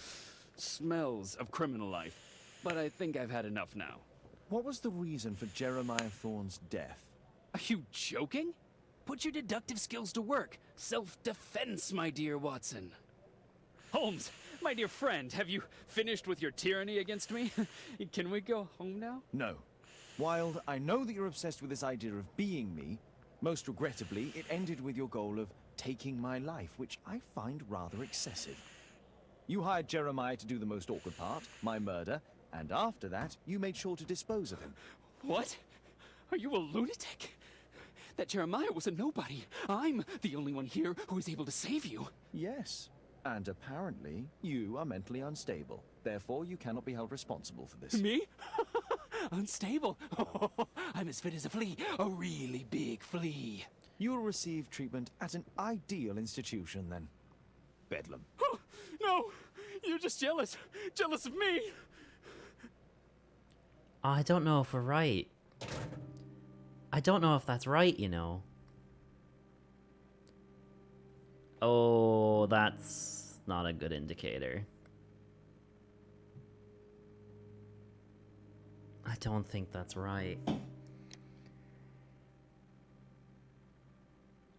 smells of criminal life. But I think I've had enough now. What was the reason for Jeremiah Thorne's death? Are you joking? Put your deductive skills to work. Self-defense, my dear Watson. Holmes, my dear friend, have you finished with your tyranny against me? Can we go home now? No. Wilde, I know that you're obsessed with this idea of being me. Most regrettably, it ended with your goal of taking my life, which I find rather excessive. You hired Jeremiah to do the most awkward part, my murder, and after that, you made sure to dispose of him. What? Are you a lunatic? That Jeremiah was a nobody. I'm the only one here who is able to save you. Yes. And apparently, you are mentally unstable. Therefore, you cannot be held responsible for this. Me? Unstable? I'm as fit as a flea. A really big flea. You will receive treatment at an ideal institution, then. Bedlam. No! You're just jealous. Jealous of me. I don't know if we're right. I don't know if that's right, you know. Oh, that's not a good indicator. I don't think that's right.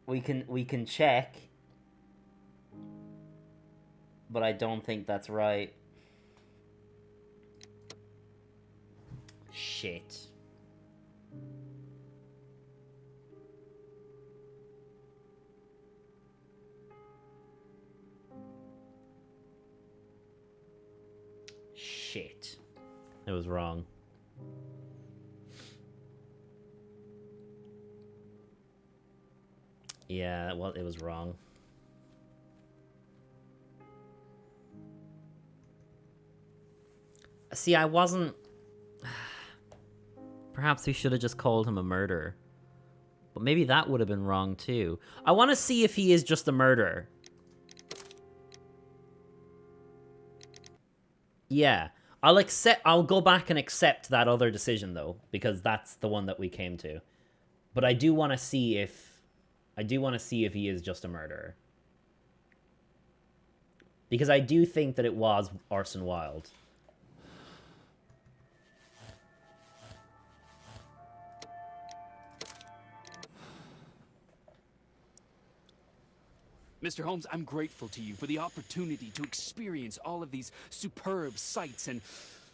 We can check, but I don't think that's right. Shit. Shit. It was wrong. Yeah, well, it was wrong. See, I wasn't... Perhaps we should have just called him a murderer. But maybe that would have been wrong, too. I want to see if he is just a murderer. Yeah. I'll go back and accept that other decision, though. Because that's the one that we came to. But I do want to see if... he is just a murderer. Because I do think that it was Orson Wilde. Mr. Holmes, I'm grateful to you for the opportunity to experience all of these superb sights and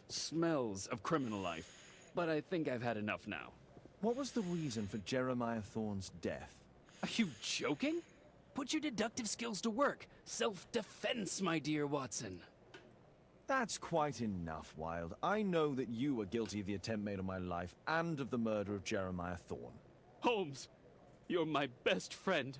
smells of criminal life. But I think I've had enough now. What was the reason for Jeremiah Thorne's death? Are you joking? Put your deductive skills to work. Self-defense, my dear Watson. That's quite enough, Wilde. I know that you were guilty of the attempt made on my life and of the murder of Jeremiah Thorne. Holmes, you're my best friend.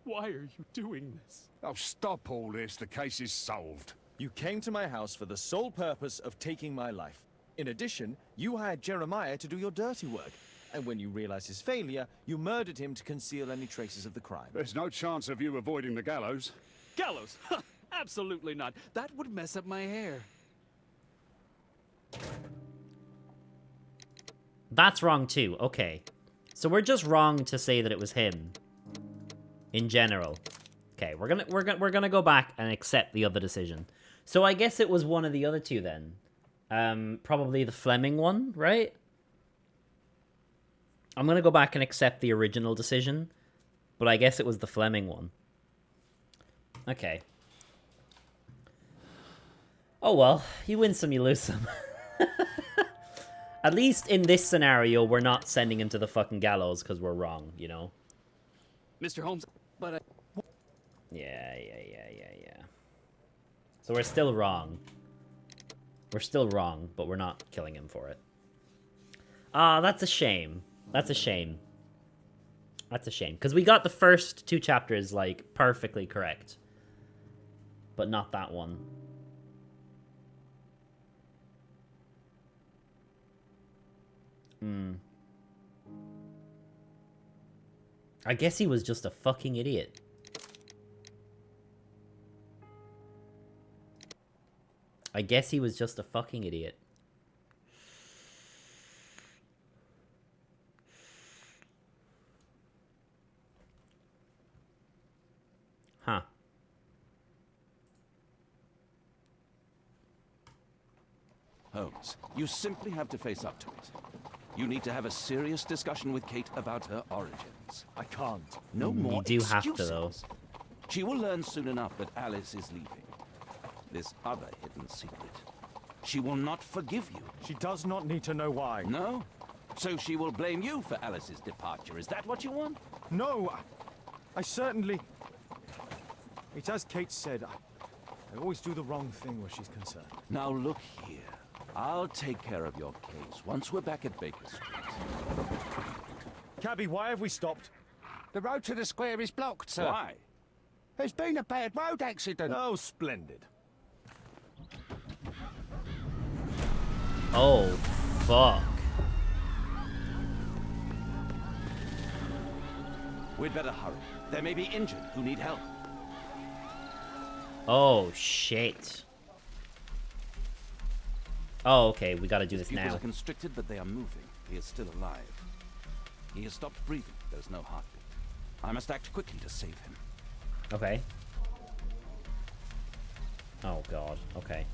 Why are you doing this? Oh, stop all this. The case is solved. You came to my house for the sole purpose of taking my life. In addition, you hired Jeremiah to do your dirty work. And when you realized his failure, you murdered him to conceal any traces of the crime. There's no chance of you avoiding the gallows. Gallows? Absolutely not. That would mess up my hair. That's wrong too. Okay. So we're just wrong to say that it was him. In general. Okay, we're gonna go back and accept the other decision. So I guess it was one of the other two then. Probably the Fleming one, right? I'm gonna go back and accept the original decision, but I guess it was the Fleming one. Okay. Oh well, you win some, you lose some. At least in this scenario, we're not sending him to the fucking gallows because we're wrong, you know? Mr. Holmes, but Yeah. So we're still wrong. We're still wrong, but we're not killing him for it. Ah, that's a shame. That's a shame. That's a shame. Because we got the first two chapters, like, perfectly correct. But not that one. I guess he was just a fucking idiot. I guess he was just a fucking idiot. Holmes, you simply have to face up to it. You need to have a serious discussion with Kate about her origins. I can't. No more You do have to, excuses. though. She will learn soon enough that Alice is leaving. This other hidden secret. She will not forgive you. She does not need to know why. No? So she will blame you for Alice's departure. Is that what you want? No, I certainly... It's as Kate said, I always do the wrong thing where she's concerned. Now look here. I'll take care of your case once we're back at Baker Street. Cabby, why have we stopped? The road to the square is blocked, sir. Why? There's been a bad road accident. Oh, splendid. Oh, fuck. We'd better hurry. There may be injured who need help. Oh, shit. Oh, okay, we gotta do this Pupils now. are constricted, but they are moving. He is still alive. He has stopped breathing. There's no heartbeat. I must act quickly to save him. Okay. Oh, God. Okay.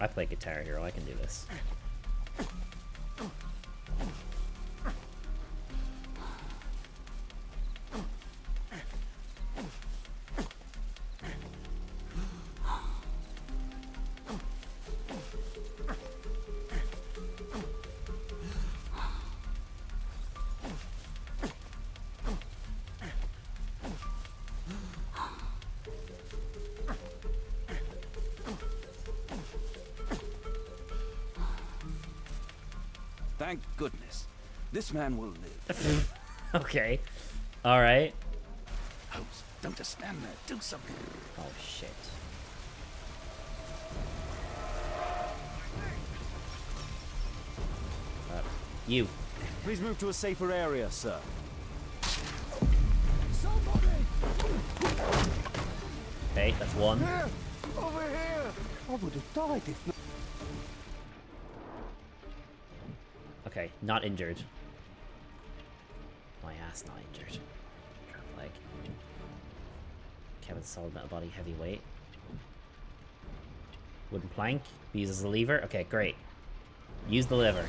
I play Guitar Hero. I can do this. Thank goodness. This man will live. Okay. Alright. Holmes, don't just stand there. Do something. Oh, shit. You. Please move to a safer area, sir. Okay, that's one. Here! Over here! I would have died if not. Okay, not injured. My ass not injured. Trap leg. Kevin's solid metal body, heavyweight. Wooden plank. Uses the lever. Okay, great. Use the lever.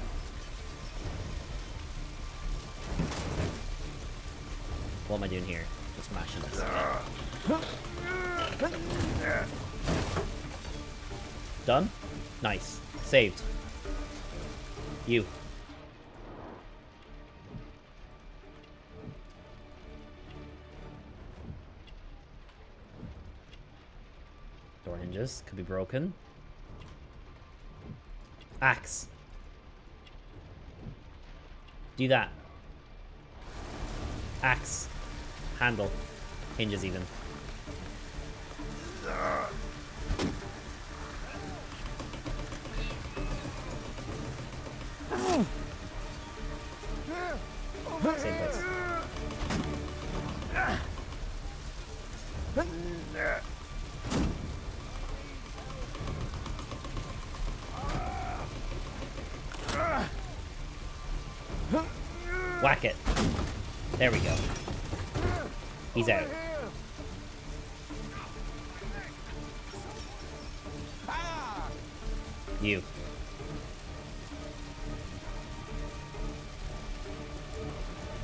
What am I doing here? Just mashing this. Okay. Done? Nice. Saved. You. Door hinges. Could be broken. Axe. Do that. Axe. Handle. Hinges even. Same place. Whack it. There we go. He's out. You.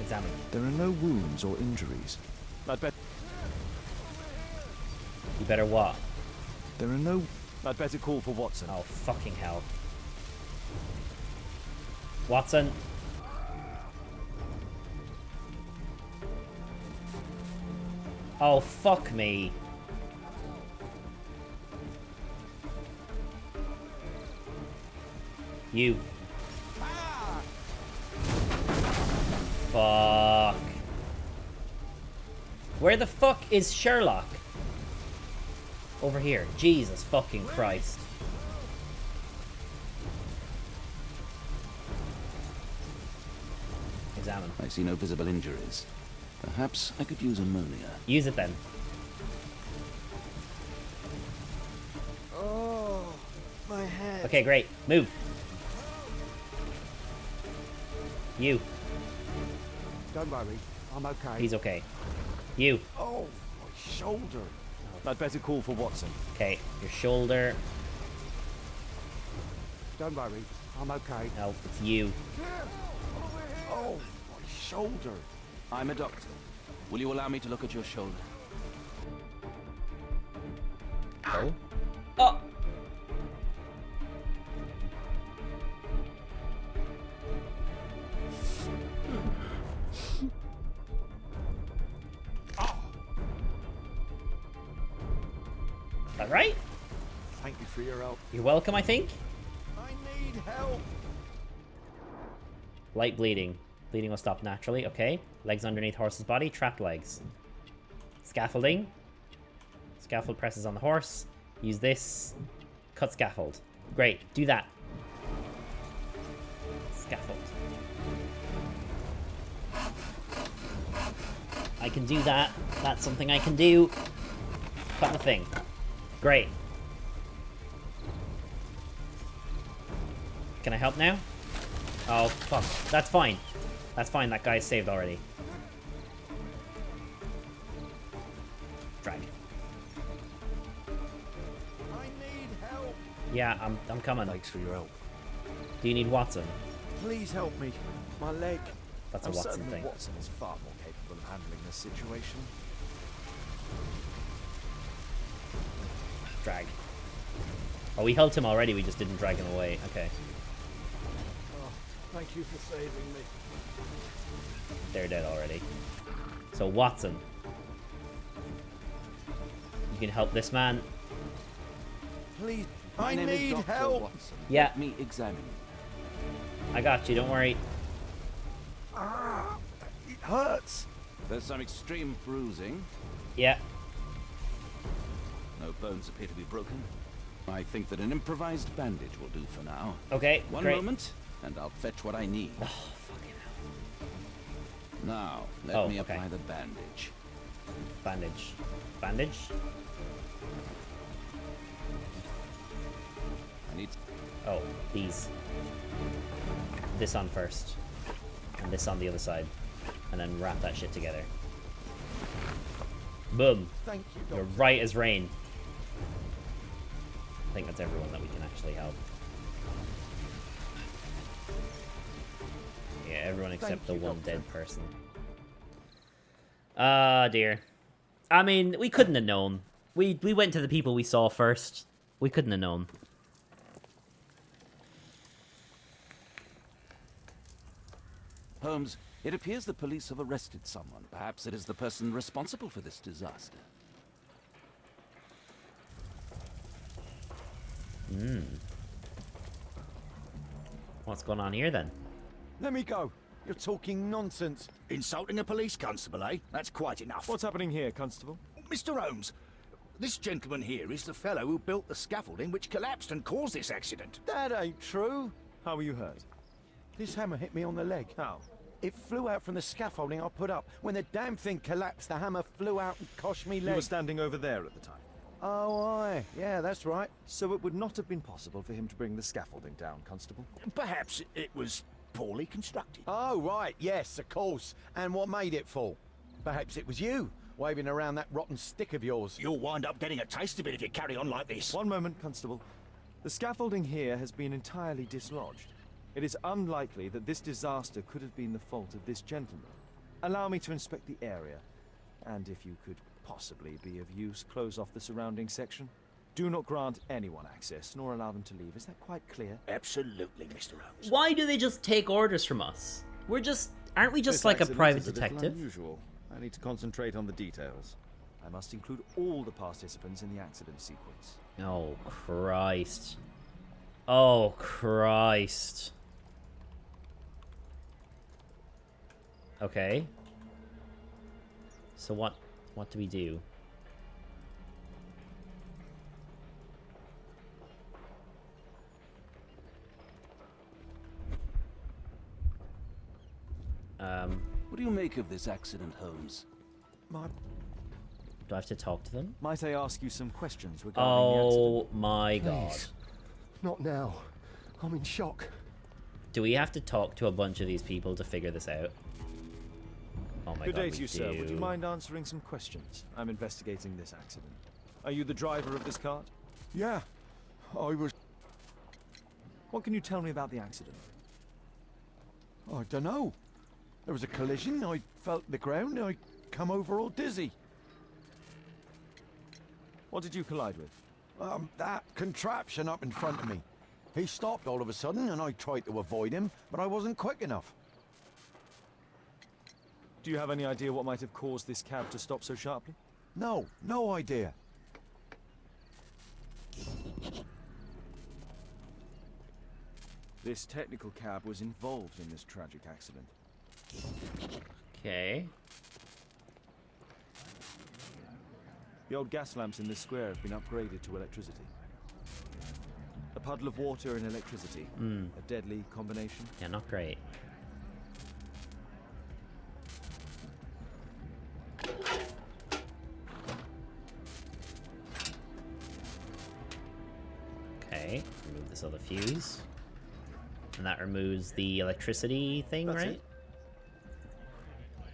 Examine. There are no wounds or injuries. I'd bet. You better what? There are no... I'd better call for Watson. Oh, fucking hell. Watson. Oh, fuck me. You. Fuck. Where the fuck is Sherlock? Over here. Jesus fucking Christ. Examine. I see no visible injuries. Perhaps I could use ammonia. Use it then. Oh, my head. Okay, great. Move. You. Don't worry, I'm okay. He's okay. You. Oh, my shoulder. I'd better call for Watson. Okay, your shoulder. Don't worry, I'm okay. No, it's you. Oh, my shoulder. I'm a doctor. Will you allow me to look at your shoulder? Oh. Oh! Is that right? Thank you for your help. You're welcome, I think. I need help. Light bleeding. Bleeding will stop naturally. Okay. Legs underneath horse's body. Trapped legs. Scaffolding. Scaffold presses on the horse. Use this. Cut scaffold. Great. Do that. Scaffold. I can do that. That's something I can do. Cut the thing. Great. Can I help now? Oh, fuck. That's fine. That's fine. That guy's saved already. Drag. I need help. Yeah, I'm coming. Thanks for your help. Do you need Watson? Please help me. My leg. That's a I'm Watson certain thing. Watson is far more capable of handling this situation. Drag. Oh, we helped him already. We just didn't drag him away. Okay. Oh, thank you for saving me. They're dead already. So, Watson. You can help this man. Please. My I name is need Dr. help. Watson. Yeah. Let me examine you. I got you. Don't worry. Ah, it hurts. There's some extreme bruising. Yeah. No bones appear to be broken. I think that an improvised bandage will do for now. Okay, One great. moment, and I'll fetch what I need. Oh, fucking hell. Now, let me okay. apply the bandage. Bandage. Bandage? I need... Oh, these. This on first. And this on the other side. And then wrap that shit together. Boom. Thank you, You're Doctor. right as rain. I think that's everyone that we can actually help. Yeah, everyone except the one dead person. Ah, dear. I mean, we couldn't have known. We went to the people we saw first. We couldn't have known. Holmes, it appears the police have arrested someone. Perhaps it is the person responsible for this disaster. Hmm. What's going on here, then? Let me go. You're talking nonsense. Insulting a police constable, eh? That's quite enough. What's happening here, Constable? Mr. Holmes, this gentleman here is the fellow who built the scaffolding which collapsed and caused this accident. That ain't true. How were you hurt? This hammer hit me on the leg. How? It flew out from the scaffolding I put up. When the damn thing collapsed, the hammer flew out and coshed me leg. You were standing over there at the time. Oh, aye. Yeah, that's right. So it would not have been possible for him to bring the scaffolding down, Constable? Perhaps it was poorly constructed. Oh, right. Yes, of course. And what made it fall? Perhaps it was you, waving around that rotten stick of yours. You'll wind up getting a taste of it if you carry on like this. One moment, Constable. The scaffolding here has been entirely dislodged. It is unlikely that this disaster could have been the fault of this gentleman. Allow me to inspect the area. And if you could possibly be of use, close off the surrounding section. Do not grant anyone access, nor allow them to leave. Is that quite clear? Absolutely, Mr. Holmes. Why do they just take orders from us? We're just... Aren't we just This like a accident private is little detective? Unusual. I need to concentrate on the details. I must include all the participants in the accident sequence. Oh, Christ. Oh, Christ. Okay. So what do we do? What do you make of this accident, Holmes? Do I have to talk to them? Might I ask you some questions regarding the accident? Oh my god. Please. Not now. I'm in shock. Do we have to talk to a bunch of these people to figure this out? Oh my Good god, day we to you, sir. Would you do. mind answering some questions? I'm investigating this accident. Are you the driver of this cart? Yeah, I was... What can you tell me about the accident? I don't know. There was a collision, I felt the ground, I come over all dizzy. What did you collide with? That contraption up in front of me. He stopped all of a sudden and I tried to avoid him, but I wasn't quick enough. Do you have any idea what might have caused this cab to stop so sharply? No, no idea. This technical cab was involved in this tragic accident. Okay. The old gas lamps in this square have been upgraded to electricity. A puddle of water and electricity. A deadly combination. Yeah, not great. Okay, remove this other fuse. And that removes the electricity thing, That's right? it.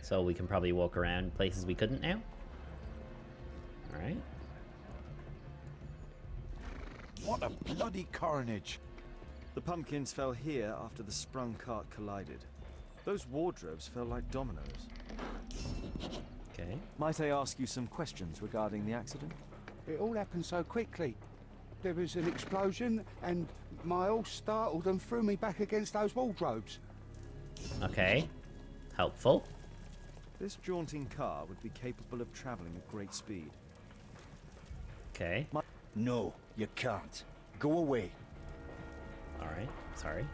So we can probably walk around places we couldn't now. Alright. What a bloody carnage. The pumpkins fell here after the sprung cart collided. Those wardrobes fell like dominoes. Okay. Might I ask you some questions regarding the accident? It all happened so quickly. There was an explosion, and my horse startled and threw me back against those wardrobes. Okay. Helpful. This jaunting car would be capable of traveling at great speed. Okay. No, you can't. Go away. Alright. Sorry.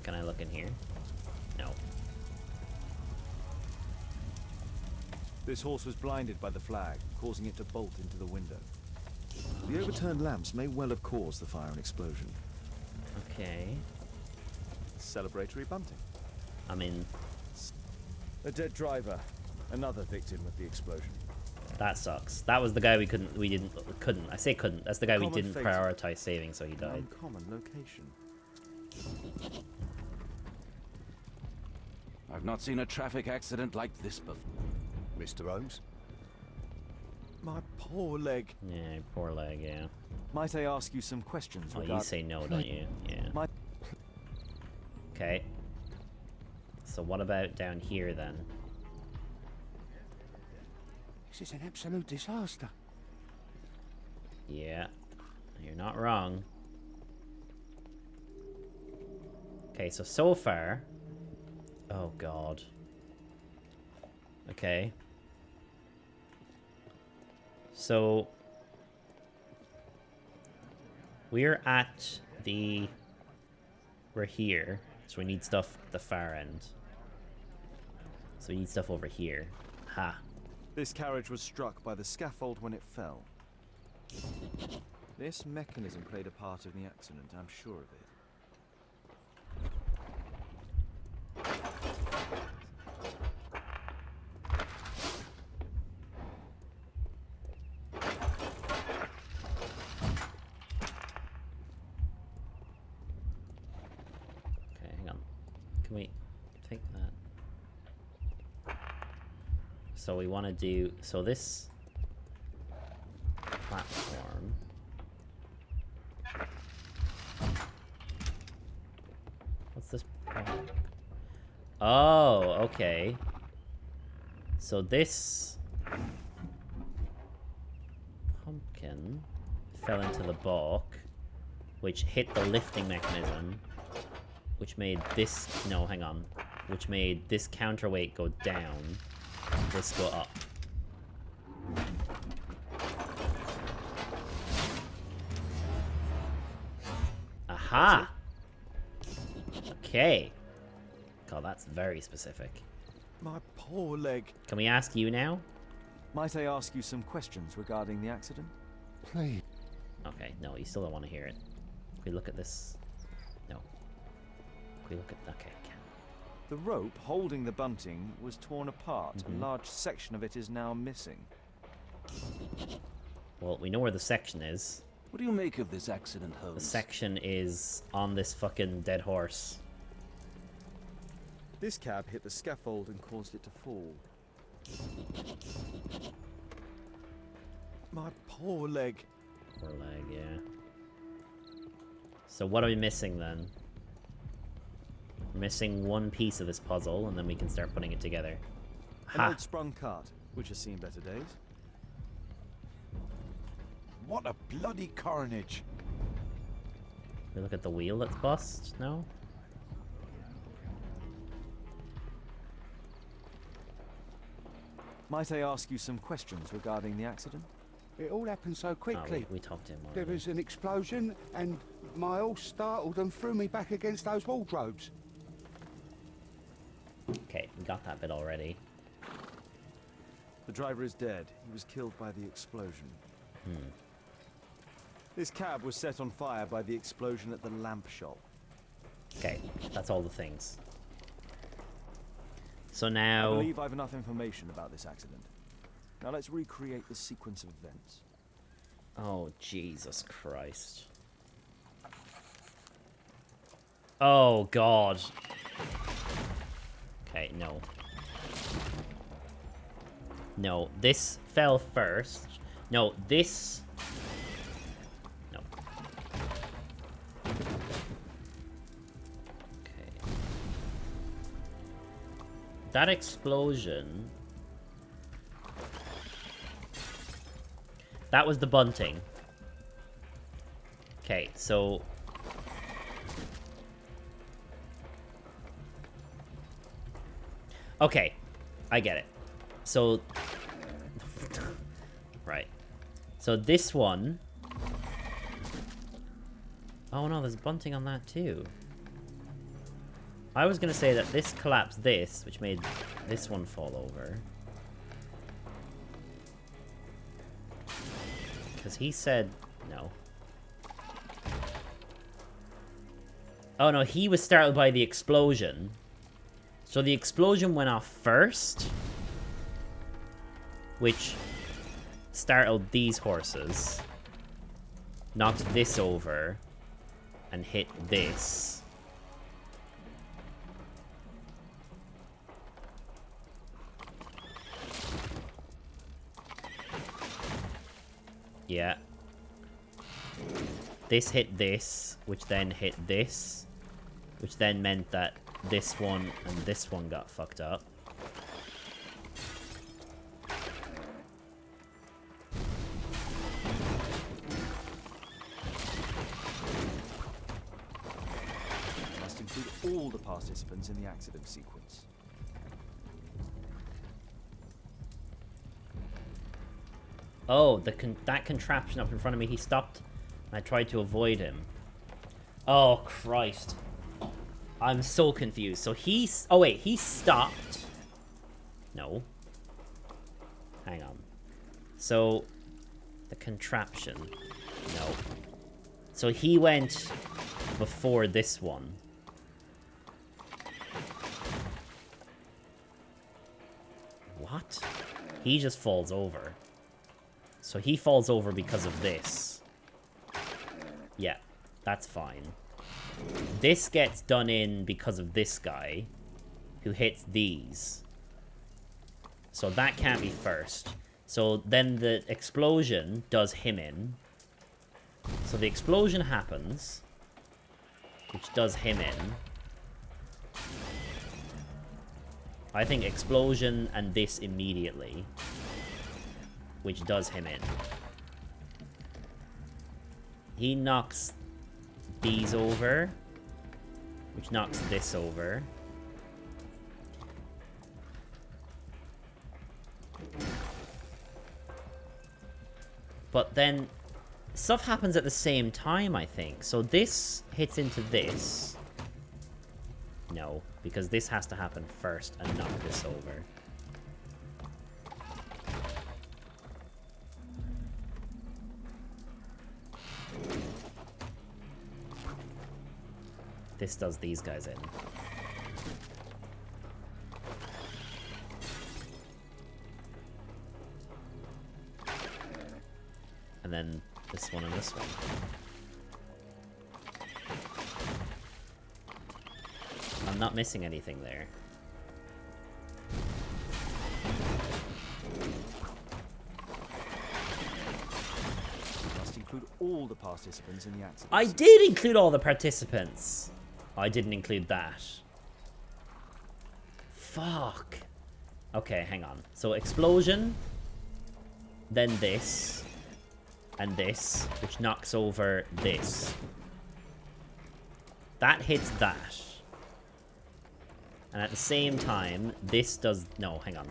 Can I look in here? No. This horse was blinded by the flag, causing it to bolt into the window. The overturned lamps may well have caused the fire and explosion. Okay. Celebratory bunting. I mean, A dead driver. Another victim of the explosion. that sucks. That was the guy we couldn't. I say couldn't. That's the guy we Common didn't fate. prioritize saving, so he died. Uncommon location. I've not seen a traffic accident like this before. Mr. Holmes? My poor leg. Yeah, poor leg. Yeah. Might I ask you some questions Oh, you regarding... say no, don't you? Yeah. Okay. So what about down here then? This is an absolute disaster. Yeah. You're not wrong. Okay, so far... Oh, God. Okay. So... We're at the... We're here. So we need stuff at the far end. So we need stuff over here. Ha. This carriage was struck by the scaffold when it fell. This mechanism played a part in the accident, I'm sure of it. Okay, hang on. Can we take that? So we want to do... So this platform... What's this? Oh, okay. So this pumpkin fell into the bulk, which hit the lifting mechanism, which made this... No, hang on. Which made this counterweight go down, this go up. Aha! Okay. God, that's very specific. My poor leg. Can we ask you now? Might I ask you some questions regarding the accident? Please. Okay, no, you still don't want to hear it. Can we look at this? No. Can we look at... Okay, can. The rope holding the bunting was torn apart. A large section of it is now missing. Well, we know where the section is. What do you make of this accident, The Holmes? section is on this fucking dead horse. This cab hit the scaffold and caused it to fall. My poor leg. Poor leg, yeah. So what are we missing then? We're missing one piece of this puzzle, and then we can start putting it together. An old sprung cart, which has seen better days. What a bloody carnage! We look at the wheel that's bust? No? Might I ask you some questions regarding the accident? It all happened so quickly. We talked to him There already. was an explosion, and my horse startled and threw me back against those wardrobes. Okay, we got that bit already. The driver is dead. He was killed by the explosion. This cab was set on fire by the explosion at the lamp shop. Okay, that's all the things. So I now... believe I've enough information about this accident. Now let's recreate the sequence of events. Oh, Jesus Christ. Oh, God. Okay, no. No, this fell first. No, this... No. Okay. That explosion... That was the bunting. Okay, so... Okay, I get it. So... Right. So this one... Oh no, there's bunting on that too. I was gonna say that this collapsed this, which made this one fall over. Because he said no. Oh no, he was startled by the explosion. So the explosion went off first, which startled these horses, knocked this over, and hit this. Yeah. This hit this, which then hit this, which then meant that this one and this one got fucked up. Must include all the participants in the accident sequence. Oh, that contraption up in front of me, he stopped. I tried to avoid him. Oh, Christ. I'm so confused. So he's... Oh, wait, he stopped. No. Hang on. So, the contraption. No. So he went before this one. What? He just falls over. So he falls over because of this. Yeah, that's fine. This gets done in because of this guy, who hits these. So that can't be first. So then the explosion does him in. So the explosion happens, which does him in. I think explosion and this immediately, which does him in. He knocks these over, which knocks this over. But then stuff happens at the same time, I think. So this hits into this. No, because this has to happen first and knock this over. This does these guys in. And then this one and this one. I'm not missing anything there. Must include all the participants in the accident. I did include all the participants. I didn't include that. Fuck. Okay, hang on. So explosion, then this, and this, which knocks over this. That hits that. And at the same time, this does... No, hang on.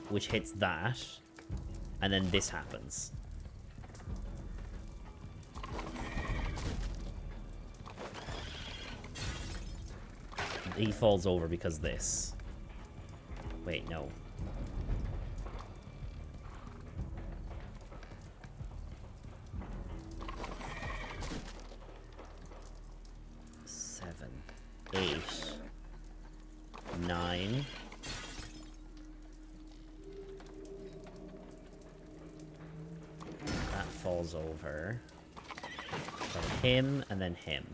Which hits that. And then this happens. He falls over because this. Wait, no. Seven, 8, 9. That falls over. Then him, and then him.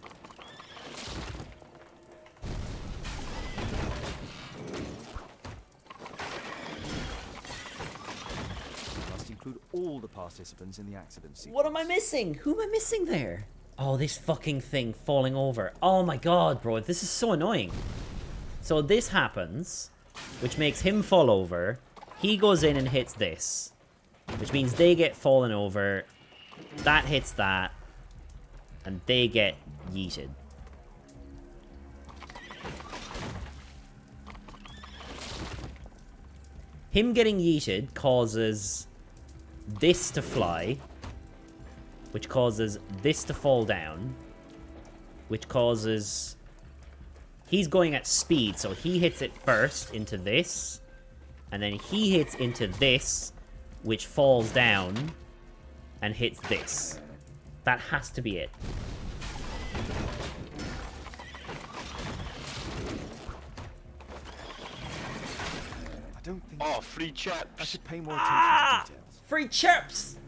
Include all the participants in the accident scene. What am I missing? Who am I missing there? Oh, this fucking thing falling over. Oh my god, bro. This is so annoying. So this happens, which makes him fall over. He goes in and hits this, which means they get fallen over. That hits that, and they get yeeted. Him getting yeeted causes this to fly, which causes this to fall down, which causes... He's going at speed, so he hits it first into this, and then he hits into this, which falls down and hits this. That has to be it. I don't think... Oh, free chaps. I should pay more attention to details. Free chirps!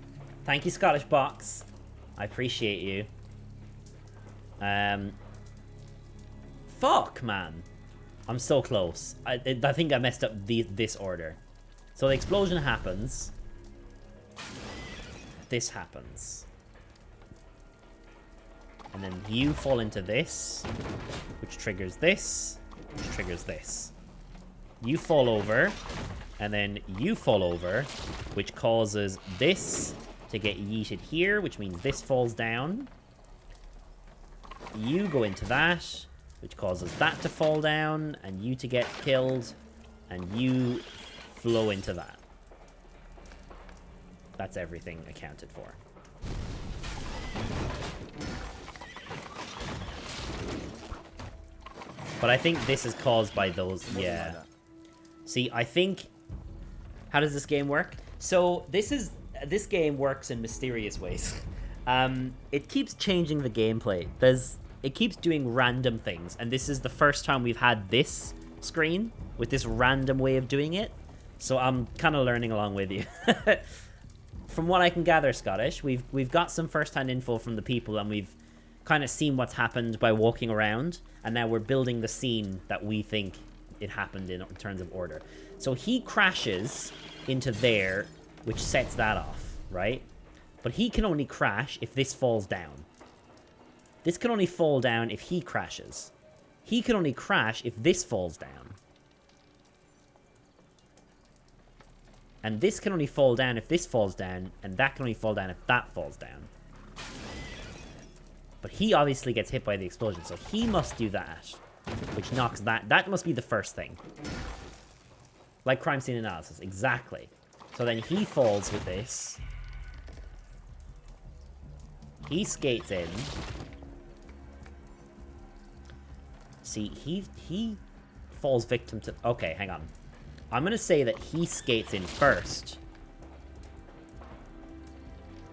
Thank you, Scottish Box. I appreciate you. Fuck, man. I'm so close. I think I messed up this order. So the explosion happens. This happens. And then you fall into this, which triggers this, which triggers this. You fall over, and then you fall over, which causes this to get yeeted here, which means this falls down. You go into that, which causes that to fall down, and you to get killed, and you flow into that. That's everything accounted for. But I think this is caused by those, yeah. See, I think... How does this game work? So, this game works in mysterious ways. It keeps changing the gameplay. It keeps doing random things, and this is the first time we've had this screen with this random way of doing it. So I'm kind of learning along with you. From what I can gather, Scottish, we've got some first-hand info from the people, and we've kind of seen what's happened by walking around, and now we're building the scene that we think it happened in terms of order. So he crashes into there, which sets that off, right? But he can only crash if this falls down. This can only fall down if he crashes. He can only crash if this falls down. And this can only fall down if this falls down, and that can only fall down if that falls down. But he obviously gets hit by the explosion, so he must do that, which knocks that. That must be the first thing. Like crime scene analysis, exactly. So then he falls with this. He skates in. See, he falls victim to... Okay, hang on. I'm going to say that he skates in first.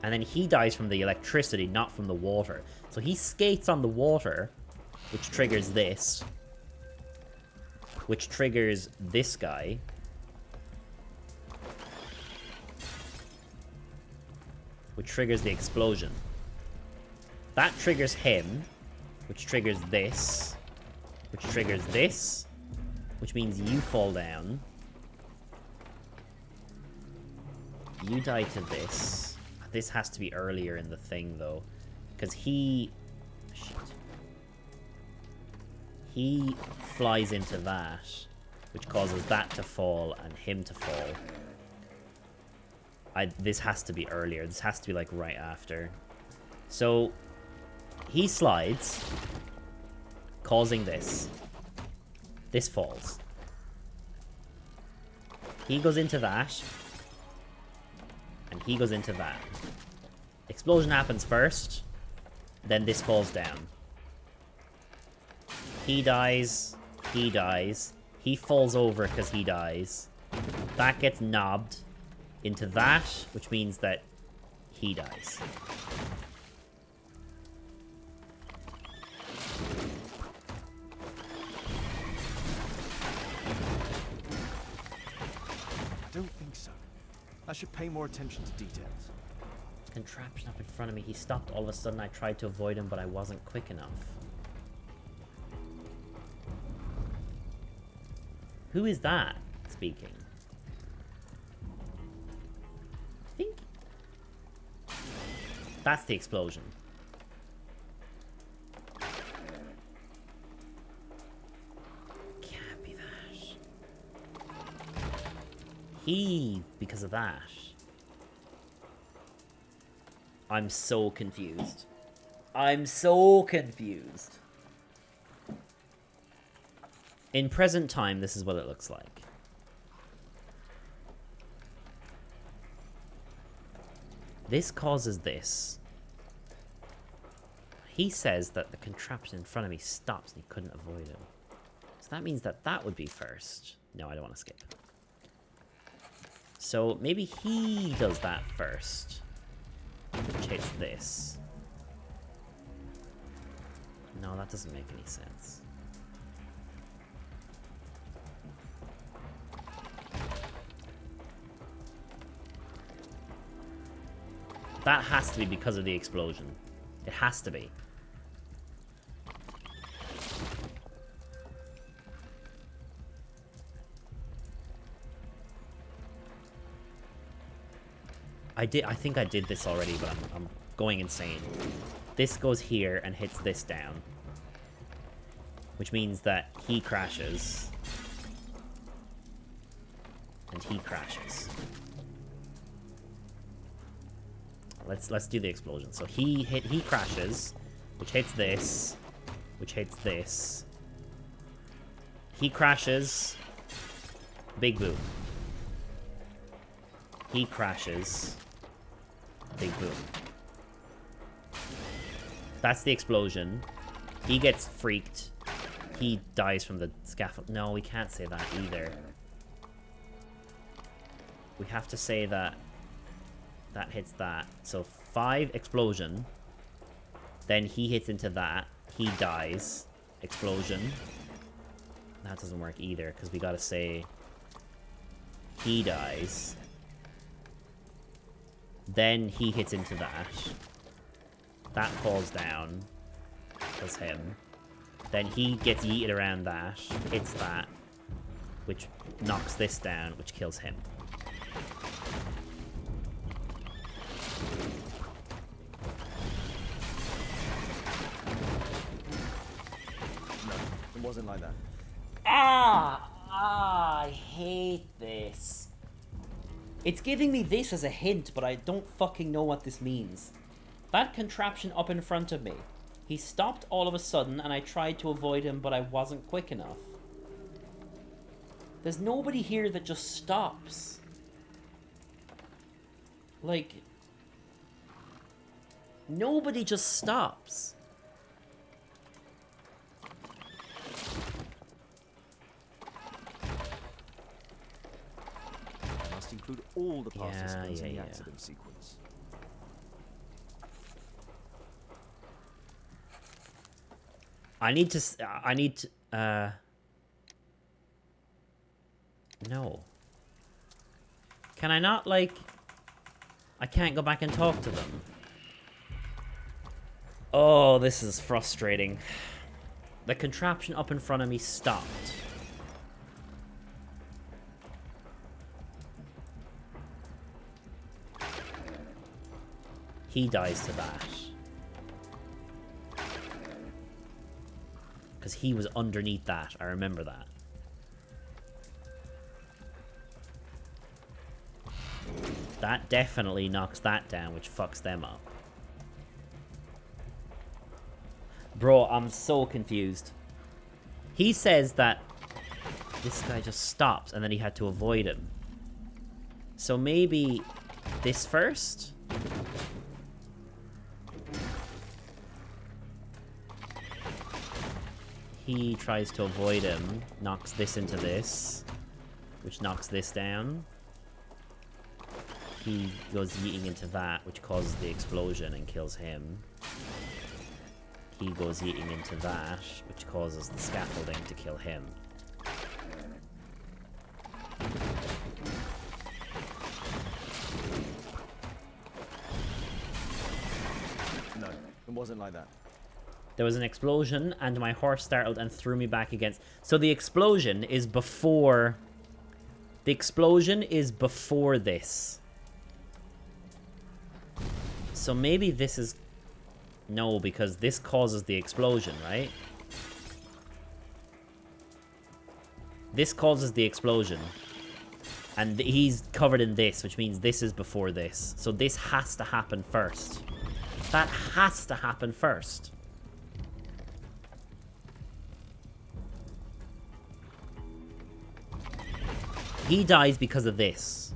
And then he dies from the electricity, not from the water. So he skates on the water, which triggers this. Which triggers this guy. Which triggers the explosion. That triggers him, which triggers this. Which triggers this. Which means you fall down. you die to this. This has to be earlier in the thing, though. Because he... Shit. He flies into that, which causes that to fall and him to fall. This has to be earlier. This has to be, like, right after. So, he slides, causing this. This falls. He goes into that. And he goes into that. Explosion happens first. Then this falls down. He dies. He dies. He falls over because he dies. That gets knobbed into that, which means that he dies. I don't think so. I should pay more attention to details. Contraption up in front of me. He stopped all of a sudden. I tried to avoid him, but I wasn't quick enough. Who is that speaking? I think that's the explosion. Can't be that. He, because of that. I'm so confused. I'm so confused. In present time, this is what it looks like. This causes this. He says that the contraption in front of me stops and he couldn't avoid him. So that means that that would be first. No, I don't want to skip. So maybe he does that first. Which hits this. No, that doesn't make any sense. That has to be because of the explosion. It has to be. I think I did this already, but I'm going insane. This goes here and hits this down. Which means that he crashes. And he crashes. Let's do the explosion. So he crashes, which hits this, which hits this. He crashes. Big boom. He crashes. Big boom. That's the explosion. He gets freaked. He dies from the scaffold. No, we can't say that either. We have to say that that hits that. So 5 explosion. Then he hits into that. He dies. Explosion. That doesn't work either, because we gotta say he dies. Then he hits into that. That falls down. Kills him. Then he gets yeeted around that. Hits that. Which knocks this down, which kills him. No, it wasn't like that. I hate this. It's giving me this as a hint, but I don't fucking know what this means. That contraption up in front of me. He stopped all of a sudden, and I tried to avoid him, but I wasn't quick enough. There's nobody here that just stops. Like, nobody just stops. Must include all the participants in the accident sequence. I need to, no. Can I not, like... I can't go back and talk to them. Oh, this is frustrating. The contraption up in front of me stopped. He dies to that. Because he was underneath that. I remember that. That definitely knocks that down, which fucks them up. Bro, I'm so confused. He says that this guy just stops and then he had to avoid him. So maybe this first? He tries to avoid him, knocks this into this, which knocks this down. He goes yeeting into that, which causes the explosion and kills him. He goes yeeting into that, which causes the scaffolding to kill him. No, it wasn't like that. There was an explosion, and my horse startled and threw me back against... So the explosion is before... The explosion is before this. So maybe this is... No, because this causes the explosion, right? This causes the explosion. And he's covered in this, which means this is before this. So this has to happen first. That has to happen first. He dies because of this.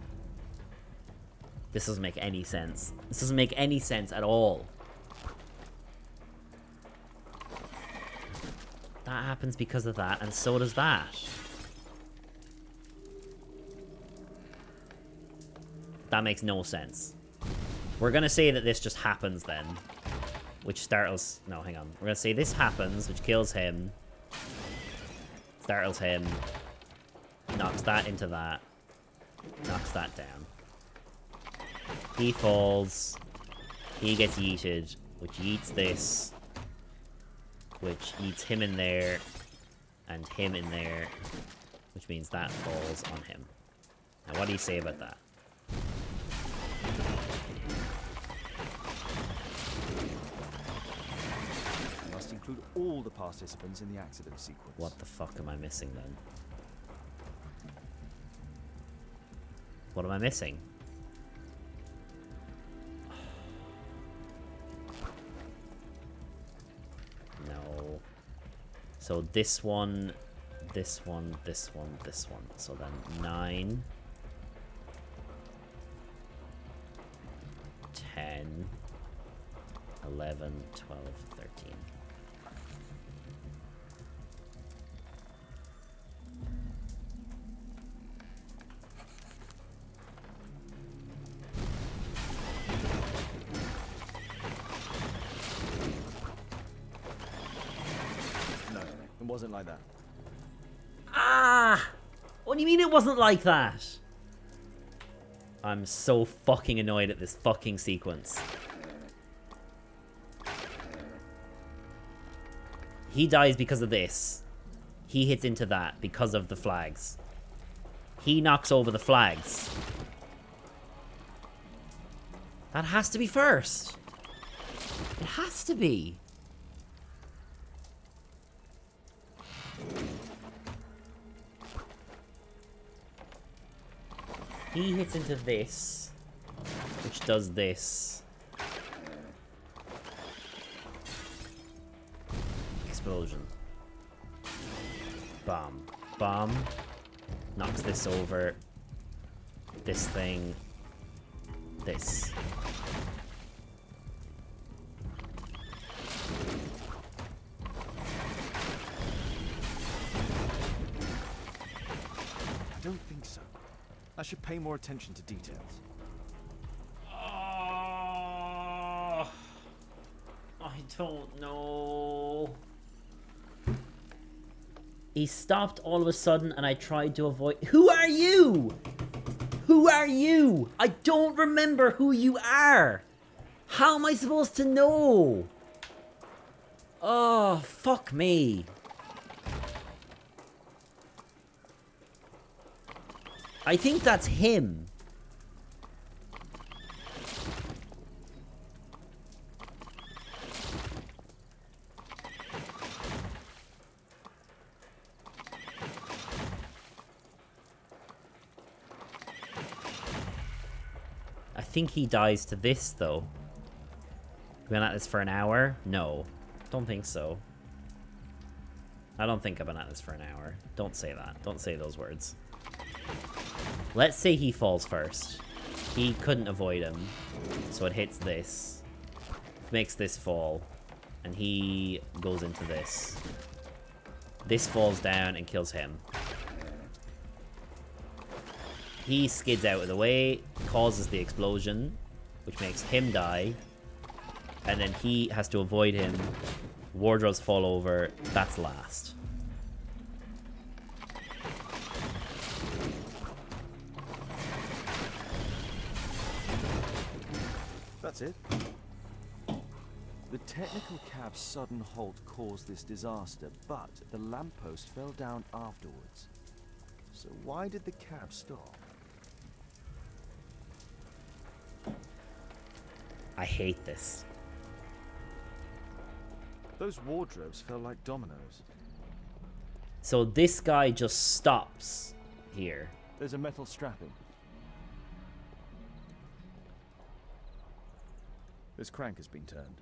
This doesn't make any sense. This doesn't make any sense at all. That happens because of that, and so does that. That makes no sense. We're gonna say that this just happens then. Which startles... No, hang on. We're gonna say this happens, which kills him. Startles him. Knocks that into that. Knocks that down. He falls. He gets yeeted, which yeets this. Which yeets him in there. And him in there. Which means that falls on him. Now what do you say about that? You must include all the participants in the accident sequence. What the fuck am I missing then? What am I missing? No. So this one, this one, this one, this one. So then 9, 10, 11, 12, 13. It wasn't like that. Ah! What do you mean it wasn't like that? I'm so fucking annoyed at this fucking sequence. He dies because of this. He hits into that because of the flags. He knocks over the flags. That has to be first. It has to be. He hits into this, which does this. Explosion. Bomb. Bomb. Knocks this over. This thing. This. I don't think so. I should pay more attention to details. I don't know. He stopped all of a sudden and I tried to avoid... Who are you? Who are you? I don't remember who you are. How am I supposed to know? Oh, fuck me. I think that's him. I think he dies to this, though. We've been at this for an hour? No. Don't think so. I don't think I've been at this for an hour. Don't say that. Don't say those words. Let's say he falls first. He couldn't avoid him. So it hits this. Makes this fall. And he goes into this. This falls down and kills him. He skids out of the way, causes the explosion, which makes him die. And then he has to avoid him. Wardrobes fall over. That's last. That's it. The technical cab's sudden halt caused this disaster, but the lamppost fell down afterwards. So why did the cab stop? I hate this. Those wardrobes fell like dominoes. So this guy just stops here. There's a metal strapping. This crank has been turned.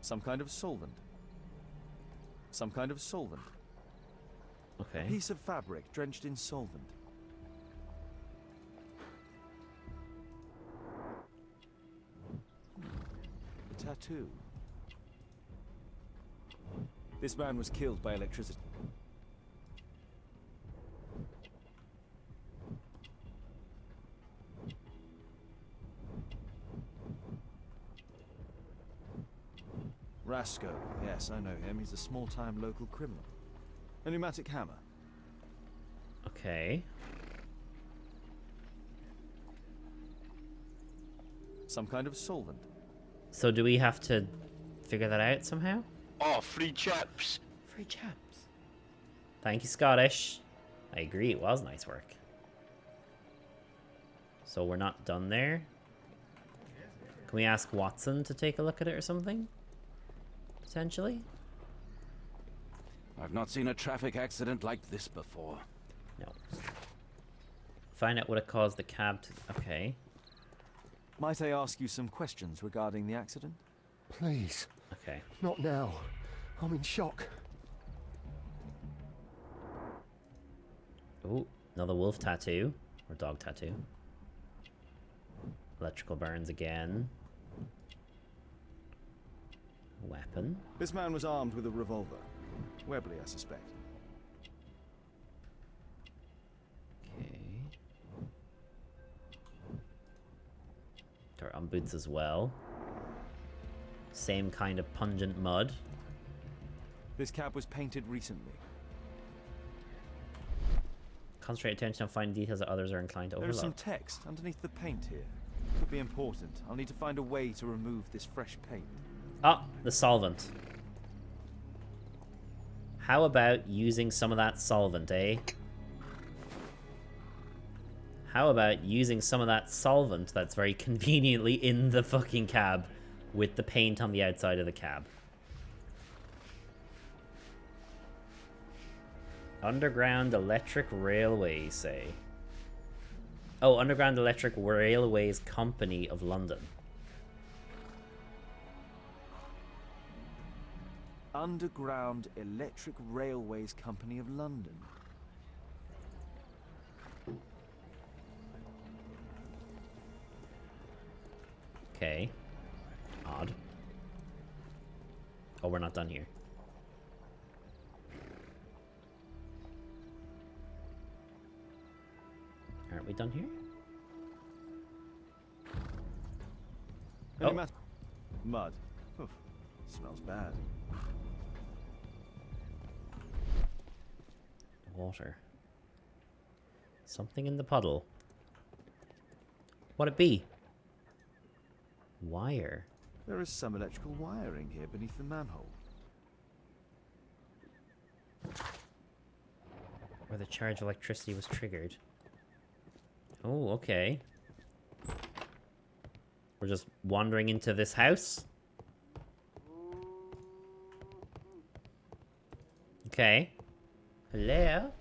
Some kind of solvent. Some kind of solvent. Okay. A piece of fabric drenched in solvent. A tattoo. This man was killed by electricity. Rasco. Yes, I know him. He's a small-time local criminal. A pneumatic hammer. Okay. Some kind of solvent. So do we have to figure that out somehow? Oh, free chaps. Free chaps. Thank you, Scottish. I agree, it was nice work. So we're not done there. Can we ask Watson to take a look at it or something? Potentially? I've not seen a traffic accident like this before. No. Find out what it caused the cab to... Okay. Might I ask you some questions regarding the accident? Please. Okay. Not now. I'm in shock. Ooh, another wolf tattoo. Or dog tattoo. Electrical burns again. Weapon. This man was armed with a revolver. Webley, I suspect. Okay. Dirt on boots as well. Same kind of pungent mud. This cab was painted recently. Concentrate attention on finding details that others are inclined to There is overlook. some text underneath the paint here. Could be important. I'll need to find a way to remove this fresh paint. Ah, the solvent. How about using some of that solvent, eh? How about using some of that solvent that's very conveniently in the fucking cab with the paint on the outside of the cab? Underground Electric Railways, say. Oh, Underground Electric Railways Company of London. Underground Electric Railways Company of London. Okay. Odd. Oh, we're not done here. Aren't we done here? Oh. Mud. Oof. Smells bad. Water. Something in the puddle. What'd it be? Wire. There is some electrical wiring here beneath the manhole. Where the charge of electricity was triggered. Oh, okay. We're just wandering into this house. Okay. Hello?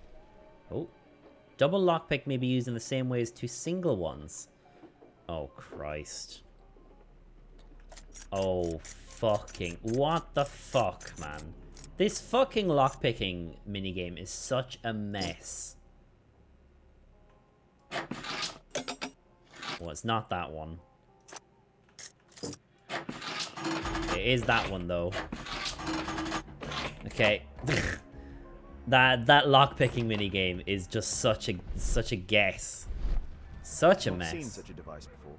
Oh. Double lockpick may be used in the same way as two single ones. Oh, Christ. Oh, fucking... What the fuck, man? This fucking lockpicking minigame is such a mess. Well, it's not that one. It is that one, though. Okay. that lockpicking minigame is just such a guess. Such a mess. I've seen such a device before.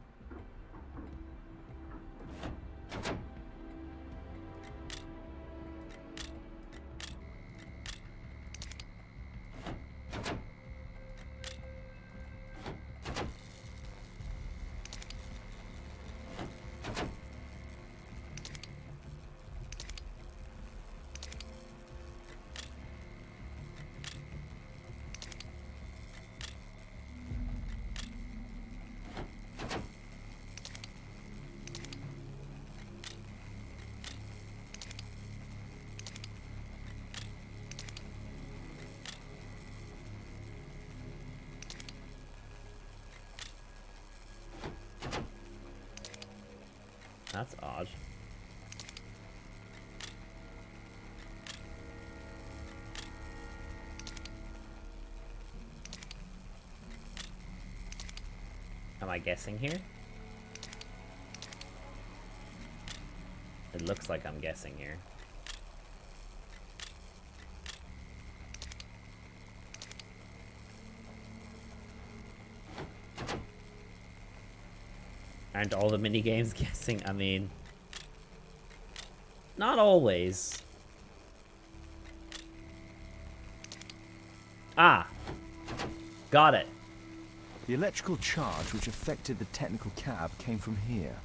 That's odd. Am I guessing here? It looks like I'm guessing here. Aren't all the minigames guessing? I mean, not always. Ah, got it. The electrical charge which affected the technical cab came from here.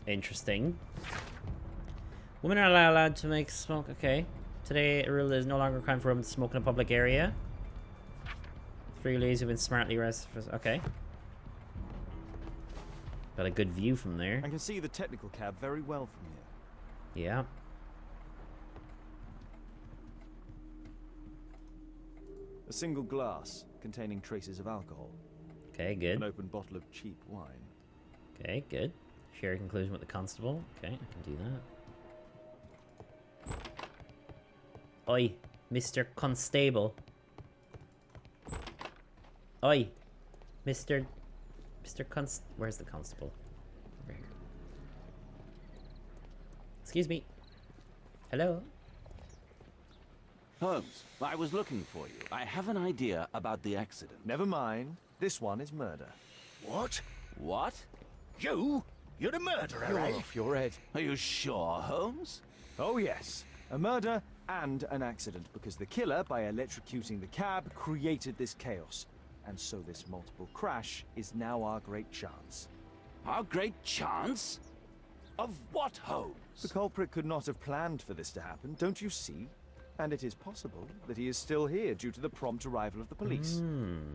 Interesting. Women are allowed to make smoke. Okay. Today, a rule is no longer a crime for women to smoke in a public area. 3 ladies who've been smartly arrested for... Okay. Got a good view from there. I can see the technical cab very well from here. Yeah. A single glass containing traces of alcohol. Okay, good. An open bottle of cheap wine. Okay, good. Share a conclusion with the constable. Okay, I can do that. Oi, Mr. Constable. Oi, Mr. Where's the constable? Over here. Excuse me. Hello? Holmes, I was looking for you. I have an idea about the accident. Never mind. This one is murder. What? What? You? You're the murderer, You're eh? off your head. Are you sure, Holmes? Oh yes. A murder and an accident, because the killer, by electrocuting the cab, created this chaos. And so this multiple crash is now our great chance. Our great chance? Of what, Holmes? The culprit could not have planned for this to happen, don't you see? And it is possible that he is still here due to the prompt arrival of the police.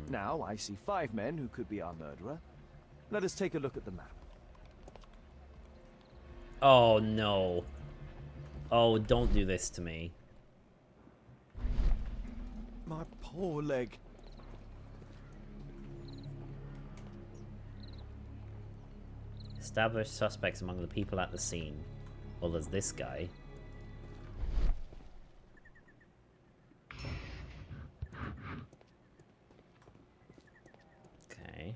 Now I see 5 men who could be our murderer. Let us take a look at the map. Oh, no. Oh, don't do this to me. My poor leg. Establish suspects among the people at the scene. Well, there's this guy. Okay.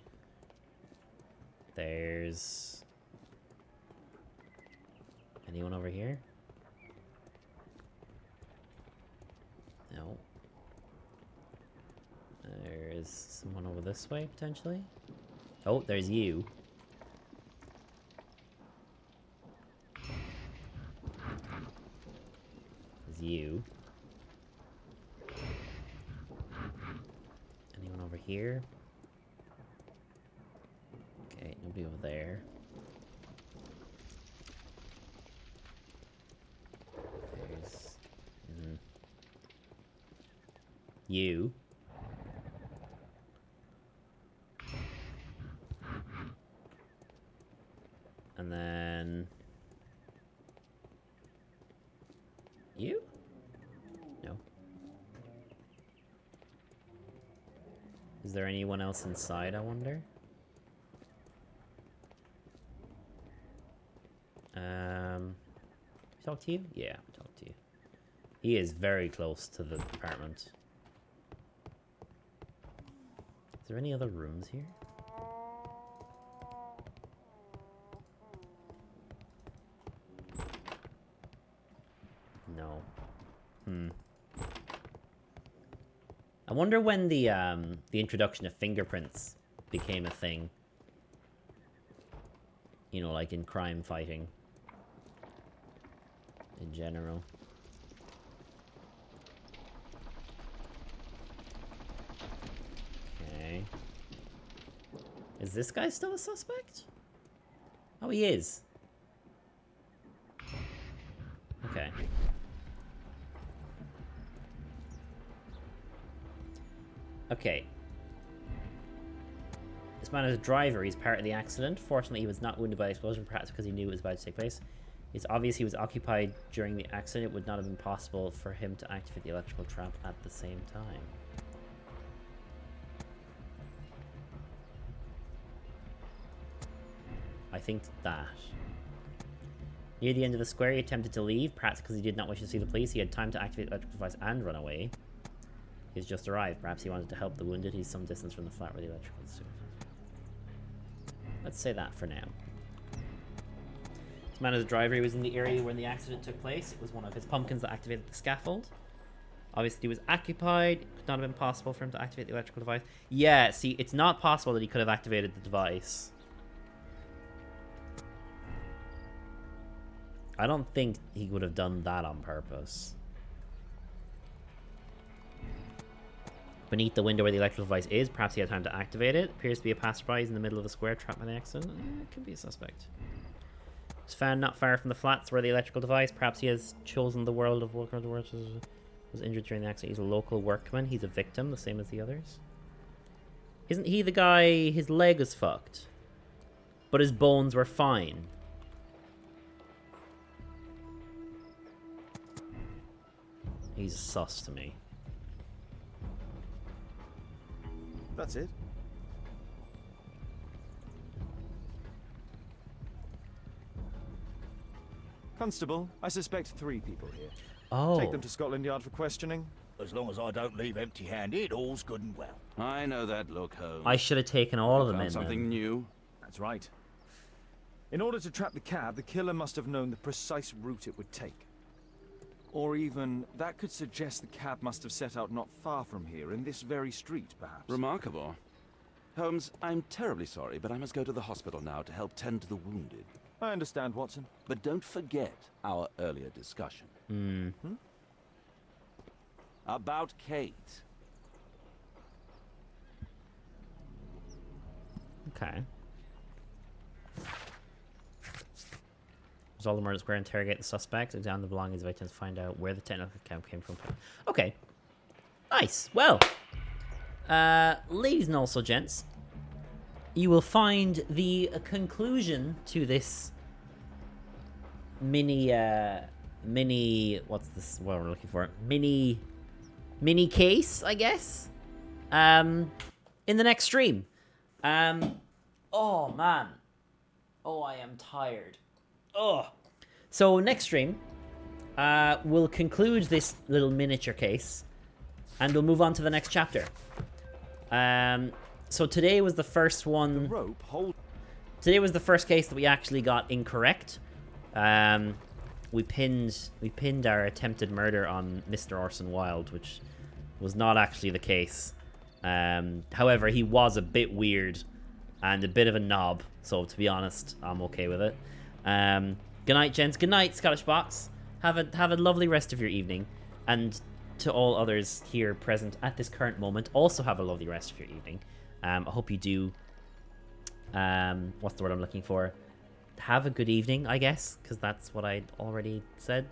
There's... anyone over here? No. There's someone over this way, potentially? Oh, there's you. There's you. Anyone over here? Okay, nobody over there. There's... you. And then... you? Is there anyone else inside, I wonder? Talk to you? Yeah, talk to you. He is very close to the apartment. Is there any other rooms here? No. I wonder when the introduction of fingerprints became a thing. You know, like in crime fighting. In general. Okay. Is this guy still a suspect? Oh, he is. Okay. Okay. This man is a driver. He's part of the accident. Fortunately, he was not wounded by the explosion, perhaps because he knew it was about to take place. It's obvious he was occupied during the accident. It would not have been possible for him to activate the electrical trap at the same time. I think that. Near the end of the square, he attempted to leave, perhaps because he did not wish to see the police. He had time to activate the electrical device and run away. He's just arrived. Perhaps he wanted to help the wounded. He's some distance from the flat where the electrical is. Let's say that for now. This man is a driver. He was in the area when the accident took place. It was one of his pumpkins that activated the scaffold. Obviously, he was occupied. It could not have been possible for him to activate the electrical device. Yeah, see, it's not possible that he could have activated the device. I don't think he would have done that on purpose. Beneath the window where the electrical device is, perhaps he had time to activate it. Appears to be a passerby in the middle of the square, trapped by the accident. It could be a suspect. Was found not far from the flats where the electrical device. Perhaps he has chosen the world of work. Was injured during the accident. He's a local workman. He's a victim, the same as the others. Isn't he the guy? His leg was fucked, but his bones were fine. He's sus to me. That's it. Constable, I suspect 3 people here. Oh. Take them to Scotland Yard for questioning. As long as I don't leave empty-handed, all's good and well. I know that look, Holmes. I should have taken all of them in. Something new. That's right. In order to trap the cab, the killer must have known the precise route it would take. Or even, that could suggest the cab must have set out not far from here, in this very street, perhaps. Remarkable. Holmes, I'm terribly sorry, but I must go to the hospital now to help tend to the wounded. I understand, Watson. But don't forget our earlier discussion. About Kate. Okay. Resolve the murder square, interrogate the suspect, examine the belongings of victims, find out where the technical camp came from. Okay. Nice. Well, ladies and also gents, you will find the conclusion to this mini, what's this, what we're looking for? Mini case, I guess, in the next stream. Oh, man. Oh, I am tired. Oh. So, next stream, we'll conclude this little miniature case, and we'll move on to the next chapter. So today was the first one. Today was the first case that we actually got incorrect. We pinned our attempted murder on Mr. Orson Wilde, which was not actually the case. However, he was a bit weird and a bit of a knob. So to be honest, I'm okay with it. Good night, gents. Good night, Scottish Box. Have a lovely rest of your evening, and to all others here present at this current moment, also have a lovely rest of your evening. I hope you do. What's the word I'm looking for? Have a good evening, I guess, because that's what I already said.